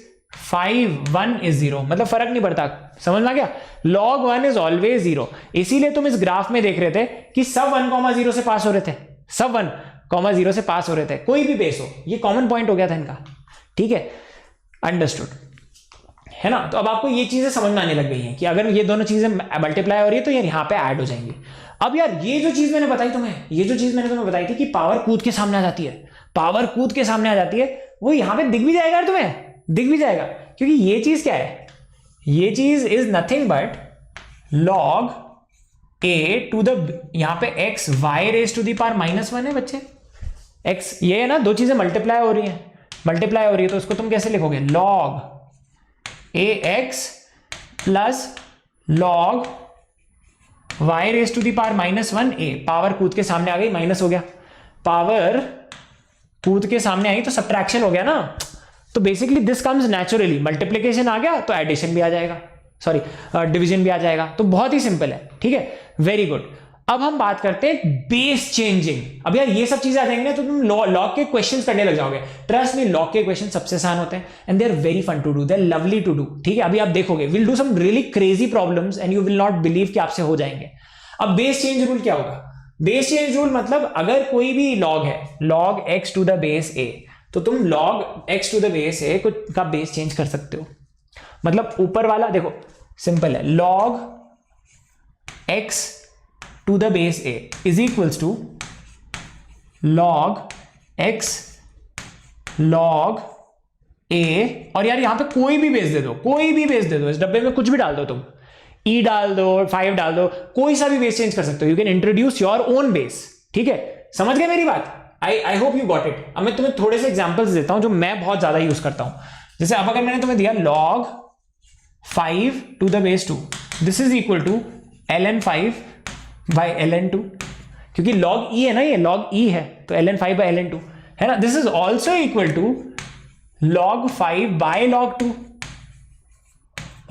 S1: 5 1 is 0, मतलब फर्क नहीं पड़ता, समझ में आ गया, log 1 is always 0, इसीलिए तुम इस ग्राफ में देख रहे थे कि सब 1,0 से पास हो रहे थे, सब 1,0 से पास हो रहे थे, कोई भी बेस हो, ये कॉमन पॉइंट हो गया था इनका, ठीक है, अंडरस्टूड है ना। तो अब आपको ये चीजें समझ में आने लग गई हैं कि अगर ये दोनों चीजें मल्टीप्लाई हो रही है तो यार यहाँ पे ऐड हो जाएंगी। अब यार ये जो चीज मैंने बताई तुम्हें, ये जो चीज मैंने तुम्हें बताई थी कि पावर कूद के सामने आ जाती है, पावर कूद के सामने आ जाती है, वो यहाँ पे दिख भी जाएगा यार, तुम्हें दिख भी जाएगा, क्योंकि ये चीज क्या है, ये चीज is nothing but log a to the, यहाँ पे x y raise to the power -1 है बच्चे, x ये है ना, दो चीजें मल्टीप्लाई हो रही है, तो उसको तुम कैसे लिखोगे, log ax plus log y raise to the power -1a, power कूद के सामने आ गई, माइनस हो गया, पावर कूद के सामने आई तो सब्ट्रैक्शन हो गया ना, तो basically this comes naturally, multiplication आ गया तो एडिशन भी आ जाएगा, सॉरी डिवीजन भी आ जाएगा, तो बहुत ही सिंपल है, ठीक है, वेरी गुड। अब हम बात करते हैं बेस चेंजिंग। अब यार ये सब चीजें आ जाएंगे ना तो तुम लॉग के क्वेश्चंस करने लग जाओगे, ट्रस्ट मी, लॉग के क्वेश्चन सबसे आसान होते हैं and they are very fun to do, they are lovely to do, ठीक है, अभी आप देखोगे, will do some really crazy problems and you will not believe कि आपसे हो जाएंगे। अब बेस चेंज रूल क्या होगा, बेस चेंज रूल मतलब अगर कोई भी लॉग है, log x to the base a, तो तुम log x to the base a का बेस चेंज कर सकते हो, मतलब ऊपर वाला देखो सिंपल है, log x to the base a is equals to log x log a, और यार यहां पे कोई भी बेस दे दो, कोई भी बेस दे दो, इस डब्बे में कुछ भी डाल दो, तुम e डाल दो, 5 डाल दो, कोई सा भी बेस चेंज कर सकते हो, you can introduce your own base, ठीक है, समझ गए मेरी बात, आई होप यू गॉट इट। अब मैं तुम्हें थोड़े से एग्जांपल्स देता हूं जो मैं बहुत ज्यादा यूज करता हूं, जैसे अब अगर मैंने तुम्हें दिया log 5 to the base 2, this is equal to ln 5 by ln 2, क्योंकि log e है ना, ये log e है, तो ln 5 बाय ln 2 है ना, this is also equal to log 5 by log 2,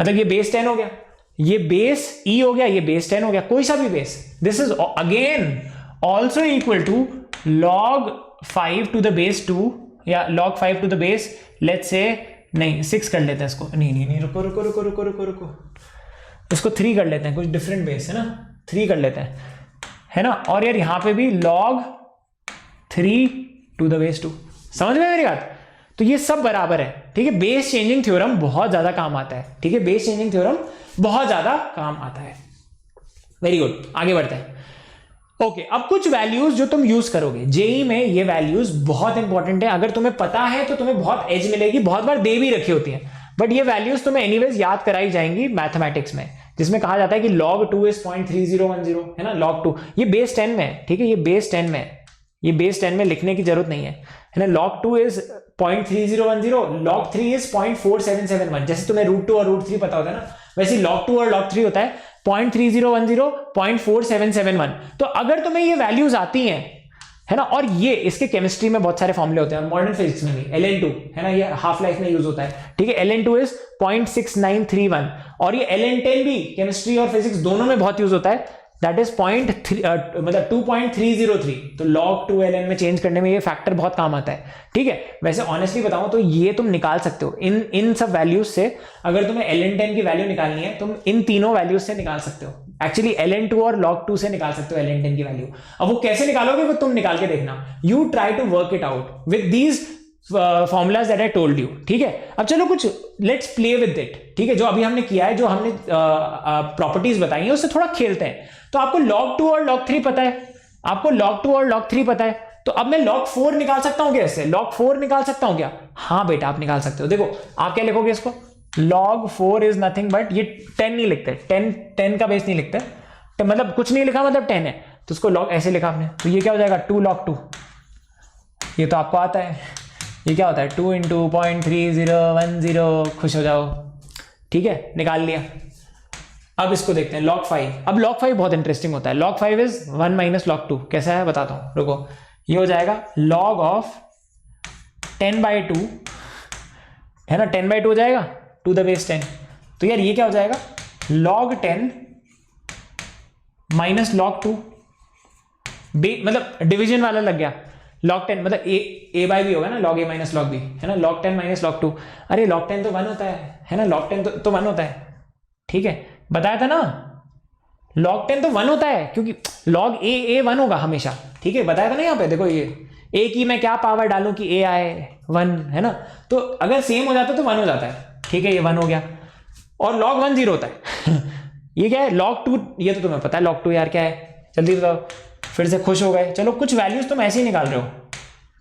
S1: मतलब ये बेस 10 हो गया, ये बेस e हो गया, ये बेस 10 हो गया, कोई सा भी base, this is again also equal to log 5 to the base 2 या log 5 to the base, let's say नहीं 6 कर लेते हैं इसको, नहीं रुको, इसको 3 कर लेते हैं, कुछ डिफरेंट बेस है ना, 3 कर लेते हैं, है ना, और यार यहां पे भी log 3 टू द बेस 2, समझ में मेरी बात, तो ये सब बराबर है, ठीक है, बेस चेंजिंग थ्योरम बहुत ज्यादा काम आता है, ठीक है, बेस चेंजिंग थ्योरम बहुत ज्यादा काम आता है, वेरी गुड, आगे बढ़ते हैं। ओके, अब कुछ वैल्यूज जो तुम यूज करोगे जेई में, ये वैल्यूज बहुत इंपॉर्टेंट है, अगर तुम्हें पता है तो तुम्हें बहुत एज मिलेगी, बहुत बार दे भी रखी होती है, बट ये वैल्यूज तुम्हें एनीवेज याद कराई जाएंगी मैथमेटिक्स में, जिसमें कहा जाता है कि log 2 इज 0.3010 है ना, log 2 ये बेस 10 में है, ठीक है, ये बेस 10 में है, ये बेस 10 में लिखने की जरूरत नहीं है ना, log 2 इज 0.3010, log 3 इज 0.4771, जैसे तुम्हें √2 और √3 पता होता है ना, वैसे log 2 और log 3 होता है 0.3010, 0.4771, तो अगर तुम्हें ये वैल्यूज आती हैं, है ना, और ये इसके केमिस्ट्री में बहुत सारे फॉर्मूले होते हैं, और मॉडर्न फिजिक्स में भी ln2 है ना, ये हाफ लाइफ में यूज होता है, ठीक है, ln2 इज 0.6931, और ये ln10 भी केमिस्ट्री और फिजिक्स दोनों में बहुत यूज होता है, दैट इज 2.303, तो log 2 ln में चेंज करने में ये फैक्टर बहुत काम आता है, ठीक है, वैसे ऑनेस्टली बताऊं तो ये तुम निकाल सकते हो इन सब वैल्यूज से, अगर तुम्हें ln10 की वैल्यू निकालनी है तुम इन तीनों वैल्यूज से निकाल सकते हो, एक्चुअली ln2 और log 2 से निकाल सकते हो ln10 की वैल्यू, अब वो कैसे निकालोगे वो तुम निकाल के देखना, you try to work it out with these formulas that I told you, ठीक है। अब चलो कुछ लेट्स प्ले विद इट, ठीक है, जो अभी हमने किया है, जो हमने प्रॉपर्टीज बताई है उससे थोड़ा खेलते हैं। तो आपको log 2 और log 3 पता है, आपको log 2 और log 3 पता है, तो अब मैं log 4 निकाल सकता हूं क्या इससे, log 4 निकाल सकता हूं क्या, हाँ बेटा आप निकाल सकते हो, देखो आप क्या लिखोगे इसको, log 4 इज नथिंग बट, ये 10 नहीं लिखते, 10 का बेस नहीं लिखते, तो मतलब कुछ नहीं लिखा मतलब 10 है, तो उसको log ऐसे लिखा आपने, तो ये क्या हो जाएगा 2 log 2, ये तो आपको आता है। ये क्या होता है 2 इंटू 0.3010, खुश हो जाओ। ठीक है, निकाल लिया। अब इसको देखते हैं log 5। अब log 5 बहुत इंटरेस्टिंग होता है। log 5 is 1 minus log 2। कैसा है बताता हूँ, रुको। ये हो जाएगा log ऑफ 10/2, है ना, 10/2 हो जाएगा टू द बेस 10। तो यार ये क्या हो जाएगा log 10 माइनस log 2, मतलब डिवीजन वाला लग गया। log 10 मतलब a बाई बी होगा ना, log a minus log b, है ना। log 10 माइनस log 2, अरे log 10 तो 1 होता है ना, log 10 तो 1 होता है। ठीक है, बताया था ना, log 10 तो 1 होता है, क्योंकि log a 1 होगा हमेशा। ठीक है, बताया था ना यहाँ पे, देखो ये a की मैं क्या पावर डालूं कि a आए 1, है ना। तो अगर सेम हो जाता तो 1 हो जाता है। ठीक है, ये 1 हो गया। और log 1 0 होता है। ये क्या है log 2, ये तो तुम्हें पता है log 2 यार क्या है, जल्दी बताओ। फिर से खुश हो गए। चलो कुछ वैल्यूज तुम ऐसे ही निकाल रहे हो।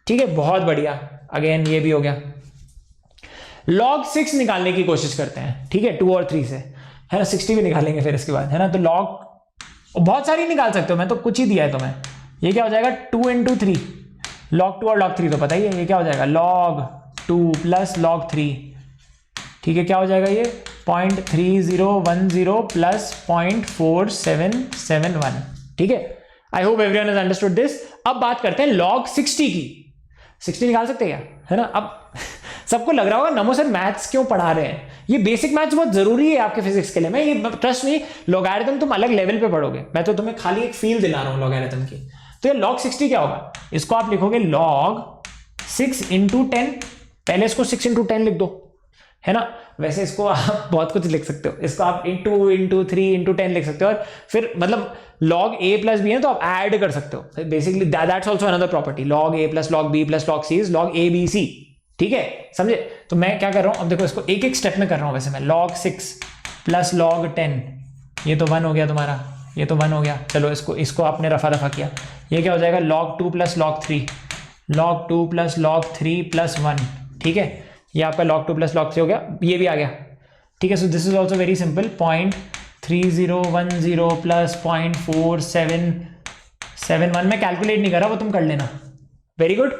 S1: ठीक है, बहुत बढ़िया। अगेन ये भी हो गया। log 6 निकालने की कोशिश करते हैं। ठीक है, 2 और 3 से, है ना। 60 भी निकालेंगे फिर इसके बाद, है ना। तो log बहुत सारी निकाल सकते हो, मैं तो कुछ ही दिया है तुम्हें। ये क्या हो जाएगा 2 इंटू 3, log 2 और log 3 तो पता ही है। ये क्या हो जाएगा log 2 प्लस log 3। ठीक है, क्या हो जाएगा ये 0.3010 प्लस 0.4771। ठीक है, I hope everyone has understood this. अब बात करते हैं log 60 की। 60 निकाल सकते हैं क्या, है ना। अब सबको लग रहा होगा नमो सर मैथ्स क्यों पढ़ा रहे हैं, ये बेसिक मैथ्स बहुत जरूरी है आपके फिजिक्स के लिए। मैं ये ट्रस्ट नहीं, लॉगरिथम तुम अलग लेवल पे पढ़ोगे, मैं तो तुम्हें खाली एक फील दिला रहा हूं लॉगरिथम की। तो ये log 60 क्या होगा, इसको आप लिखोगे log 6 इंटू 10। पहले इसको 6 इंटू 10 लिख दो, है ना। वैसे इसको आप बहुत कुछ लिख सकते हो, इसको आप 2 इंटू 3 इंटू 10 लिख सकते हो। और फिर मतलब log a प्लस बी है तो आप ऐड कर सकते हो। Basically that's also another property. log a plus log b plus log c is log a b c। ठीक है, समझे। तो मैं क्या कर रहा हूं, अब देखो इसको एक एक स्टेप में कर रहा हूं। वैसे मैं log 6 प्लस log 10, ये तो 1 हो गया तुम्हारा, ये तो 1 हो गया। चलो इसको आपने रफा दफा किया। ये क्या हो जाएगा log 2 plus log 3, log 2 plus log 3 plus 1। ठीक है, ये आपका log 2 प्लस log 3 हो गया, ये भी आ गया। ठीक है, so this is also very simple. 0.3010 plus 0.4771। मैं कैलकुलेट नहीं कर रहा, वो तुम कर लेना। वेरी गुड,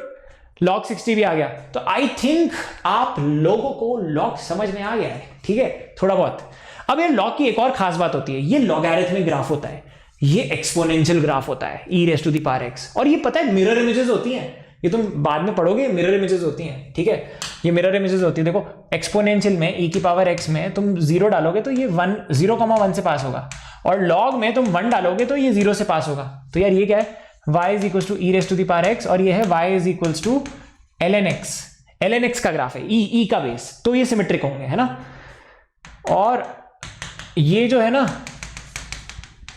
S1: log 60 भी आ गया। तो आई थिंक आप लोगों को log समझ में आ गया है। ठीक है, थोड़ा बहुत। अब ये log की एक और खास बात होती है, ये लॉगरिथमिक ग्राफ होता है, ये एक्सपोनेंशियल ग्राफ होता है e raised to the power x। और ये पता है मिरर इमेजेस होती हैं, ये तुम बाद में पढ़ोगे, मिरर इमेजेस होती हैं। ठीक है, ये मिरर इमेजेस होती है। देखो एक्सपोनेंशियल में e की पावर x में तुम 0 डालोगे तो ये 0,1 से पास होगा, और log में तुम 1 डालोगे तो ये 0 से पास होगा। तो यार ये क्या है, y is equal to e raised to the power x, और ये है y is equal to ln x। ln x का ग्राफ है, e का बेस, तो ये सिमेट्रिक होंगे, है ना। और ये जो है ना,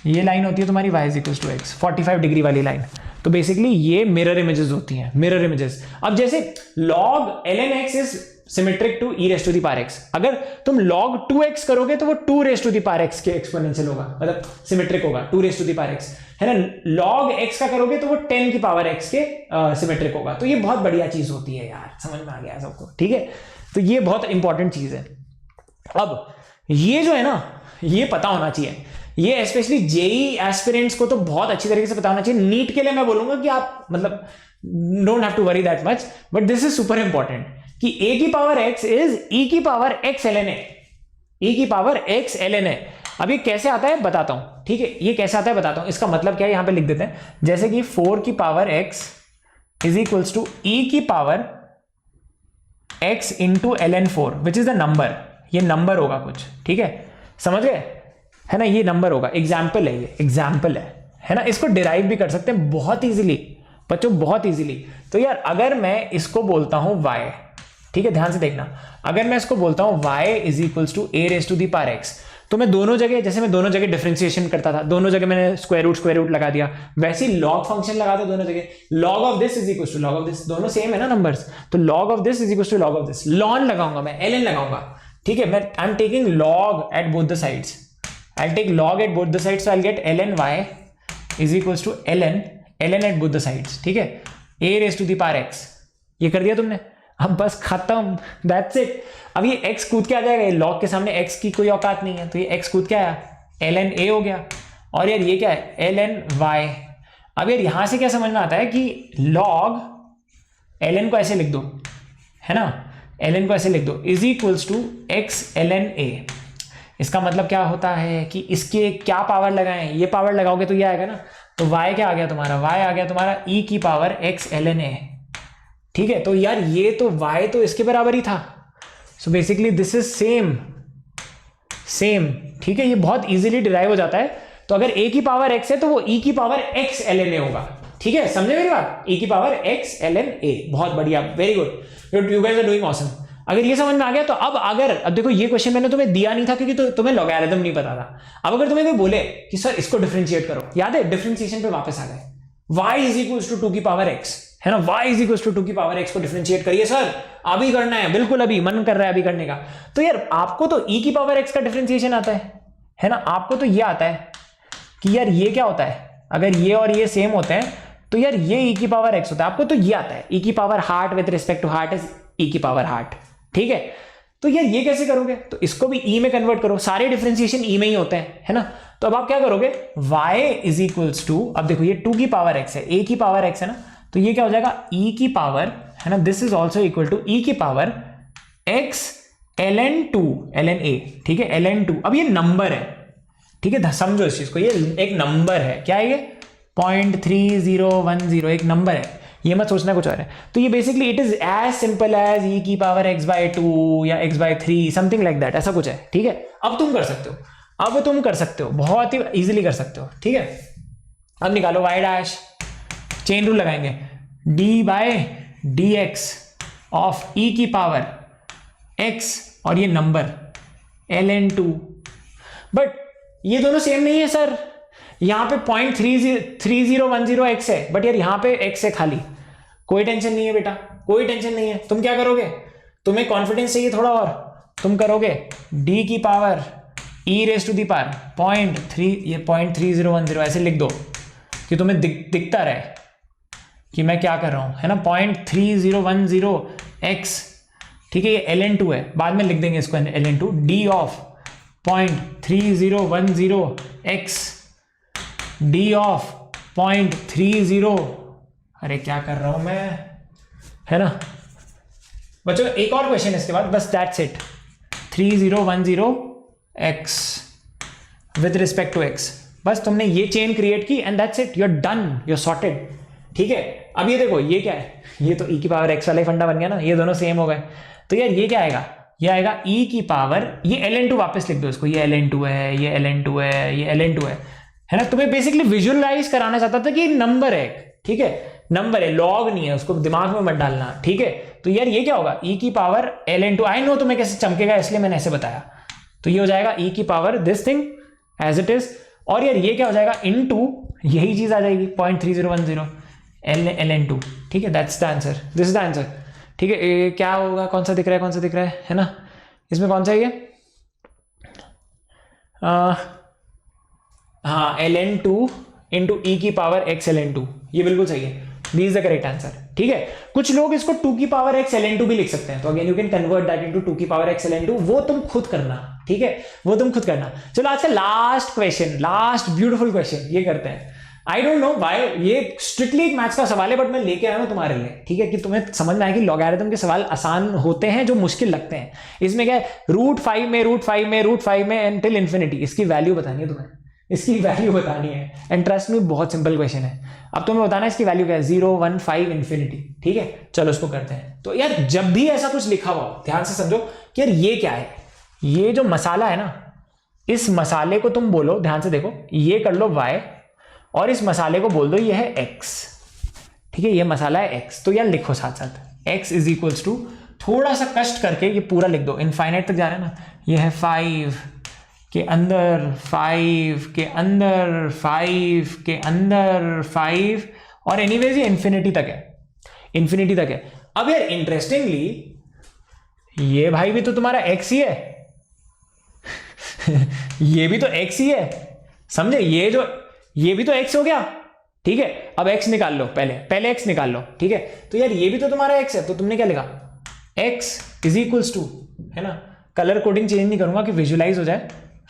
S1: ये लाइन होती है तुम्हारी y is equal to x, 45 degree वाली लाइन। तो बेसिकली ये मिरर इमेजेस होती हैं, मिरर इमेजेस। अब जैसे log ln x is symmetric to e raised to the power x, अगर तुम log 2x करोगे तो वो 2 raised to the power x के एक्सपोनेंशियल होगा, मतलब सिमेट्रिक होगा 2 raised to the power x, है ना। log x का करोगे तो वो 10 की पावर x के सिमेट्रिक होगा। तो ये बहुत बढ़िया चीज होती है यार, समझ में आ गया सबको। ठीक है, तो ये बहुत इंपॉर्टेंट चीज है। अब ये जो है ना, ये पता होना चाहिए, ये स्पेशली जेई एस्पिरेंट्स को तो बहुत अच्छी तरीके से पता होना चाहिए। नीट के लिए मैं बोलूंगा कि आप मतलब don't have to worry that much, but this is super important कि a की पावर x इज e की power x ln a, e की पावर x ln a। अब ये कैसे आता है बताता हूं। ठीक है, ये कैसे आता है बताता हूं। इसका मतलब क्या है, यहां पे लिख देते हैं, जैसे कि 4 की power x is equals to e की power x into ln 4 which is the number. ये नंबर होगा कुछ, ठीक है, समझ गए, है ना। ये नंबर होगा, एग्जाम्पल है, ये एग्जाम्पल है ना। इसको डिराइव भी कर सकते हैं बहुत इजीली बच्चों, बहुत इजीली। तो यार अगर मैं इसको बोलता हूं y, ठीक है, ध्यान से देखना, अगर मैं इसको बोलता हूं y is equals to a raise to the power x, तो मैं दोनों जगह, जैसे मैं दोनों जगह डिफरेंशिएशन करता था, दोनों जगह मैंने स्क्वायर रूट लगा दिया, वैसे ही log फंक्शन लगा था दोनों जगह। log of this is equals to log of this, दोनों सेम है ना नंबर्स, तो log of this is equals to log of this. ln लगाऊंगा मैं, ln लगाऊंगा, ठीक है, मैं I am taking log at both the sides, I'll take log at both the sides, so I'll get ln y is equals to ln at both the sides, ठीक है, a raised to the power x। ये कर दिया तुमने, अब बस खत्म, that's it। अब ये x कूद के आ जाएगा, ये log के सामने x की कोई औकात नहीं है, तो ये x कूद के आया, ln a हो गया, और यार ये क्या है, ln y। अब यार यहां से क्या समझ में आता है कि log ln को ऐसे लिख दो, है ना, ln को ऐसे लिख दो is equals to x ln a। इसका मतलब क्या होता है कि इसके क्या पावर लगाएं, ये पावर लगाओगे तो ये आएगा ना, तो y क्या आ गया तुम्हारा, y आ गया तुम्हारा e की पावर x ln a। ठीक है, तो यार ये तो y तो इसके बराबर ही था, so basically this is same. ठीक है, ये बहुत इजीली डिराइव हो जाता है। तो अगर a की पावर x है तो वो e की पावर x ln a होगा। ठीक है, समझे मेरी बात, e की पावर x ln a। बहुत बढ़िया, very good, you guys are doing awesome. अगर ये समझ में आ गया तो अब देखो ये क्वेश्चन मैंने तुम्हें दिया नहीं था क्योंकि तुम्हें लॉगरिथम नहीं पता था। अब अगर तुम्हें कोई बोले कि सर इसको डिफरेंशिएट करो, याद है डिफरेंशिएशन पे वापस आ गए, y इज इक्वल्स टू 2 की पावर x, है ना, y इज इक्वल्स टू 2 की पावर x को डिफरेंशिएट करिए सर, अभी करना है, बिल्कुल अभी मन कर रहा है अभी करने का। तो यार आपको तो e की पावर x का डिफरेंशिएशन आता है ना, आपको तो ये आता है कि यार ये क्या होता है, अगर ये और ये सेम होते हैं तो यार ये e की पावर x होता है, आपको तो ये आता है e की power heart with respect to heart is e की पावर हार्ट। ठीक है, तो यार ये कैसे करोगे, तो इसको भी e में कन्वर्ट करो, सारे डिफरेंशिएशन e में ही होते हैं, है ना। तो अब आप क्या करोगे, y इज इक्वल्स टू, अब देखो ये 2 की पावर x है, a की पावर x है ना, तो ये क्या हो जाएगा e की पावर, है ना, this is also equal to e की पावर x ln a। ठीक है, ln 2, अब ये नंबर है, ठीक है, समझो इस चीज को, ये एक नंबर है, क्या है ये 0.3010, एक नंबर है, ये मत सोचना कुछ और है। तो ये basically it is as simple as e की पावर x/2 या x/3 समथिंग लाइक दैट, ऐसा कुछ है। ठीक है, अब तुम कर सकते हो, बहुत ही इजीली कर सकते हो। ठीक है, अब निकालो y डैश, चेन रूल लगाएंगे, d/dx ऑफ e की पावर x और ये नंबर ln 2, बट ये दोनों सेम नहीं है सर, यहां पे 0.3010x है, बट यार यहां पे x है खाली, कोई टेंशन नहीं है बेटा, कोई टेंशन नहीं है। तुम क्या करोगे, तुम्हें कॉन्फिडेंस चाहिए थोड़ा और, तुम करोगे d की power e raise to the power 0.3010 ऐसे लिख दो कि तुम्हें दिखता रहे कि मैं क्या कर रहा हूं, है ना, 0.3010x। ठीक है, ये ln 2 है, बाद में लिख देंगे इसको ln 2, d of 0.3010x d of 0.30, अरे क्या कर रहा हूं मैं, है ना बच्चों। एक और क्वेश्चन इसके बाद, बस that's it, 3010x with respect to x, बस तुमने ये चेन क्रिएट की and that's it, you are done, you are sorted. ठीक है, अब ये देखो ये क्या है, ये तो e की पावर x वाला ही फंडा बन गया ना, ये दोनों सेम हो गए। तो यार ये क्या आएगा, ये आएगा e की पावर, ये ln 2 वापस लिख दो इसको, ये ln 2 है, ये ln 2 है, ये ln 2 है ना। तुम्हें बेसिकली विजुअलाइज कराना चाहता था कि नंबर है, ठीक है, नंबर है, लॉग नहीं है, उसको दिमाग में मत डालना। ठीक है, तो यार ये क्या होगा, e की पावर ln 2, आई नो तुम्हें कैसे चमकेगा इसलिए मैंने ऐसे बताया, तो ये हो जाएगा e की power this thing as it is, और यार ये क्या हो जाएगा इनटू यही चीज आ जाएगी 0.3010 ln 2। ठीक है, that's the answer, this is the answer. ठीक है, क्या होगा, कौन सा दिख रहा है ना, इसमें कौन सा है ये, हाँ ln 2 इंटू e की पावर x ln 2, ये बिल्कुल सही है, this is the correct answer. ठीक है, कुछ लोग इसको 2 की पावर x ln 2 भी लिख सकते हैं, तो again you can convert that into 2 की पावर x ln 2, वो तुम खुद करना। ठीक है, वो तुम खुद करना। चलो आज का last question, last beautiful question ये करते हैं। आई डोंट नो व्हाई, ये स्ट्रिक्टली एक मैथ्स का सवाल है, बट मैं लेके आया हूं तुम्हारे लिए। ठीक है, कि तुम्हें समझ में आए कि लॉगरिथम के सवाल आसान होते हैं जो मुश्किल लगते हैं। इसमें क्या है, √5 में एंटिल इंफिनिटी, इसकी वैल्यू बतानी है तुम्हें, इसकी वैल्यू बतानी है, एंड ट्रस्ट में बहुत सिंपल क्वेश्चन है। अब तुम्हें बताना है इसकी वैल्यू क्या है, 0 1 5 इंफिनिटी। ठीक है, चलो उसको करते हैं। तो यार जब भी ऐसा कुछ लिखा हुआ ध्यान से समझो कि यार ये क्या है, ये जो मसाला है ना, इस मसाले को तुम बोलो, ध्यान से देखो, ये कर लो y और इस मसाले को बोल दो ये है x। ठीक है, ये मसाला है x, तो यार लिखो साथ साथ x इज इक्वल्स टू, थोड़ा सा कष्ट करके ये पूरा लिख दो, इनफाइनाइट तक जा रहा है ना, ये है 5 के अंदर 5 के अंदर 5 के अंदर 5, और एनीवेज ये इंफिनिटी तक है, इंफिनिटी तक है। अब यार इंटरेस्टिंगली ये भाई भी तो तुम्हारा x ही है ये भी तो x ही है, समझे, ये भी तो x हो गया। ठीक है, अब x निकाल लो, पहले x निकाल लो। ठीक है, तो यार ये भी तो तुम्हारा x है, तो तुमने क्या लिखा, x इज इक्वल्स टू, है ना, कलर कोडिंग चेंज नहीं करूंगा कि विजुअलाइज हो जाए,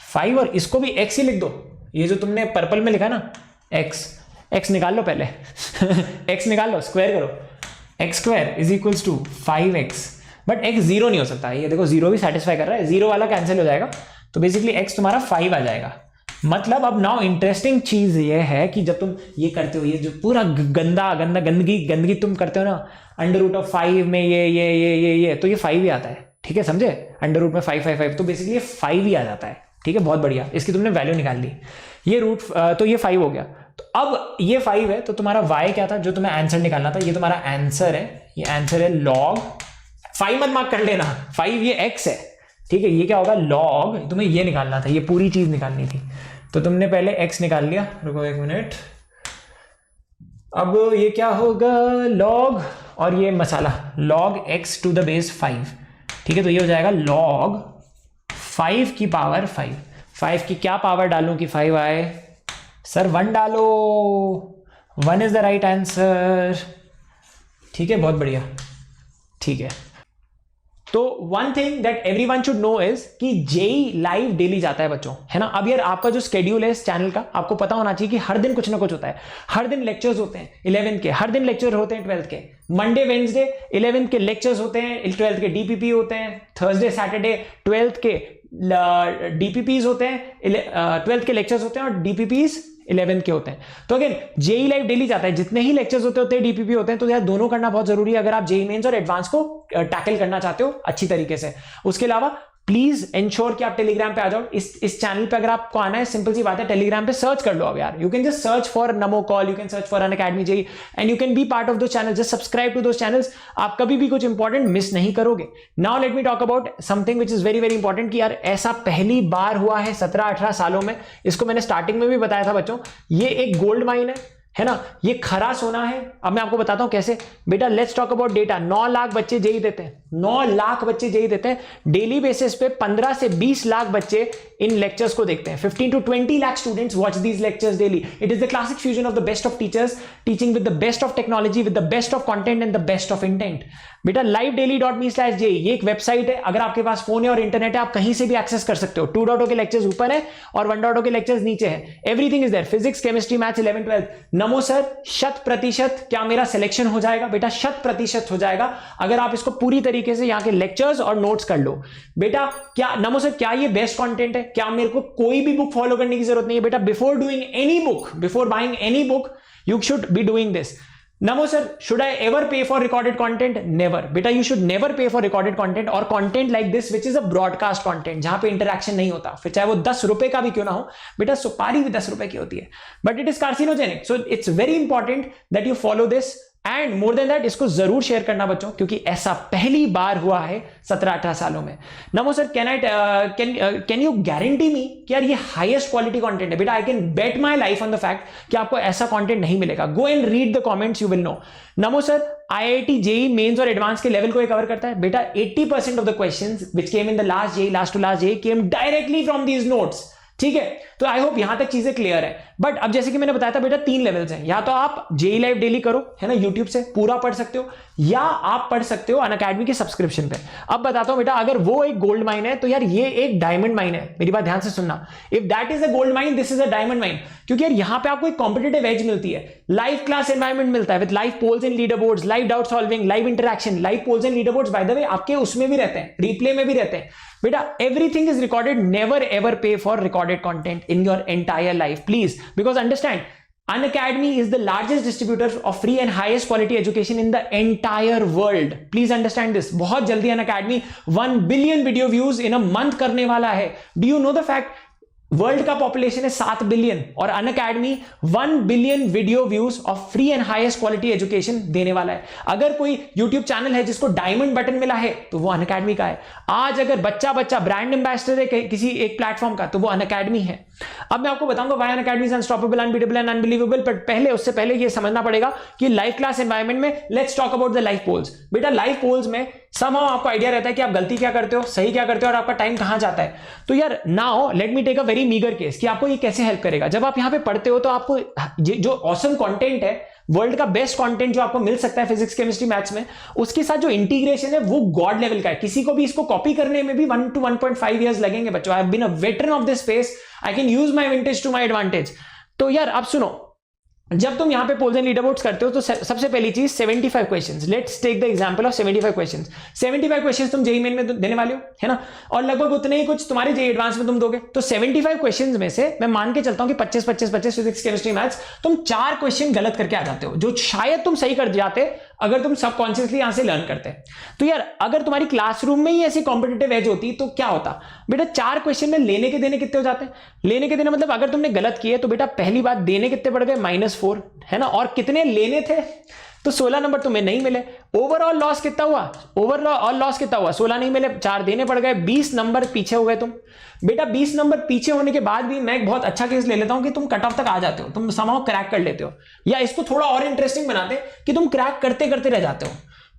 S1: 5 और इसको भी x ही लिख दो, ये जो तुमने पर्पल में लिखा ना x निकाल लो पहले x निकाल लो, स्क्वायर करो, x square is equals to 5x, but x 0 नहीं हो सकता है, ये देखो 0 भी सेटिस्फाई कर रहा है, 0 वाला कैंसिल हो जाएगा, तो बेसिकली x तुम्हारा 5 आ जाएगा। मतलब अब नाउ इंटरेस्टिंग चीज ये है कि जब तुम ये करते हो, ये जो पूरा गंदगी तुम करते हो ना, अंडर रूट ऑफ 5 में ये तो ये 5 ही आता है, ठीक है, समझे, अंडर रूट में 5 तो बेसिकली ये 5 ही आ जाता है, ठीक है, बहुत बढ़िया, इसकी तुमने वैल्यू निकाल ली, ये रूट तो ये 5 हो गया। तो अब ये 5 है, तो तुम्हारा y क्या था जो तुम्हें आंसर निकालना था, ये तुम्हारा आंसर है, ये आंसर है log 5 मत मार्क कर लेना, 5 ये x है, ठीक है, ये क्या होगा log, तुम्हें ये निकालना था, ये पूरी चीज निकालनी थी, तो तुमने पहले x निकाल लिया, रुको 1 मिनट, अब ये क्या होगा log और ये मसाला log x to the base 5, ठीक है, तो ये हो जाएगा log 5 की पावर 5 की क्या पावर डालूं कि 5 आए, सर 1 डालो, 1 इज द राइट आंसर, ठीक है, बहुत बढ़िया, ठीक है। तो one thing that everyone should know is कि जेई लाइव डेली जाता है बच्चों, है ना। अब यार आपका जो स्केड्यूल है इस चैनल का, आपको पता होना चाहिए कि हर दिन कुछ ना कुछ होता है, हर दिन लेक्चर्स होते हैं 11th के, हर दिन लेक्चर होते हैं 12th के, मंडे वेंसडे 11th के लेक्चर्स होते हैं, 12th के डीपीपी होते हैं, थर्सडे सैटरडे 12th के डीपीपीज होते हैं, 12th के लेक्चर्स होते हैं और डीपीपीज 11th के होते हैं। तो अगेन जेई लाइव डेली जाता है, जितने ही लेक्चर्स होते हैं डीपीपी होते हैं, तो यार दोनों करना बहुत जरूरी है अगर आप जेई मेंस और एडवांस को टैकल करना चाहते हो अच्छी तरीके से। उसके अलावा प्लीज इंश्योर कि आप टेलीग्राम पे आ जाओ, इस चैनल पे अगर आपको आना है, सिंपल सी बात है, टेलीग्राम पे सर्च कर लो अब यार, you can just search for Namo Kaul, you can search for Unacademy JEE and you can be part of दो चैनल, जस्ट सब्सक्राइब टू दो चैनल्स, आप कभी भी कुछ इंपॉर्टेंट मिस नहीं करोगे। Now let me talk about something which is very very important, कि यार ऐसा पहली बार हुआ है 17-18 सालों में, इसको मैंने स्टार्टिंग में भी बताया था बच्चों, ये एक गोल्ड माइन है ना, ये खरा सोना है। अब मैं आपको बताता हूं कैसे, बेटा let's talk about data. 9 lakh बच्चे जेई देते हैं, 9 लाख बच्चे जेई देते हैं, डेली बेसिस पे 15 से 20 लाख बच्चे इन लेक्चर्स को देखते हैं, 15 to 20 lakh students watch these lectures daily. It is the classic fusion of the best of teachers teaching with the best of technology, with the best of content and the best of intent. बेटा livedaily.me/jei ये एक website है, अगर आपके पास phone है और internet है आप कहीं से भी एक्सेस कर सकते हो। 2.0 के लेक्चर्स ऊपर है और 1.0 के लेक्चर्स नीचे है, everything is there, physics chemistry maths 11 12। NaMo sir 100% क्या मेरा सिलेक्शन हो जाएगा? बेटा 100% हो जाएगा अगर आप इसको पूरी तरीके से यहाँ के लेक्चर्स और नोट्स कर लो। बेटा क्या नमो सर क्या ये बेस्ट कंटेंट है? क्या मेरे को कोई भी बुक फॉलो करने की जरूरत नहीं है? बेटा before doing any book, before buying any book you should be doing this. Namo sir, should I ever pay for recorded content? Never. बेटा you should never pay for recorded content और content like this which is a broadcast content जहां पे interaction नहीं होता, फिर चाहे वो 10 रुपए का भी क्यों ना हो। बेटा सुपारी भी 10 रुपए की होती है, but it is carcinogenic, so it's very important that you follow this and more than that इसको जरूर शेयर करना बच्चों, क्योंकि ऐसा पहली बार हुआ है 17-18 सालों में। Namo sir can you guarantee me कि यार ये हाईएस्ट क्वालिटी कंटेंट है? बेटा I can bet my life on the fact कि आपको ऐसा कंटेंट नहीं मिलेगा। Go and read the comments, you will know. Namo sir IIT JEE mains और एडवांस के लेवल को ये कवर करता है? बेटा 80% of the questions which came in the last JEE, last to last JEE came directly from these notes. ठीक है, तो आई होप यहां तक चीजें क्लियर है। बट अब जैसे कि मैंने बताया था बेटा 3 लेवल्स हैं, या तो आप जेई लाइव डेली करो है ना, यूट्यूब से पूरा पढ़ सकते हो, या आप पढ़ सकते हो अनअकैडमी के सब्सक्रिप्शन पे। अब बताता हूं बेटा, अगर वो एक गोल्ड माइन है तो यार ये एक डायमंड माइन है। मेरी बात ध्यान से सुनना, if that is a gold mine this is a diamond mine, क्योंकि यार यहां पे आपको एक कॉम्पिटिटिव एज मिलती है, लाइव क्लास एनवायरमेंट मिलता है with live polls and leader boards, live doubt solving, live interaction, live polls and leader boards by the way आपके उसमें भी रहते हैं, रिप्ले में भी रहते हैं। बेटा everything is recorded, never ever pay for recorded content in your entire life, please, because understand Unacademy is the largest distributor of free and highest quality education in the entire world. Please understand this. बहुत जल्दी Unacademy 1 billion video views in a month करने वाला है। Do you know the fact? World का population है 7 billion और Unacademy 1 billion video views of free and highest quality education देने वाला है। अगर कोई यूट्यूब चैनल है जिसको डायमंड बटन मिला है तो वो अनअकैडमी का है। आज अगर बच्चा ब्रांड एम्बेसडर है किसी एक प्लेटफॉर्म का तो वो अनअकैडमी है। अब मैं आपको बताऊंगा why Unacademy is unstoppable, unbeatable and unbelievable, but उससे पहले ये समझना पड़ेगा कि लाइव क्लास एनवायरनमेंट में let's talk about the live polls. बेटा लाइव पोल्स में समहाउ आपको आइडिया रहता है कि आप गलती क्या करते हो, सही क्या करते हो और आपका टाइम कहां जाता है। तो यार now let me take a very meagre case कि आपको ये कैसे हेल्प करेगा। जब आप यहां पे पढ़ते हो तो आपको जो ऑसम कंटेंट है, वर्ल्ड का बेस्ट कंटेंट जो आपको मिल सकता है फिजिक्स केमिस्ट्री मैथ्स में, उसके साथ जो इंटीग्रेशन है वो गॉड लेवल का है। किसी को भी इसको कॉपी करने में भी 1 to 1.5 years लगेंगे बच्चों। I have been a veteran of this space, I can use my vintage to my advantage. तो यार अब सुनो, जब तुम यहां पे पोल्स एंड लीडर बोर्ड्स करते हो तो सबसे पहली चीज 75 questions, let's take the example of 75 questions. 75 questions तुम जेईई मेन में देने वाले हो, है ना, और लगभग उतने ही कुछ तुम्हारे जेईई एडवांस में तुम दोगे। तो 75 क्वेश्चंस में से मैं मान के चलता हूं कि 25 25 25 फिजिक्स केमिस्ट्री मैथ्स तुम 4 क्वेश्चन गलत करके आ जाते हो, जो शायद तुम सही कर जाते अगर तुम सबकॉन्शियसली यहां से लर्न करते। तो यार अगर तुम्हारी क्लासरूम में ही ऐसी कॉम्पिटिटिव एज होती तो क्या होता बेटा, 4 क्वेश्चन में लेने के देने कितने हो जाते हैं? लेने के देने मतलब अगर तुमने गलत किए तो बेटा पहली बात देने कितने पड़ गए, -4, है ना, और कितने लेने थे तो 16 नंबर तुम्हें नहीं मिले। ओवरऑल लॉस कितना हुआ, ओवरऑल लॉस कितना हुआ, 16 नहीं मिले, 4 देने पड़ गए, 20 नंबर पीछे हो गए तुम। बेटा 20 नंबर पीछे होने के बाद भी मैं एक बहुत अच्छा केस ले लेता हूं कि तुम कट ऑफ तक आ जाते हो, तुम समहाउ क्रैक कर लेते हो, या इसको थोड़ा और इंटरेस्टिंग बनाते कि तुम क्रैक करते करते रह जाते हो।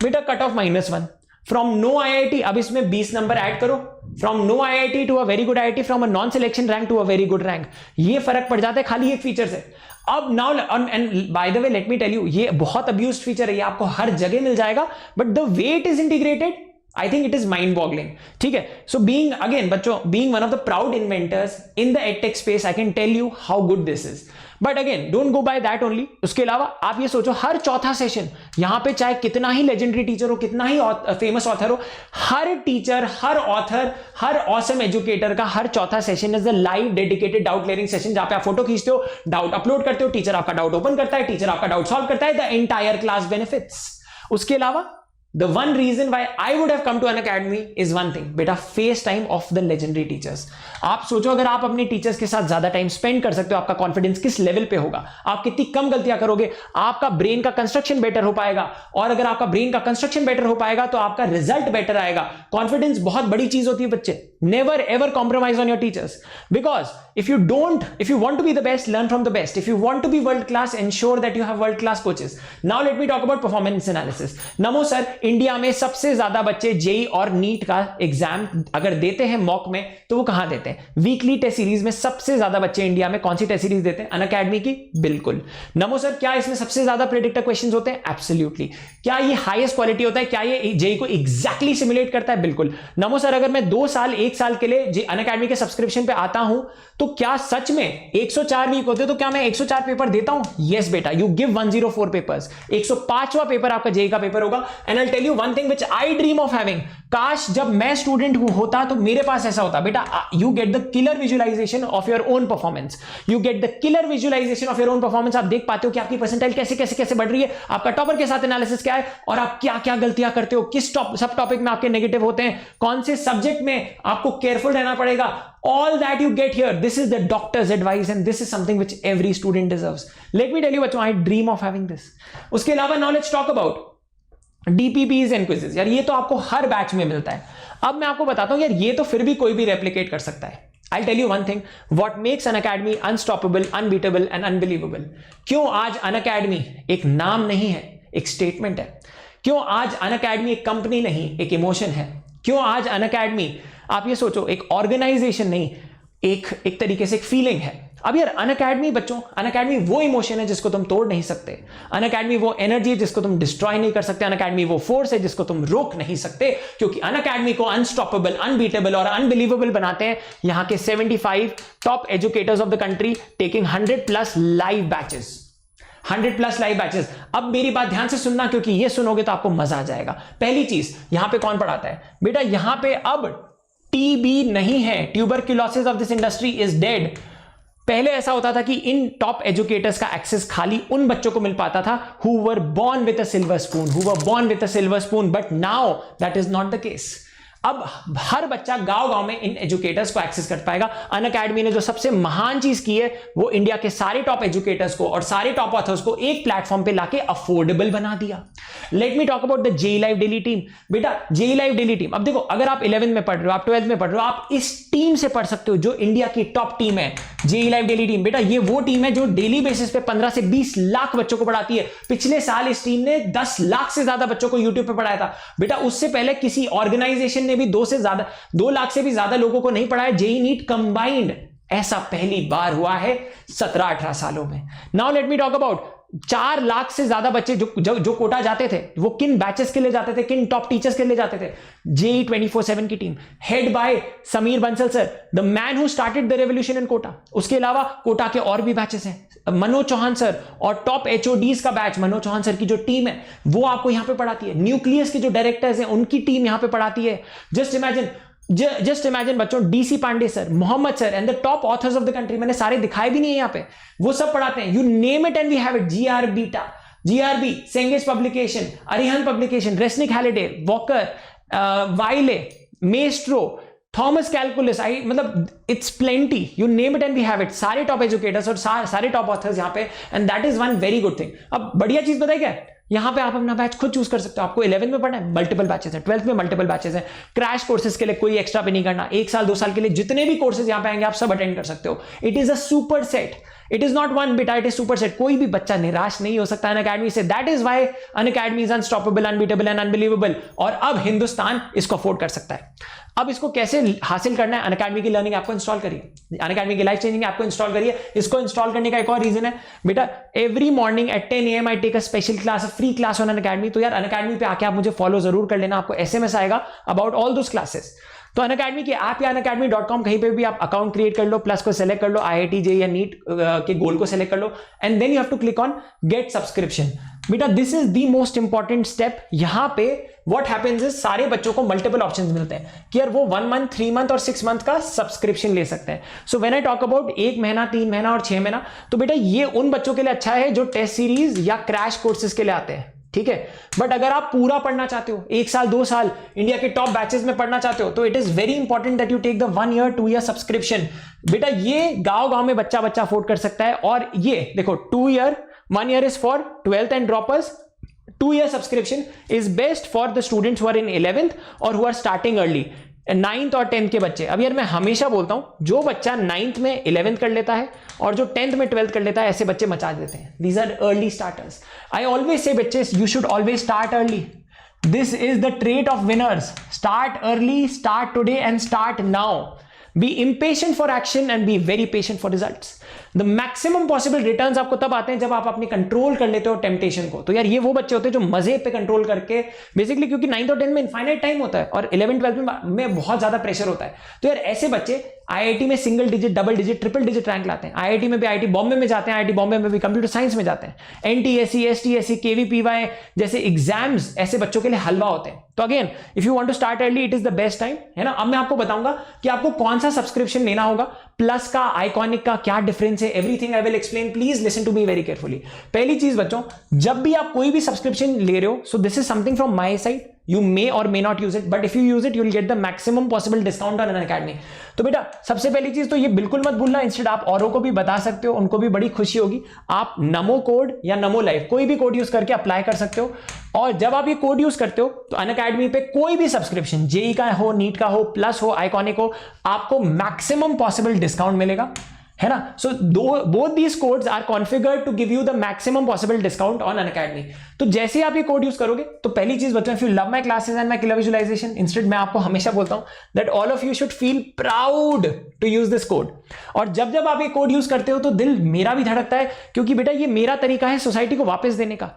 S1: बेटा cut off -1 from no IIT, अब इसमें 20 नंबर ऐड करो, from no IIT to a very good IIT, from a non selection rank to a very good rank, ये फर्क पड़ जाता है खाली एक फीचर से। अब now and by the way let me tell you, ये बहुत अब्यूज्ड फीचर है, ये आपको हर जगह मिल जाएगा, but the way it is integrated I think it is mind boggling. ठीक है, so being again बच्चों being one of the proud inventors in the edtech space, I can tell you how good this is. But again don't go by that only. उसके अलावा आप ये सोचो हर चौथा session यहां पे चाहे कितना ही लेजेंडरी टीचर हो, कितना ही फेमस ऑथर हो, हर टीचर, हर ऑथर, हर ऑसम एजुकेटर का हर चौथा session is the live dedicated doubt clearing session, जहां पे आप फोटो खींचते हो, डाउट अपलोड करते हो, टीचर आपका डाउट ओपन करता है, टीचर आपका डाउट सॉल्व करता है, द एंटायर क्लास बेनिफिट्स। उसके अलावा The one reason why I would have come to Unacademy is one thing, बेटा face time of the legendary teachers. आप सोचो अगर आप अपने टीचर्स के साथ ज्यादा टाइम स्पेंड कर सकते हो, आपका कॉन्फिडेंस किस लेवल पे होगा, आप कितनी कम गलतियां करोगे, आपका ब्रेन का कंस्ट्रक्शन बेटर हो पाएगा, और अगर आपका ब्रेन का कंस्ट्रक्शन बेटर हो पाएगा तो आपका रिजल्ट बेटर आएगा। कॉन्फिडेंस बहुत बड़ी चीज होती है बच्चे, never ever compromise on your teachers, because if you want to be the best, learn from the best. If you want to be world class, ensure that you have world class coaches. Now let me talk about performance analysis. NaMo sir, India में सबसे ज्यादा बच्चे JEE और NEET का exam अगर देते हैं mock में तो वो कहां देते हैं? वीकली टेस्ट सीरीज में सबसे ज्यादा बच्चे इंडिया में कौन सी टेस्ट सीरीज देते हैं? अनअकैडमी की। बिल्कुल। नमो सर, क्या इसमें सबसे ज्यादा प्रेडिक्टर क्वेश्चंस होते हैं? एब्सोल्युटली। क्या ये हाईएस्ट क्वालिटी होता है? क्या ये जेई को एग्जैक्टली सिमुलेट करता है? बिल्कुल। नमो सर, अगर मैं 2 साल 1 साल के लिए अनअकैडमी के सब्सक्रिप्शन पे आता हूं तो क्या सच में 104 वीक होते तो क्या मैं 104 पेपर देता हूं? यस बेटा, यू गिव 104 पेपर्स। 105वां पेपर आपका जेई का पेपर होगा। And I tell you one thing which I dream of having, काश जब मैं स्टूडेंट होता तो मेरे पास ऐसा होता। बेटा you get the killer visualisation of your own performance, you get the killer visualisation of your own performance. आप देख पाते हो कि आपकी परसेंटाइल कैसे कैसे कैसे बढ़ रही है, आपका टॉपर के साथ एनालिसिस क्या है, और आप क्या क्या गलतियां करते हो, किस सब टॉपिक में आपके नेगेटिव होते हैं, कौन से सब्जेक्ट में आपको केयरफुल रहना पड़ेगा। All that you get here, this is the doctor's advice and this is something which every student deserves. Let me tell you बच्चों, I dream of having this. उसके अलावा now let's talk about DPPs and quizzes. यार ये तो आपको हर batch में मिलता है। अब मैं आपको बताता हूं यार, ये तो फिर भी कोई भी रेप्लिकेट कर सकता है। I'll tell you one thing, what makes Unacademy unstoppable, unbeatable and unbelievable. क्यों आज Unacademy एक नाम नहीं है, एक स्टेटमेंट है। क्यों आज Unacademy एक कंपनी नहीं, एक इमोशन है। क्यों आज Unacademy, आप ये सोचो, एक ऑर्गेनाइजेशन नहीं, एक तरीके से एक फीलिंग है। अब यार अनअकैडमी बच्चों, अनअकैडमी वो इमोशन है जिसको तुम तोड़ नहीं सकते, अनअकैडमी वो एनर्जी है जिसको तुम डिस्ट्रॉय नहीं कर सकते, अनअकैडमी वो फोर्स है जिसको तुम रोक नहीं सकते, क्योंकि अनअकैडमी को अनस्टॉपेबल, अनबीटेबल और अनबिलीवेबल बनाते हैं यहां के 75 top educators of the country taking 100+ live batches. 100+ live batches. अब मेरी बात ध्यान से सुनना, क्योंकि ये सुनोगे तो आपको मजा आ जाएगा। पहली चीज, यहां पे कौन पढ़ाता है? बेटा यहां पे अब टीबी नहीं है, tuberculosis of this industry is dead. पहले ऐसा होता था कि इन टॉप एजुकेटर्स का एक्सेस खाली उन बच्चों को मिल पाता था who were born with a silver spoon, but now that is not the case. अब हर बच्चा गांव-गांव में इन एजुकेटर्स को एक्सेस कर पाएगा। अनअकैडमी ने जो सबसे महान चीज की है वो इंडिया के सारे टॉप एजुकेटर्स को और सारे टॉप ऑथर्स को एक प्लेटफॉर्म पे लाके अफोर्डेबल बना दिया। Late me talk about the JEE live daily team. बेटा जेईई लाइव डेली टीम, अब देखो, अगर आप 11th में पढ़ रहे हो, आप 12th में पढ़ रहे हो, आप इस टीम से पढ़ सकते हो जो इंडिया की टॉप टीम है, जेईई लाइव डेली टीम। बेटा ये वो टीम है जो डेली बेसिस पे 15 से 20 लाख बच्चों को पढ़ाती है। पिछले साल इस टीम ने 10 लाख से ज्यादा बच्चों को यूट्यूब पे पढ़ाया था। बेटा उससे पहले किसी ऑर्गेनाइजेशन ने भी 2 लाख से भी ज्यादा लोगों को नहीं पढ़ाया जेईई नीट कंबाइंड। ऐसा पहली बार हुआ है 17-18 सालों में। Now let me talk about 4 lakh से ज्यादा बच्चे जो कोटा जाते थे, वो किन बैचेस के लिए जाते थे, किन टॉप टीचर्स के लिए जाते थे? जेई 24/7 की team, head by Sameer Bansal sir, the man who started the revolution in Kota. उसके अलावा कोटा के और भी बैचेस हैं, मनोज चौहान सर और टॉप एचओडीज का बैच, मनोज चौहान सर की जो टीम है वो आपको यहां पे पढ़ाती है। न्यूक्लियस के जो डायरेक्टर्स हैं उनकी टीम यहां पे पढ़ाती है। जस्ट इमेजिन बच्चों, DC Pandey sir, Mohammad sir and the top authors of the country, मैंने सारे दिखाए भी नहीं है यहां पे, वो सब पढ़ाते हैं। You name it and we have it. GR बीटा, GRB, Cengage publication, Arihant publication, Resnick Halliday, Walker, Wiley, Maestro, Thomas calculus, मतलब it's plenty, you name it and we have it. सारे टॉप एजुकेटर्स और सारे टॉप ऑथर्स यहां पे, and that is one very good thing. अब बढ़िया चीज बताइए क्या है? यहां पे आप अपना बैच खुद चूज कर सकते हो। आपको 11th में पढ़ना है, मल्टीपल बैचेस हैं, 12th में मल्टीपल बैचेस हैं। क्रैश कोर्सेज के लिए कोई एक्स्ट्रा पे नहीं करना। 1 साल 2 साल के लिए जितने भी कोर्सेज यहां पे आएंगे आप सब अटेंड कर सकते हो। It is a super set, it is not one बेटा, इट इज सुपर सेट। कोई भी बच्चा निराश नहीं हो सकता अनअकैडमी से। That is why Unacademy is unstoppable, unbeatable and unbelievable. और अब हिंदुस्तान इसको अफोर्ड कर सकता है। अब इसको कैसे हासिल करना है? अनअकैडमी की लर्निंग ऐप को इंस्टॉल करिए, अनअकैडमी की लाइफ चेंजिंग ऐप को इंस्टॉल करिए। इसको इंस्टॉल करने का एक और रीजन है बेटा, every morning at 10 AM I take a special class, a free class on Unacademy. तो यार अनअकैडमी पे आके आप मुझे फॉलो जरूर कर लेना, आपको SMS आएगा अबाउट ऑल दोस क्लासेस। तो अनअकैडमी की ऐप या अनअकैडमी.com कहीं पे भी आप अकाउंट क्रिएट कर लो, प्लस को सेलेक्ट कर लो, IIT JEE या नीट के गोल को सेलेक्ट कर लो, and then you have to click on get subscription. बेटा this is the most important step. यहां पे व्हाट हैपेंस इज, सारे बच्चों को मल्टीपल ऑप्शंस मिलते हैं कि यार वो 1 मंथ, 3 मंथ और 6 मंथ का सब्सक्रिप्शन ले सकते हैं। So when I talk about 1 महीना, 3 महीना और 6 महीना, तो बेटा ये उन बच्चों के लिए अच्छा है जो टेस्ट सीरीज या क्रैश कोर्सेज के लिए आते हैं, ठीक है। बट अगर आप पूरा पढ़ना चाहते हो, 1 साल 2 साल इंडिया के टॉप बैचेस में पढ़ना चाहते हो, तो it is very important that you take the 1 year 2 year subscription. बेटा ये गांव में बच्चा अफोर्ड कर सकता है। और ये देखो 2 year, 1 year is for 12th and droppers, 2 year subscription is best for the students who are in 11th or who are starting early, 9th और 10th के बच्चे। अब यार मैं हमेशा बोलता हूं, जो बच्चा 9th में 11th कर लेता है और जो 10th में 12th कर लेता है, ऐसे बच्चे मचा देते हैं। These are early starters. I always say बच्चे, you should always start early. This is the trait of winners. Start early, start today and start now. Be impatient for action and be very patient for results. The maximum possible returns आपको तब आते हैं जब आप अपनी control कर लेते हो टेम्पटेशन को। तो यार ये वो बच्चे होते हैं जो मजे पे कंट्रोल करके, बेसिकली क्योंकि 9th और 10th में इनफाइनाइट टाइम होता है और 11th 12th में बहुत ज्यादा प्रेशर होता है। तो यार ऐसे बच्चे IIT में single digit, double digit, triple digit rank लाते हैं। IIT में भी, IIT बॉम्बे में जाते हैं, IIT बॉम्बे में भी कंप्यूटर साइंस में जाते हैं। NTSC, STSC, KVPY जैसे एग्जाम्स ऐसे बच्चों के लिए हलवा होते हैं। तो again if you want to start early, it is the best time, है ना। अब मैं आपको बताऊंगा कि आपको कौन सा सब्सक्रिप्शन लेना होगा, प्लस का, आइकॉनिक का क्या डिफरेंस है, everything I will explain. Please listen to me very carefully. पहली चीज बच्चों, जब भी आप कोई भी सब्सक्रिप्शन ले रहे हो, so this is something from my side, you may or may not use it, but if you use it, you will get the maximum possible discount on Unacademy. तो बेटा सबसे पहली चीज तो ये बिल्कुल मत भूलना, इंस्टेड आप औरों को भी बता सकते हो, उनको भी बड़ी खुशी होगी। आप नमो कोड या नमो लाइव कोई भी कोड यूज करके अप्लाई कर सकते हो। और जब आप ये कोड यूज करते हो तो Unacademy पे कोई भी सब्सक्रिप्शन, जेई का हो, नीट का हो, प्लस हो, आइकॉनिक हो, आपको मैक्सिमम पॉसिबल डिस्काउंट मिलेगा, है ना। So both these codes are configured to give you the maximum possible discount on Unacademy। तो जैसे ही आप ये कोड यूज करोगे, तो पहली चीज बच्चों, if you love my classes and my killer visualisation, instead मैं आपको हमेशा बोलता हूं that all of you should feel proud to use this code. और जब जब आप ये कोड यूज करते हो तो दिल मेरा भी धड़कता है, क्योंकि बेटा ये मेरा तरीका है सोसाइटी को वापस देने का।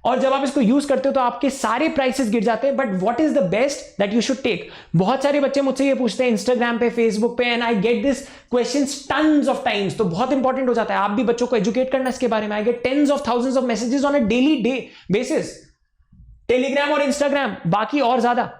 S1: और जब आप इसको यूज करते हो तो आपके सारे प्राइसेस गिर जाते हैं। But what is the best that you should take. बहुत सारे बच्चे मुझसे ये पूछते हैं इंस्टाग्राम पे, फेसबुक पे, and I get this questions tons of times. तो बहुत इंपॉर्टेंट हो जाता है आप भी बच्चों को एजुकेट करना इसके बारे में। I get tens of thousands of messages on a daily basis, Telegram और इंस्टाग्राम, बाकी और ज्यादा।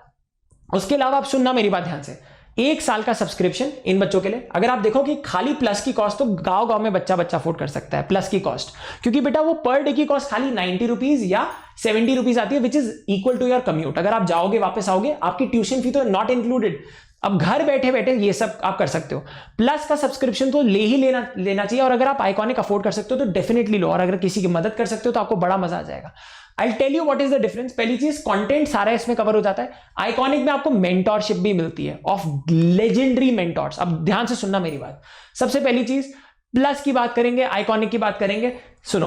S1: उसके अलावा आप सुनना मेरी बात ध्यान से, 1 साल का सब्सक्रिप्शन इन बच्चों के लिए, अगर आप देखो कि खाली प्लस की कॉस्ट तो गांव में बच्चा अफोर्ड कर सकता है प्लस की कॉस्ट, क्योंकि बेटा वो पर डे की कॉस्ट खाली 90 रुपीज या 70 रुपीज आती है, which is equal to your commute. अगर आप जाओगे वापस आओगे, आपकी ट्यूशन फी तो नॉट इंक्लूडेड। अब घर बैठे बैठे ये सब आप कर सकते हो। प्लस का सब्सक्रिप्शन तो लेना चाहिए, और अगर आप आइकॉनिक अफोर्ड कर सकते हो तो डेफिनेटली लो, और अगर किसी की मदद कर सकते हो तो आपको बड़ा मजा आ जाएगा। I'll tell you what is the difference। पहली चीज, कंटेंट सारा इसमें कवर हो जाता है। आइकॉनिक में आपको मेंटोरशिप भी मिलती है ऑफ लेजेंडरी मेंटोर्स। अब ध्यान से सुनना मेरी बात। सबसे पहली चीज, प्लस की बात करेंगे, आइकॉनिक की बात करेंगे। सुनो,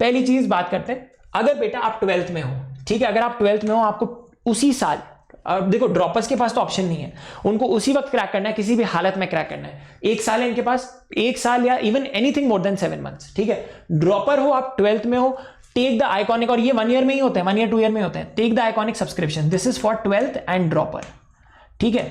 S1: पहली चीज बात करते हैं, अगर बेटा आप 12th में हो, ठीक है, अगर आप 12th में हो, आपको उसी साल अब देखो ड्रॉपर्स के पास तो ऑप्शन नहीं है, उनको उसी वक्त क्रैक करना है, किसी भी हालत में क्रैक करना है। 1 साल है इनके पास, 1 साल या even anything more than 7 months, ठीक है। ड्रॉपर हो आप, 12th में हो, टेक द आइकॉनिक, और ये 1 year में ही होते हैं, 1 year 2 year में होते हैं। Take the iconic subscription, this is for 12th and dropper, ठीक है।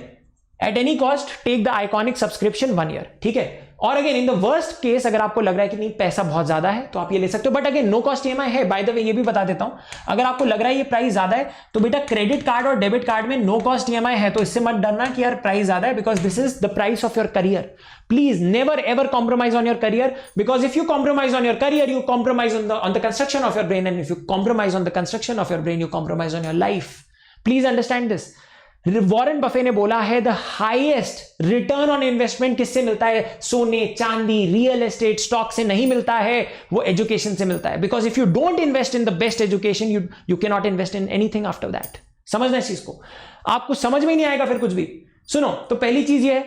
S1: At any cost take the iconic subscription 1 year, ठीक है। और again in the worst case अगर आपको लग रहा है कि नहीं पैसा बहुत ज्यादा है तो आप ये ले सकते हो, but again no cost EMI है। बाय द वे ये भी बता देता हूं, अगर आपको लग रहा है ये प्राइस ज्यादा है तो बेटा क्रेडिट कार्ड और डेबिट कार्ड में नो कॉस्ट ईएमआई है, तो इससे मत डरना कि यार प्राइस ज्यादा है, because this is the price of your career. Please never ever compromise on your career, because if you compromise on your career you compromise on the construction of your brain, and if you compromise on the construction of your brain you compromise on your life. Please understand this. Warren Buffett ने बोला है the highest return on investment किससे मिलता है? सोने, चांदी, real estate, stock से नहीं मिलता है, वो एजुकेशन से मिलता है। Because if you don't invest in the best education you can not invest in anything after that. समझना इस चीज को, आपको समझ में ही नहीं आएगा फिर कुछ भी। सुनो, तो पहली चीज ये है,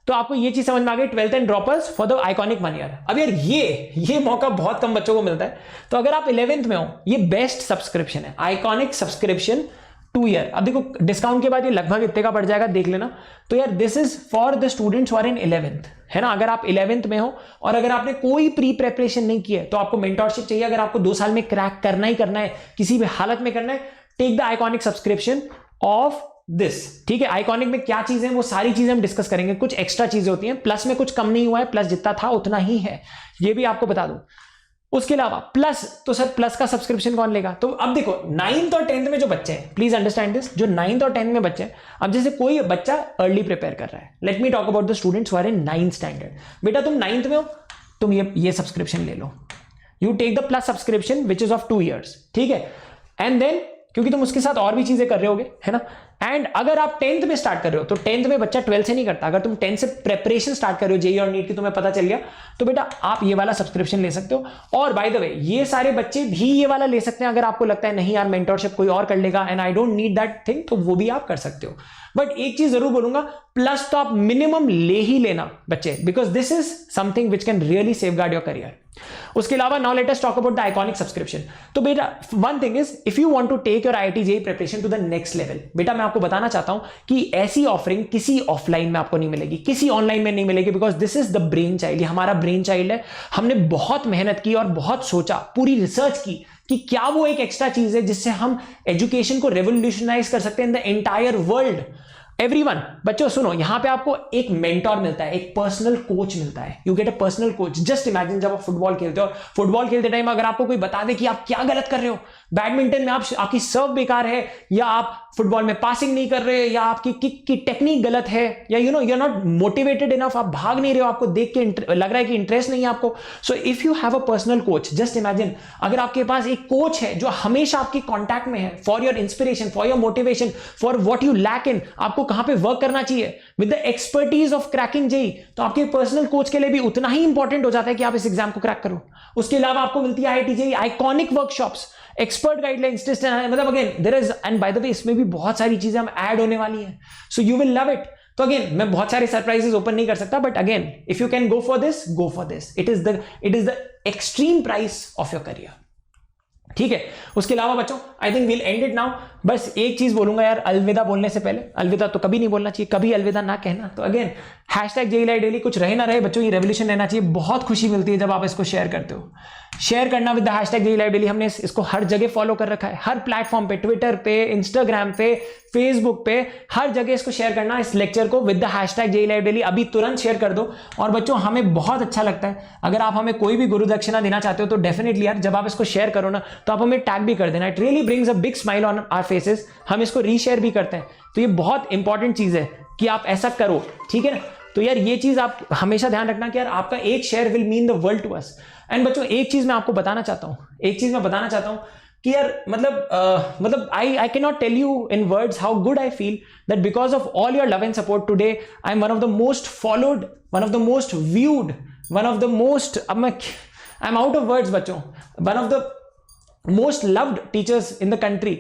S1: तो आपको ये चीज समझ में आ गई, 12th and droppers for the iconic 1 year। अब यार ये मौका बहुत कम बच्चों को मिलता है, तो अगर आप 11th में हो, ये बेस्ट सब्सक्रिप्शन है, आइकॉनिक सब्सक्रिप्शन 2 year। अब देखो डिस्काउंट के बाद ये लगभग इतने का पड़ जाएगा, देख लेना। तो यार this is for the students who are in 11th, है ना। अगर आप 11th में हो और अगर आपने कोई प्री प्रेपरेशन नहीं की है तो आपको मेंटरशिप चाहिए, अगर आपको 2 साल में क्रैक करना ही करना है, किसी भी हालत में करना है, take the iconic subscription of this, ठीक है। आइकॉनिक में क्या चीजें हैं वो सारी चीजें हम डिस्कस करेंगे, कुछ एक्स्ट्रा चीजें होती हैं, प्लस में कुछ कम नहीं हुआ है, प्लस जितना था उतना ही है, ये भी आपको बता दूं। उसके अलावा प्लस, तो सर प्लस का सब्सक्रिप्शन कौन लेगा? तो अब देखो 9th और 10th में जो बच्चे हैं, प्लीज अंडरस्टैंड दिस, जो 9th और 10th में बच्चे हैं, अब जैसे कोई बच्चा अर्ली प्रिपेयर कर रहा है, let me talk about the students who are in 9th standard. बेटा तुम 9th में हो, तुम ये सब्सक्रिप्शन ले लो, you take the plus subscription which is of 2 years, ठीक है। एंड देन क्योंकि तुम उसके साथ और भी चीजें कर रहे होगे, है ना। एंड अगर आप 10th में स्टार्ट कर रहे हो तो 10th में बच्चा 12th से नहीं करता, अगर तुम 10th से प्रेपरेशन स्टार्ट कर रहे हो जेईई और नीट की, तुम्हें पता चल गया, तो बेटा आप ये वाला सब्सक्रिप्शन ले सकते हो। और बाय द वे ये सारे बच्चे भी ये वाला ले सकते हैं, अगर आपको लगता है नहीं यार मेंटरशिप कोई और कर लेगा and I don't need that thing, तो वो भी आप कर सकते हो। बट एक चीज जरूर बोलूंगा, प्लस तो आप मिनिमम ले ही लेना बच्चे, because this is something which can really safeguard your career. उसके अलावा now let us talk about the iconic subscription. तो बेटा one thing is, if you want to take your IIT JEE preparation to the next level, बेटा मैं आपको बताना चाहता हूं कि ऐसी ऑफरिंग किसी ऑफलाइन में आपको नहीं मिलेगी, किसी ऑनलाइन में नहीं मिलेगी, because this is the brain child, ये हमारा ब्रेन चाइल्ड है। हमने बहुत मेहनत की और बहुत सोचा, पूरी रिसर्च की कि क्या वो एक एक्स्ट्रा चीज है जिससे हम एजुकेशन को रेवोल्यूशनाइज कर सकते हैं in the entire world. Everyone, बच्चों सुनो, यहां पे आपको एक मेंटोर मिलता है, एक पर्सनल कोच मिलता है, you get a personal coach. Just imagine जब आप फुटबॉल खेलते हो और फुटबॉल खेलते टाइम अगर आपको कोई बता दे कि आप क्या गलत कर रहे हो, बैडमिंटन में आपकी सर्व बेकार है, या आप फुटबॉल में पासिंग नहीं कर रहे, या आपकी किक की टेक्निक गलत है, या you know you are not motivated enough, आप भाग नहीं रहे हो, आपको देख के लग रहा है कि इंटरेस्ट नहीं है आपको। So if you have a personal coach, just imagine अगर आपके पास एक कोच है जो हमेशा आपके कॉन्टैक्ट में है, for your inspiration, for your motivation, for what you lack in, आपको कहां पे वर्क करना चाहिए with the expertise of cracking JEE, तो आपके पर्सनल कोच के लिए भी उतना ही इंपॉर्टेंट हो जाता है कि आप इस एग्जाम को क्रैक करो। उसके अलावा आपको मिलती है IIT JEE iconic workshops, expert guidelines, test, मतलब again there is, and by the way इसमें भी बहुत सारी चीजें हम ऐड होने वाली हैं, so you will love it. तो अगेन मैं बहुत सारे सरप्राइजेस ओपन नहीं कर सकता, but again if you can go for this, go for this, it is the extreme price of your career, ठीक है। उसके अलावा बच्चों I think we'll end it now. बस एक चीज बोलूंगा यार, अलविदा बोलने से पहले, अलविदा तो कभी नहीं बोलना चाहिए, कभी अलविदा ना कहना। तो अगेन #JEE कुछ रहे ना रहे बच्चों, ये रेवोल्यूशन रहना चाहिए। बहुत खुशी मिलती है जब आप इसको शेयर करते हो, शेयर करना विद द #JEE। हमने इसको हर जगह फॉलो कर रखा है, हर प्लेटफॉर्म पे, ट्विटर पे, इंस्टाग्राम पे, फेसबुक पे, हर जगह इसको शेयर करना, इस लेक्चर को विद द #JEE। अभी तुरंत शेयर कर दो। और बच्चों हमें बहुत अच्छा लगता है, अगर आप हमें कोई भी गुरु दक्षिणा देना चाहते हो तो डेफिनेटली यार जब आप इसको शेयर करो ना तो आप हमें टैग भी कर देना, it really brings a big smile on our faces. हम इसको रीशेयर भी करते हैं, तो ये बहुत इंपॉर्टेंट चीज है कि आप ऐसा करो, ठीक है ना। तो यार ये चीज आप हमेशा ध्यान रखना कि यार आपका एक share will mean the world to us. And बच्चों एक चीज मैं आपको बताना चाहता हूं, कि यार मतलब I can not tell you in words how good I feel that because of all your love and support today I am one of the most followed, one of the most viewed, one of the most, अब I am out of words बच्चों, one of the most loved teachers in the country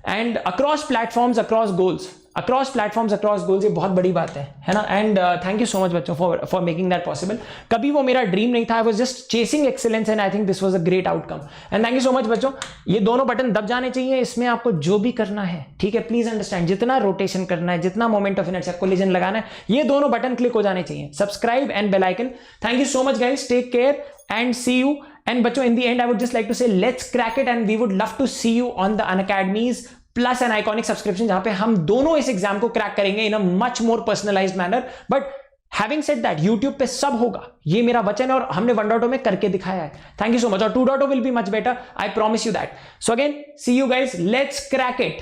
S1: and across platforms, across goals. Across platforms, across goals, ये बहुत बड़ी बात है ना। And thank you so much बच्चों for making that possible. कभी वो मेरा ड्रीम नहीं था, I was just chasing excellence and I think this was a great outcome. And thank you so much बच्चों। ये दोनों बटन दब जाने चाहिए, इसमें आपको जो भी करना है, ठीक है, प्लीज अंडरस्टैंड, जितना रोटेशन करना है, जितना मोमेंट ऑफ इनर्शिया, कोलिजन लगाना है, ये दोनों बटन क्लिक हो जाने चाहिए, subscribe and bell icon. Thank you so much guys, take care and see you. And बच्चों, in the end I would just like to say let's crack it and we would love to see you on the Unacademy's Plus and Iconic subscription, जहां पे हम दोनों इस exam को crack करेंगे in a much more personalized manner। But having said that, YouTube पे सब होगा, ये मेरा वचन है, और हमने 1.0 में करके दिखाया है। Thank you so much. और 2.0 will be much better, I promise you that। So again, see you guys, let's crack it।